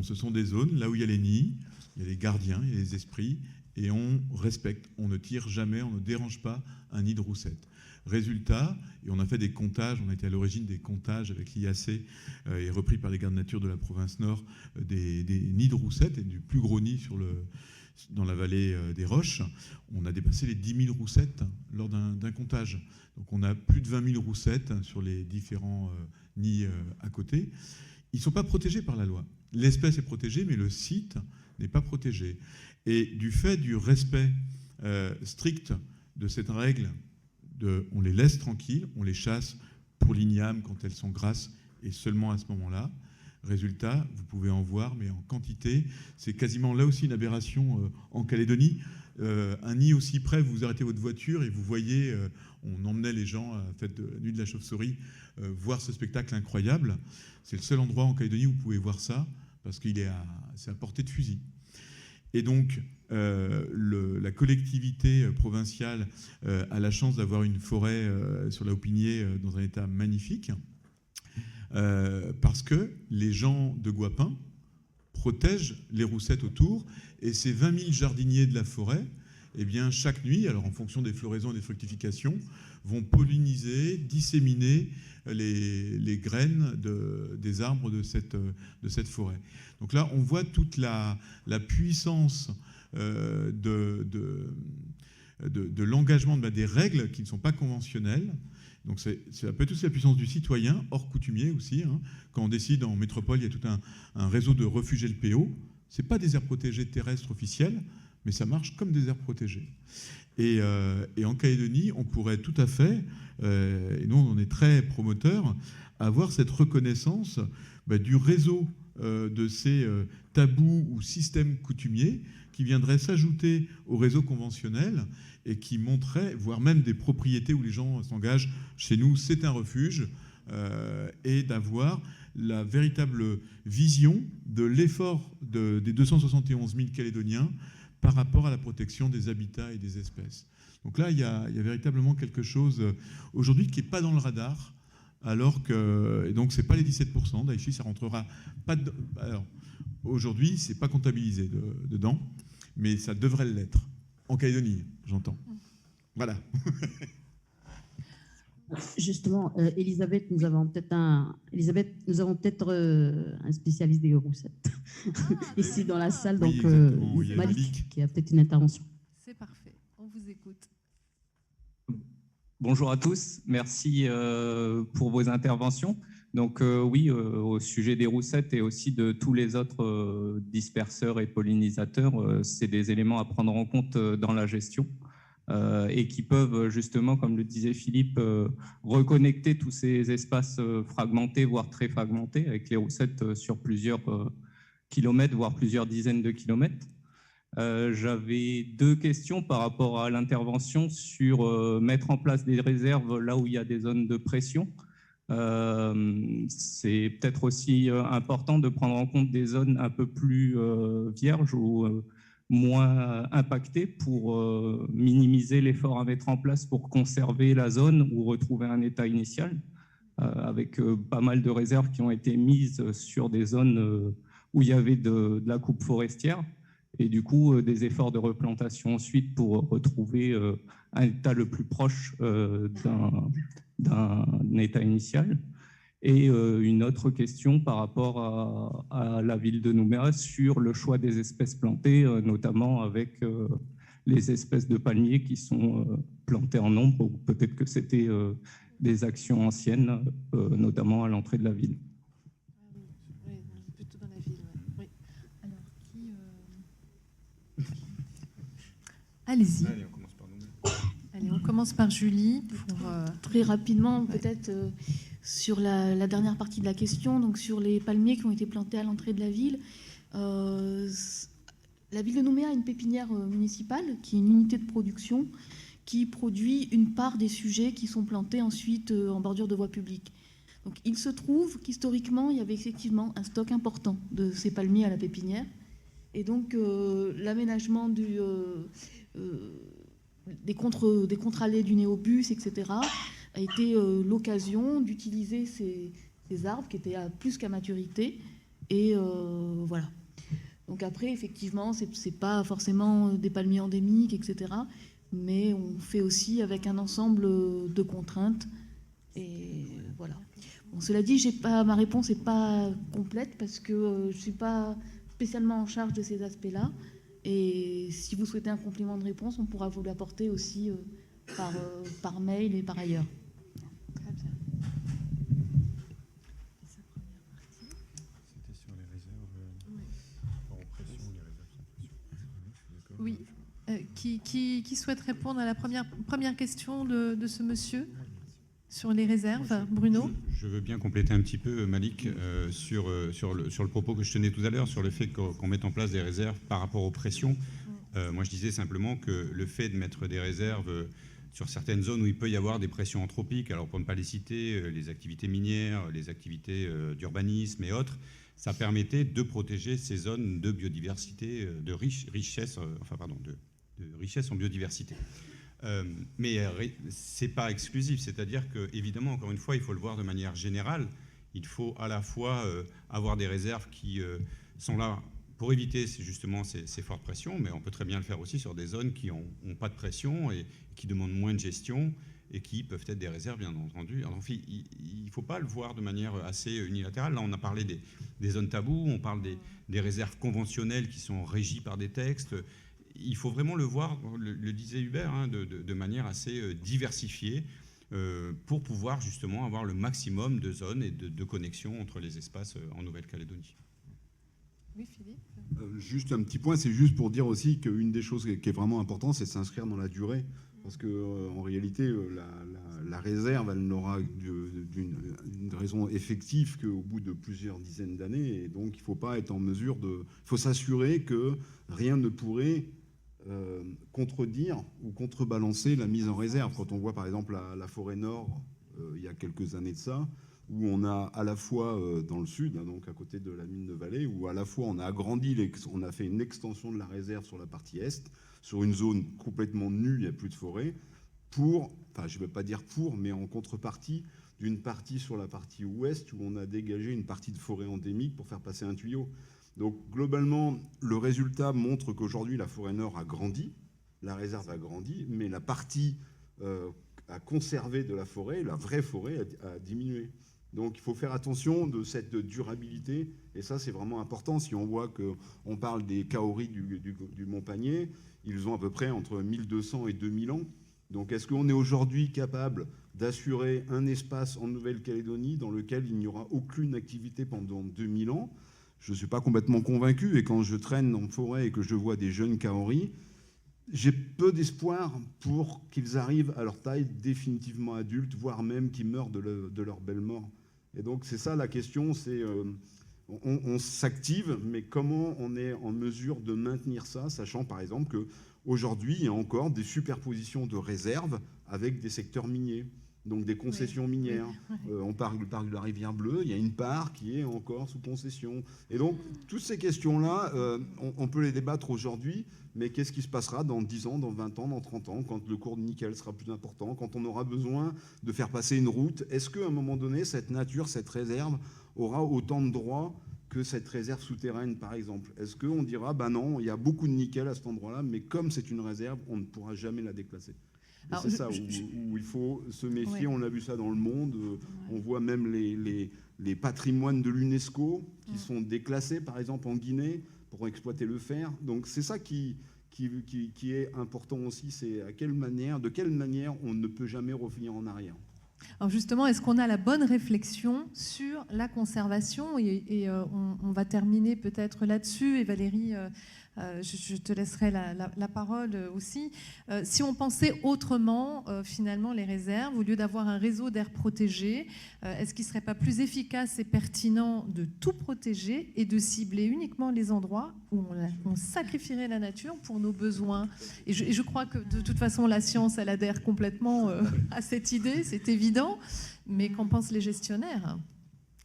Speaker 16: Ce sont des zones, là où il y a les nids, il y a les gardiens, il y a les esprits, et on respecte. On ne tire jamais, on ne dérange pas un nid de roussette. Résultat, et on a fait des comptages, on a été à l'origine des comptages avec l'IAC et repris par les gardes nature de la province nord des nids de roussettes et du plus gros nid dans la vallée des Roches. On a dépassé les 10 000 roussettes lors d'un comptage. Donc on a plus de 20 000 roussettes sur les différents nids à côté. Ils ne sont pas protégés par la loi. L'espèce est protégée, mais le site n'est pas protégé. Et du fait du respect strict de cette règle, on les laisse tranquilles, on les chasse pour l'igname quand elles sont grasses et seulement à ce moment-là. Résultat, vous pouvez en voir, mais en quantité. C'est quasiment là aussi une aberration en Calédonie. Un nid aussi près, vous arrêtez votre voiture et vous voyez, on emmenait les gens à la fête de la nuit de la chauve-souris voir ce spectacle incroyable. C'est le seul endroit en Calédonie où vous pouvez voir ça parce qu'il est c'est à portée de fusil. Et donc, la collectivité provinciale a la chance d'avoir une forêt sur la Haupigné dans un état magnifique, parce que les gens de Guapin protègent les roussettes autour, et ces 20 000 jardiniers de la forêt, eh bien, chaque nuit, alors en fonction des floraisons et des fructifications, vont polliniser, disséminer les graines des arbres de cette forêt. Donc là, on voit toute la puissance de l'engagement des règles qui ne sont pas conventionnelles. Donc c'est un peu toute la puissance du citoyen, hors coutumier aussi. Hein. Quand on décide en métropole, il y a tout un réseau de refuges LPO. Ce n'est pas des aires protégées terrestres officielles, mais ça marche comme des aires protégées. Et en Calédonie, on pourrait tout à fait, et nous on en est très promoteurs, avoir cette reconnaissance du réseau de ces tabous ou systèmes coutumiers qui viendraient s'ajouter au réseau conventionnel et qui montraient, voire même des propriétés où les gens s'engagent, chez nous c'est un refuge, et d'avoir la véritable vision de l'effort des 271 000 Calédoniens par rapport à la protection des habitats et des espèces. Donc là, il y a véritablement quelque chose aujourd'hui qui n'est pas dans le radar, alors que, et donc c'est pas les 17%, d'Aichi, ça rentrera pas dedans. Alors, aujourd'hui, c'est pas comptabilisé dedans, mais ça devrait l'être. En Calédonie, j'entends. Voilà.
Speaker 2: Justement, Elisabeth, nous avons peut-être un spécialiste des roussettes ici dans la salle, donc
Speaker 16: oui,
Speaker 2: Malik, qui a peut-être une intervention.
Speaker 1: C'est parfait, on vous écoute.
Speaker 7: Bonjour à tous, merci pour vos interventions. Donc oui, au sujet des roussettes et aussi de tous les autres disperseurs et pollinisateurs, c'est des éléments à prendre en compte dans la gestion. Et qui peuvent justement, comme le disait Philippe, reconnecter tous ces espaces fragmentés, voire très fragmentés, avec les roussettes sur plusieurs kilomètres, voire plusieurs dizaines de kilomètres. J'avais deux questions par rapport à l'intervention sur mettre en place des réserves là où il y a des zones de pression. C'est peut-être aussi important de prendre en compte des zones un peu plus vierges ou moins impacté pour minimiser l'effort à mettre en place pour conserver la zone ou retrouver un état initial, avec pas mal de réserves qui ont été mises sur des zones où il y avait de la coupe forestière et du coup des efforts de replantation ensuite pour retrouver un état le plus proche d'un état initial. Et une autre question par rapport à la ville de Nouméa sur le choix des espèces plantées, notamment avec les espèces de palmiers qui sont plantées en nombre, ou peut-être que c'était des actions anciennes, notamment à l'entrée de la ville.
Speaker 1: Oui, plutôt dans la ville. Oui. Alors, allez-y.
Speaker 13: Allez, on commence par nous.
Speaker 1: Allez, on commence par Julie.
Speaker 21: Très rapidement, peut-être, sur la dernière partie de la question, donc sur les palmiers qui ont été plantés à l'entrée de la ville. La ville de Nouméa a une pépinière municipale, qui est une unité de production, qui produit une part des sujets qui sont plantés ensuite en bordure de voie publique. Donc, il se trouve qu'historiquement, il y avait effectivement un stock important de ces palmiers à la pépinière. Et donc, l'aménagement des contre-allées du néobus, etc., a été l'occasion d'utiliser ces arbres qui étaient plus qu'à maturité. Et voilà. Donc après, effectivement, c'est pas forcément des palmiers endémiques, etc., mais on fait aussi avec un ensemble de contraintes. Et voilà. Bon, cela dit, ma réponse n'est pas complète parce que je ne suis pas spécialement en charge de ces aspects-là. Et si vous souhaitez un complément de réponse, on pourra vous l'apporter aussi par mail et par ailleurs.
Speaker 1: Très bien.
Speaker 13: C'était sur les réserves hors pression, les réserves sans pression.
Speaker 1: Oui. Qui souhaite répondre à la première question de ce monsieur sur les réserves? Bruno?
Speaker 13: Je veux bien compléter un petit peu, Malik, sur le propos que je tenais tout à l'heure, sur le fait qu'on mette en place des réserves par rapport aux pressions. Moi, je disais simplement que le fait de mettre des réserves sur certaines zones où il peut y avoir des pressions anthropiques, alors pour ne pas les citer, les activités minières, les activités d'urbanisme et autres, ça permettait de protéger ces zones de biodiversité, de richesse en biodiversité. Mais ce n'est pas exclusif, c'est-à-dire qu'évidemment, encore une fois, il faut le voir de manière générale. Il faut à la fois avoir des réserves qui sont là pour éviter justement ces fortes pressions, mais on peut très bien le faire aussi sur des zones qui n'ont pas de pression et qui demandent moins de gestion et qui peuvent être des réserves, bien entendu. Alors, il ne faut pas le voir de manière assez unilatérale. Là, on a parlé des zones tabous, on parle des réserves conventionnelles qui sont régies par des textes. Il faut vraiment le voir, le disait Hubert, hein, de manière assez diversifiée pour pouvoir justement avoir le maximum de zones et de connexions entre les espaces en Nouvelle-Calédonie.
Speaker 1: Oui, Philippe.
Speaker 12: Juste un petit point, c'est juste pour dire aussi qu'une des choses qui est vraiment importante, c'est de s'inscrire dans la durée. Parce qu'en réalité, la réserve, elle n'aura d'une raison effective qu'au bout de plusieurs dizaines d'années. Et donc, il ne faut pas être en mesure de... Il faut s'assurer que rien ne pourrait contredire ou contrebalancer la mise en réserve. Quand on voit par exemple la forêt nord, il y a quelques années de ça, où on a à la fois dans le sud, hein, donc à côté de la mine de Vallée, où à la fois on a agrandi, on a fait une extension de la réserve sur la partie est, sur une zone complètement nue, il n'y a plus de forêt, enfin je ne veux pas dire mais en contrepartie d'une partie sur la partie ouest, où on a dégagé une partie de forêt endémique pour faire passer un tuyau. Donc globalement, le résultat montre qu'aujourd'hui la forêt nord a grandi, la réserve a grandi, mais la partie à conserver de la forêt, la vraie forêt, a diminué. Donc il faut faire attention de cette durabilité, et ça c'est vraiment important. Si on voit qu'on parle des kaoris du Mont-Panier, ils ont à peu près entre 1200 et 2000 ans. Donc est-ce qu'on est aujourd'hui capable d'assurer un espace en Nouvelle-Calédonie dans lequel il n'y aura aucune activité pendant 2000 ans? Je ne suis pas complètement convaincu, et quand je traîne en forêt et que je vois des jeunes kaoris, j'ai peu d'espoir pour qu'ils arrivent à leur taille définitivement adulte, voire même qu'ils meurent de leur belle mort. Et donc c'est ça la question, c'est on s'active, mais comment on est en mesure de maintenir ça, sachant par exemple qu'aujourd'hui il y a encore des superpositions de réserves avec des secteurs miniers. Donc des concessions minières. On parle du parc de la Rivière Bleue, il y a une part qui est encore sous concession. Et donc, toutes ces questions-là, on peut les débattre aujourd'hui, mais qu'est-ce qui se passera dans 10 ans, dans 20 ans, dans 30 ans, quand le cours de nickel sera plus important, quand on aura besoin de faire passer une route? Est-ce qu'à un moment donné, cette nature, cette réserve, aura autant de droits que cette réserve souterraine, par exemple? Est-ce qu'on dira, ben non, il y a beaucoup de nickel à cet endroit-là, mais comme c'est une réserve, on ne pourra jamais la déclasser? C'est ça, où il faut se méfier. On a vu ça dans le monde. On voit même les patrimoines de l'UNESCO qui sont déclassés, par exemple en Guinée, pour exploiter le fer. Donc c'est ça qui est important aussi, c'est de quelle manière on ne peut jamais revenir en arrière.
Speaker 1: Alors justement, est-ce qu'on a la bonne réflexion sur la conservation ? Et on va terminer peut-être là-dessus. Et Valérie, je te laisserai la parole aussi. Si on pensait autrement, finalement, les réserves, au lieu d'avoir un réseau d'aires protégées, est-ce qu'il ne serait pas plus efficace et pertinent de tout protéger et de cibler uniquement les endroits où on sacrifierait la nature pour nos besoins ? Et je crois que de toute façon, la science, elle adhère complètement à cette idée, c'est évident. Mais qu'en pensent les gestionnaires ?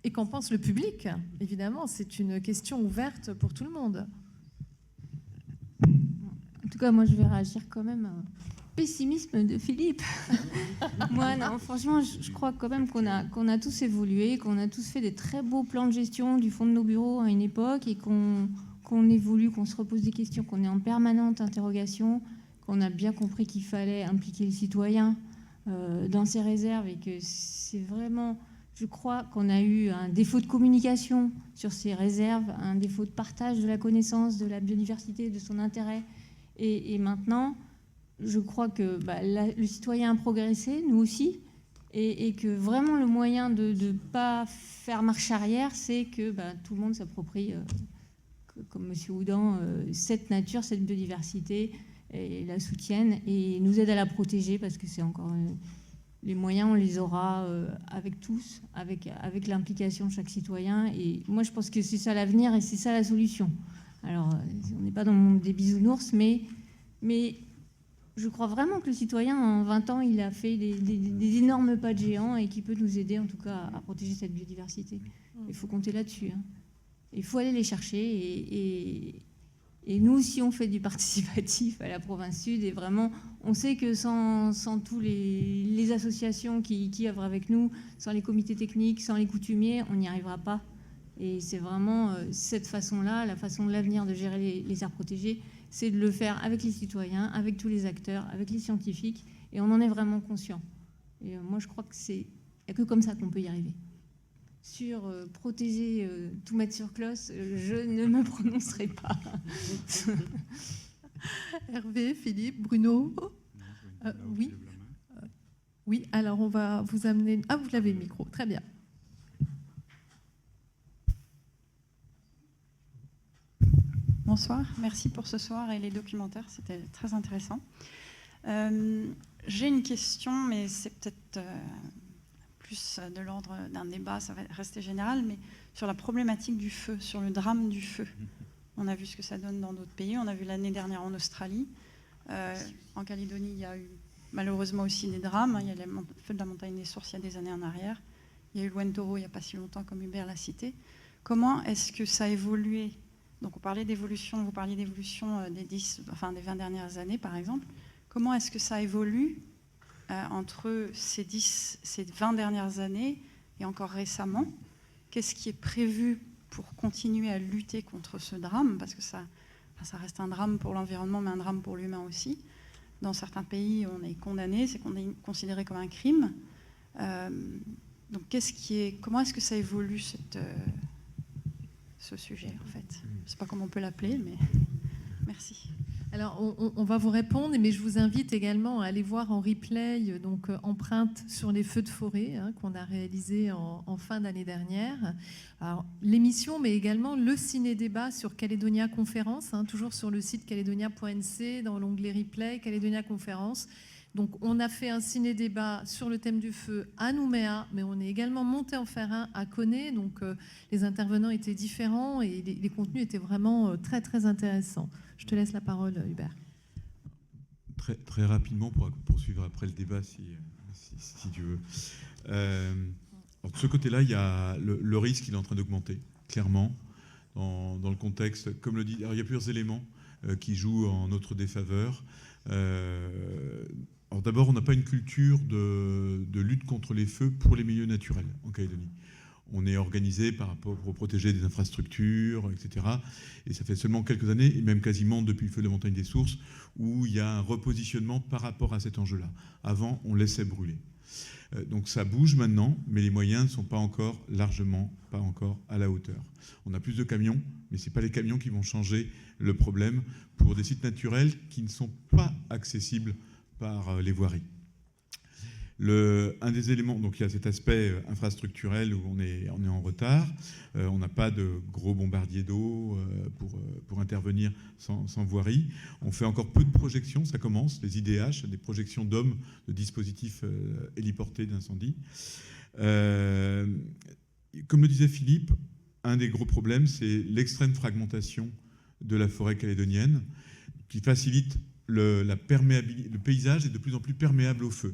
Speaker 1: Et qu'en pense le public ? Évidemment, c'est une question ouverte pour tout le monde.
Speaker 14: En tout cas, moi, je vais réagir quand même au pessimisme de Philippe. Moi, non, franchement, je crois quand même qu'on a tous évolué, qu'on a tous fait des très beaux plans de gestion du fond de nos bureaux à une époque et qu'on évolue, qu'on se repose des questions, qu'on est en permanente interrogation, qu'on a bien compris qu'il fallait impliquer le citoyen dans ces réserves et que c'est vraiment... Je crois qu'on a eu un défaut de communication sur ces réserves, un défaut de partage de la connaissance, de la biodiversité, de son intérêt. Et maintenant, je crois que le citoyen a progressé, nous aussi, et que vraiment le moyen de ne pas faire marche arrière, c'est que tout le monde s'approprie, comme M. Houdan, cette nature, cette biodiversité, et la soutienne, et nous aide à la protéger, parce que c'est encore... Les moyens, on les aura avec tous, avec l'implication de chaque citoyen. Et moi, je pense que c'est ça l'avenir et c'est ça la solution. Alors, on n'est pas dans le monde des bisounours, mais je crois vraiment que le citoyen, en 20 ans, il a fait des énormes pas de géant et qui peut nous aider, en tout cas, à protéger cette biodiversité. Il faut compter là-dessus. Hein. Il faut aller les chercher et nous aussi, on fait du participatif à la province sud. Et vraiment, on sait que sans tous les associations qui œuvrent avec nous, sans les comités techniques, sans les coutumiers, on n'y arrivera pas. Et c'est vraiment cette façon-là, la façon de l'avenir de gérer les aires protégées, c'est de le faire avec les citoyens, avec tous les acteurs, avec les scientifiques. Et on en est vraiment conscient. Et moi, je crois que il n'y a que comme ça qu'on peut y arriver. Sur protéger, tout mettre sur cloche, je ne me prononcerai pas.
Speaker 1: Hervé, Philippe, Bruno. Oui. Oui, alors on va vous amener... Ah, vous l'avez le micro, très bien.
Speaker 4: Bonsoir, merci pour ce soir et les documentaires, c'était très intéressant. J'ai une question, mais c'est peut-être... plus de l'ordre d'un débat, ça va rester général, mais sur la problématique du feu, sur le drame du feu. On a vu ce que ça donne dans d'autres pays, on a vu l'année dernière en Australie. En Calédonie, il y a eu malheureusement aussi des drames. Il y a le feu de la montagne des Sources il y a des années en arrière. Il y a eu le Wentoro il n'y a pas si longtemps, comme Hubert l'a cité. Comment est-ce que ça a évolué ? Donc on parlait d'évolution, vous parliez d'évolution des 20 dernières années, par exemple. Comment est-ce que ça évolue entre ces 20 dernières années et encore récemment? Qu'est-ce qui est prévu pour continuer à lutter contre ce drame? Parce que ça reste un drame pour l'environnement, mais un drame pour l'humain aussi. Dans certains pays, on est condamné, c'est considéré comme un crime. Donc comment est-ce que ça évolue ce sujet, en fait? Je ne sais pas comment on peut l'appeler, mais merci.
Speaker 1: Alors, on va vous répondre, mais je vous invite également à aller voir en replay, donc Empreinte sur les feux de forêt, qu'on a réalisé en fin d'année dernière. Alors, l'émission, mais également le ciné-débat sur Calédonia Conférence, toujours sur le site caledonia.nc, dans l'onglet replay, Calédonia Conférence. Donc, on a fait un ciné-débat sur le thème du feu à Nouméa, mais on est également monté en faire un à Koné. Donc, les intervenants étaient différents et les contenus étaient vraiment très, très intéressants. Je te laisse la parole, Hubert.
Speaker 16: Très, très rapidement, pour poursuivre après le débat, si tu veux. Alors, de ce côté-là, il y a le risque, il est en train d'augmenter, clairement, dans le contexte. Comme le dit, alors, il y a plusieurs éléments qui jouent en notre défaveur. Alors d'abord, on n'a pas une culture de lutte contre les feux pour les milieux naturels en Calédonie. On est organisé par rapport pour protéger des infrastructures, etc. Et ça fait seulement quelques années, et même quasiment depuis le feu de la montagne des sources, où il y a un repositionnement par rapport à cet enjeu-là. Avant, on laissait brûler. Donc ça bouge maintenant, mais les moyens ne sont pas encore largement, pas encore à la hauteur. On a plus de camions, mais ce n'est pas les camions qui vont changer le problème pour des sites naturels qui ne sont pas accessibles par les voiries. Un des éléments, donc il y a cet aspect infrastructurel où on est en retard. On n'a pas de gros bombardiers d'eau pour intervenir sans voirie. On fait encore peu de projections, ça commence, les IDH, des projections d'hommes, de dispositifs héliportés d'incendie. Comme le disait Philippe, un des gros problèmes, c'est l'extrême fragmentation de la forêt calédonienne qui facilite le paysage est de plus en plus perméable au feu.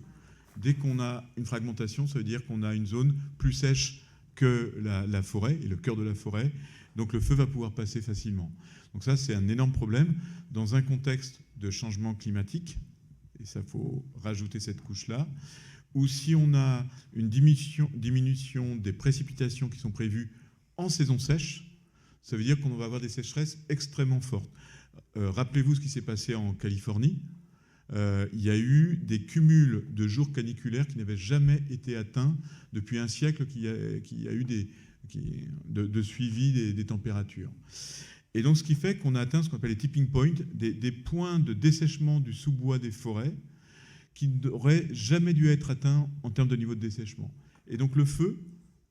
Speaker 16: Dès qu'on a une fragmentation, ça veut dire qu'on a une zone plus sèche que la forêt, et le cœur de la forêt, donc le feu va pouvoir passer facilement. Donc ça, c'est un énorme problème dans un contexte de changement climatique, et ça, faut rajouter cette couche-là, où si on a une diminution des précipitations qui sont prévues en saison sèche, ça veut dire qu'on va avoir des sécheresses extrêmement fortes. Rappelez-vous ce qui s'est passé en Californie. Il y a eu des cumuls de jours caniculaires qui n'avaient jamais été atteints depuis un siècle qu'il y a eu de suivi des températures. Et donc ce qui fait qu'on a atteint ce qu'on appelle les tipping points, des points de dessèchement du sous-bois des forêts qui n'auraient jamais dû être atteints en termes de niveau de dessèchement. Et donc le feu,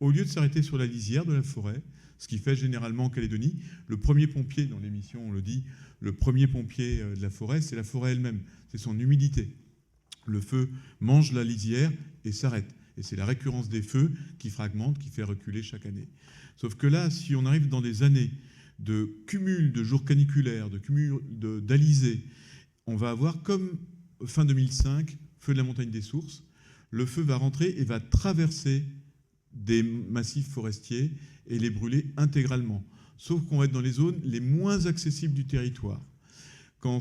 Speaker 16: au lieu de s'arrêter sur la lisière de la forêt, ce qui fait généralement en Calédonie, le premier pompier, dans l'émission on le dit, le premier pompier de la forêt, c'est la forêt elle-même, c'est son humidité. Le feu mange la lisière et s'arrête. Et c'est la récurrence des feux qui fragmente, qui fait reculer chaque année. Sauf que là, si on arrive dans des années de cumul de jours caniculaires, de cumul d'alizés, on va avoir comme fin 2005, feu de la montagne des sources, le feu va rentrer et va traverser des massifs forestiers et les brûler intégralement. Sauf qu'on va être dans les zones les moins accessibles du territoire. Quand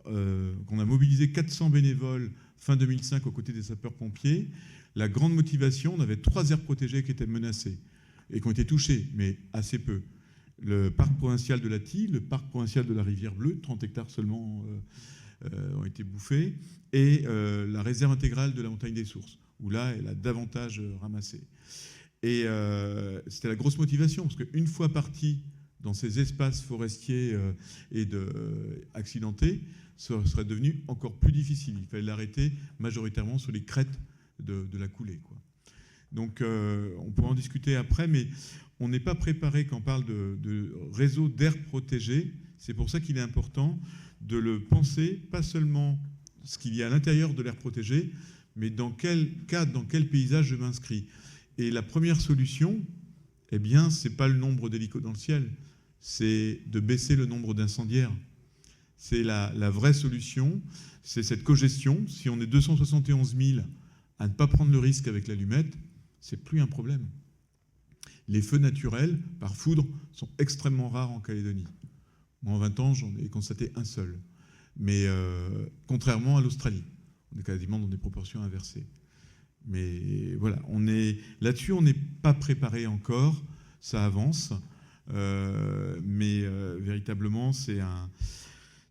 Speaker 16: qu'on a mobilisé 400 bénévoles fin 2005 aux côtés des sapeurs-pompiers, la grande motivation, on avait 3 aires protégées qui étaient menacées et qui ont été touchées, mais assez peu. Le parc provincial de la Thie, le parc provincial de la Rivière Bleue, 30 hectares seulement ont été bouffés, et la réserve intégrale de la montagne des sources, où là, elle a davantage ramassé. Et c'était la grosse motivation, parce qu'une fois parti dans ces espaces forestiers accidentés, ça serait devenu encore plus difficile. Il fallait l'arrêter majoritairement sur les crêtes de la coulée, quoi. Donc on pourra en discuter après, mais on n'est pas préparé quand on parle de réseau d'aires protégées. C'est pour ça qu'il est important de le penser, pas seulement ce qu'il y a à l'intérieur de l'aire protégée, mais dans quel cadre, dans quel paysage je m'inscris. Et la première solution, eh bien, ce n'est pas le nombre d'hélicos dans le ciel, c'est de baisser le nombre d'incendiaires. C'est la vraie solution, c'est cette cogestion. Si on est 271 000 à ne pas prendre le risque avec l'allumette, c'est plus un problème. Les feux naturels, par foudre, sont extrêmement rares en Calédonie. Moi, en 20 ans, j'en ai constaté un seul. Mais contrairement à l'Australie, on est quasiment dans des proportions inversées. Mais voilà, là-dessus, on n'est pas préparé encore, ça avance. Mais véritablement, c'est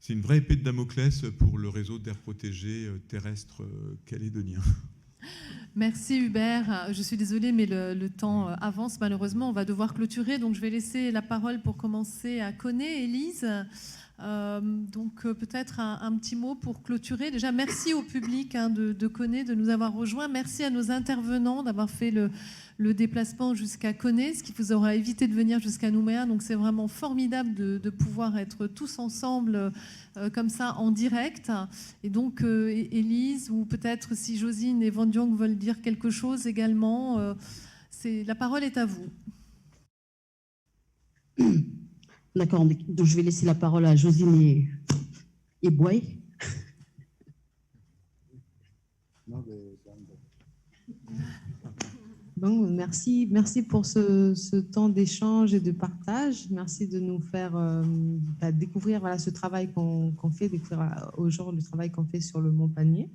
Speaker 16: une vraie épée de Damoclès pour le réseau d'aires protégées terrestres calédonien.
Speaker 1: Merci Hubert. Je suis désolée, mais le temps avance malheureusement. On va devoir clôturer, donc je vais laisser la parole pour commencer à Koné, Élise. Donc peut-être un petit mot pour clôturer. Déjà, merci au public de Koné de nous avoir rejoints. Merci à nos intervenants d'avoir fait le déplacement jusqu'à Koné, ce qui vous aura évité de venir jusqu'à Nouméa. Donc c'est vraiment formidable de pouvoir être tous ensemble comme ça en direct. Et donc Élise, ou peut-être si Josine et Vandiong veulent dire quelque chose également, la parole est à vous.
Speaker 9: D'accord, donc je vais laisser la parole à Josine et Boy.
Speaker 20: Bon, merci pour ce temps d'échange et de partage. Merci de nous faire découvrir ce travail qu'on fait, découvrir aux gens le travail qu'on fait sur le Mont Panier.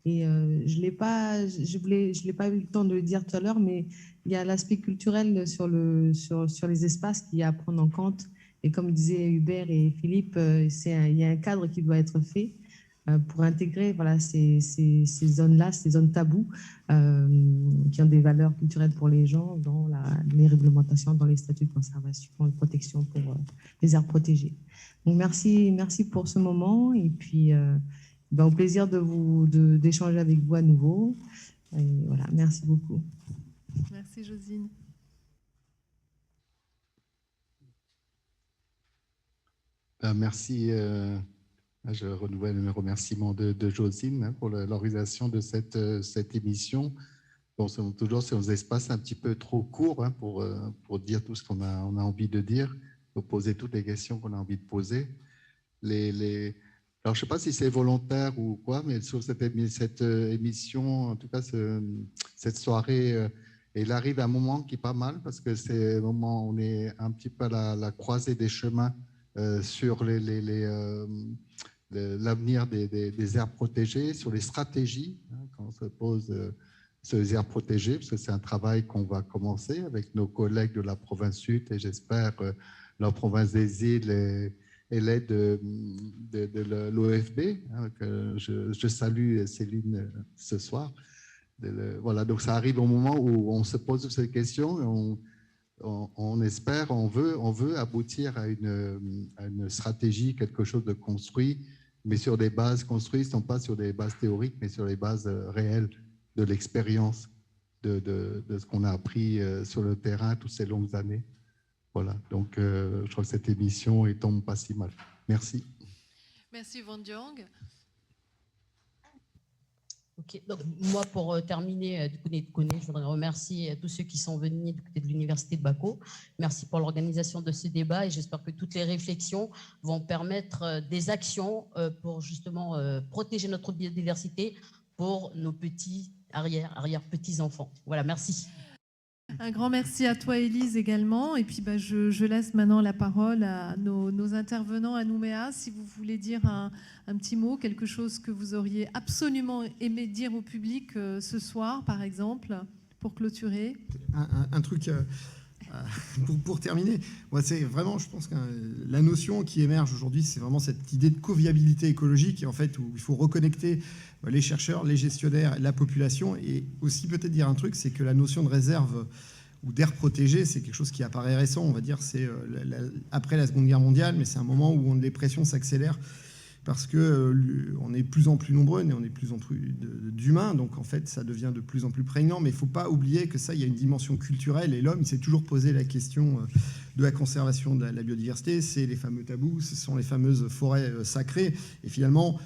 Speaker 20: Et je l'ai pas eu le temps de le dire tout à l'heure, mais il y a l'aspect culturel sur les espaces qui est à prendre en compte. Et comme disaient Hubert et Philippe, il y a un cadre qui doit être fait pour intégrer ces zones-là, ces zones tabous qui ont des valeurs culturelles pour les gens dans les réglementations, dans les statuts de conservation et de protection pour les aires protégées. Donc merci pour ce moment et puis au plaisir d'échanger avec vous à nouveau. Et voilà, merci beaucoup.
Speaker 1: Merci Josine.
Speaker 15: Merci. Je renouvelle mes remerciements de Josine pour l'organisation de cette émission. Bon, toujours sur des espaces un petit peu trop courts pour dire tout ce qu'on a envie de dire, pour poser toutes les questions qu'on a envie de poser. Alors, je ne sais pas si c'est volontaire ou quoi, mais sur cette émission, en tout cas, cette soirée, elle arrive à un moment qui est pas mal parce que c'est un moment où on est un petit peu à la croisée des chemins sur l'avenir des aires protégées, sur les stratégies, quand on se pose sur les aires protégées, parce que c'est un travail qu'on va commencer avec nos collègues de la province sud et j'espère la province des îles et l'aide de l'OFB, que je salue Céline ce soir. Voilà, donc ça arrive au moment où on se pose ces questions, on espère, on veut aboutir à une stratégie, quelque chose de construit, mais sur des bases construites, non pas sur des bases théoriques, mais sur les bases réelles de l'expérience, de ce qu'on a appris sur le terrain toutes ces longues années. Voilà, donc je crois que cette émission ne tombe pas si mal. Merci.
Speaker 1: Merci Wang-Diang.
Speaker 2: Ok, donc moi pour terminer du côté de Koné, je voudrais remercier tous ceux qui sont venus du côté de l'Université de Bako. Merci pour l'organisation de ce débat et j'espère que toutes les réflexions vont permettre des actions pour justement protéger notre biodiversité pour nos petits arrière-petits-enfants. Voilà, merci.
Speaker 1: Un grand merci à toi, Élise, également. Et puis, je laisse maintenant la parole à nos intervenants à Nouméa. Si vous voulez dire un petit mot, quelque chose que vous auriez absolument aimé dire au public ce soir, par exemple, pour clôturer.
Speaker 11: Un truc pour terminer. Moi, c'est vraiment, je pense que la notion qui émerge aujourd'hui, c'est vraiment cette idée de coviabilité écologique, et en fait, où il faut reconnecter les chercheurs, les gestionnaires, la population, et aussi peut-être dire un truc, c'est que la notion de réserve ou d'aire protégée, c'est quelque chose qui apparaît récent, on va dire, c'est après la Seconde Guerre mondiale, mais c'est un moment où les pressions s'accélèrent parce qu'on est de plus en plus nombreux, on est de plus en plus d'humains, donc en fait, ça devient de plus en plus prégnant, mais il ne faut pas oublier que ça, il y a une dimension culturelle, et l'homme, il s'est toujours posé la question de la conservation de la biodiversité, c'est les fameux tabous, ce sont les fameuses forêts sacrées, et finalement,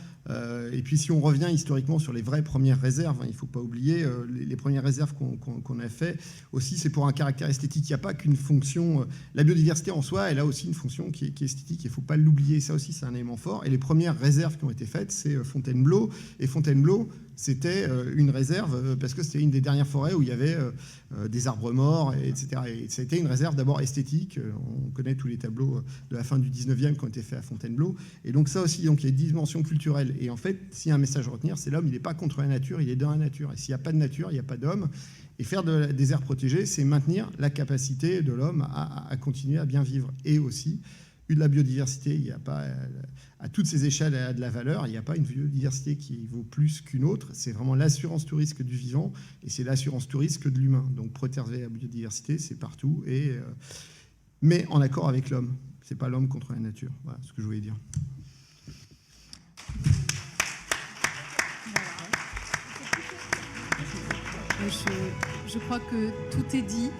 Speaker 11: et puis si on revient historiquement sur les vraies premières réserves, il ne faut pas oublier, les premières réserves qu'on a fait aussi, c'est pour un caractère esthétique. Il n'y a pas qu'une fonction, la biodiversité en soi, elle a aussi une fonction qui est esthétique, il ne faut pas l'oublier, ça aussi c'est un élément fort. Et les premières réserves qui ont été faites, c'est Fontainebleau, et Fontainebleau, c'était une réserve parce que c'était une des dernières forêts où il y avait des arbres morts, etc. Et c'était une réserve d'abord esthétique. On connaît tous les tableaux de la fin du 19e qui ont été faits à Fontainebleau. Et donc ça aussi, donc il y a une dimension culturelle. Et en fait, s'il y a un message à retenir, c'est l'homme, il n'est pas contre la nature, il est dans la nature. Et s'il n'y a pas de nature, il n'y a pas d'homme. Et faire des aires protégées, c'est maintenir la capacité de l'homme à continuer à bien vivre. Et aussi, de la biodiversité, il n'y a pas, à toutes ces échelles, elle a de la valeur. Il n'y a pas une biodiversité qui vaut plus qu'une autre. C'est vraiment l'assurance tout risque du vivant et c'est l'assurance tout risque de l'humain. Donc préserver la biodiversité, c'est partout, mais en accord avec l'homme. Ce n'est pas l'homme contre la nature. Voilà ce que je voulais dire.
Speaker 1: Je crois que tout est dit.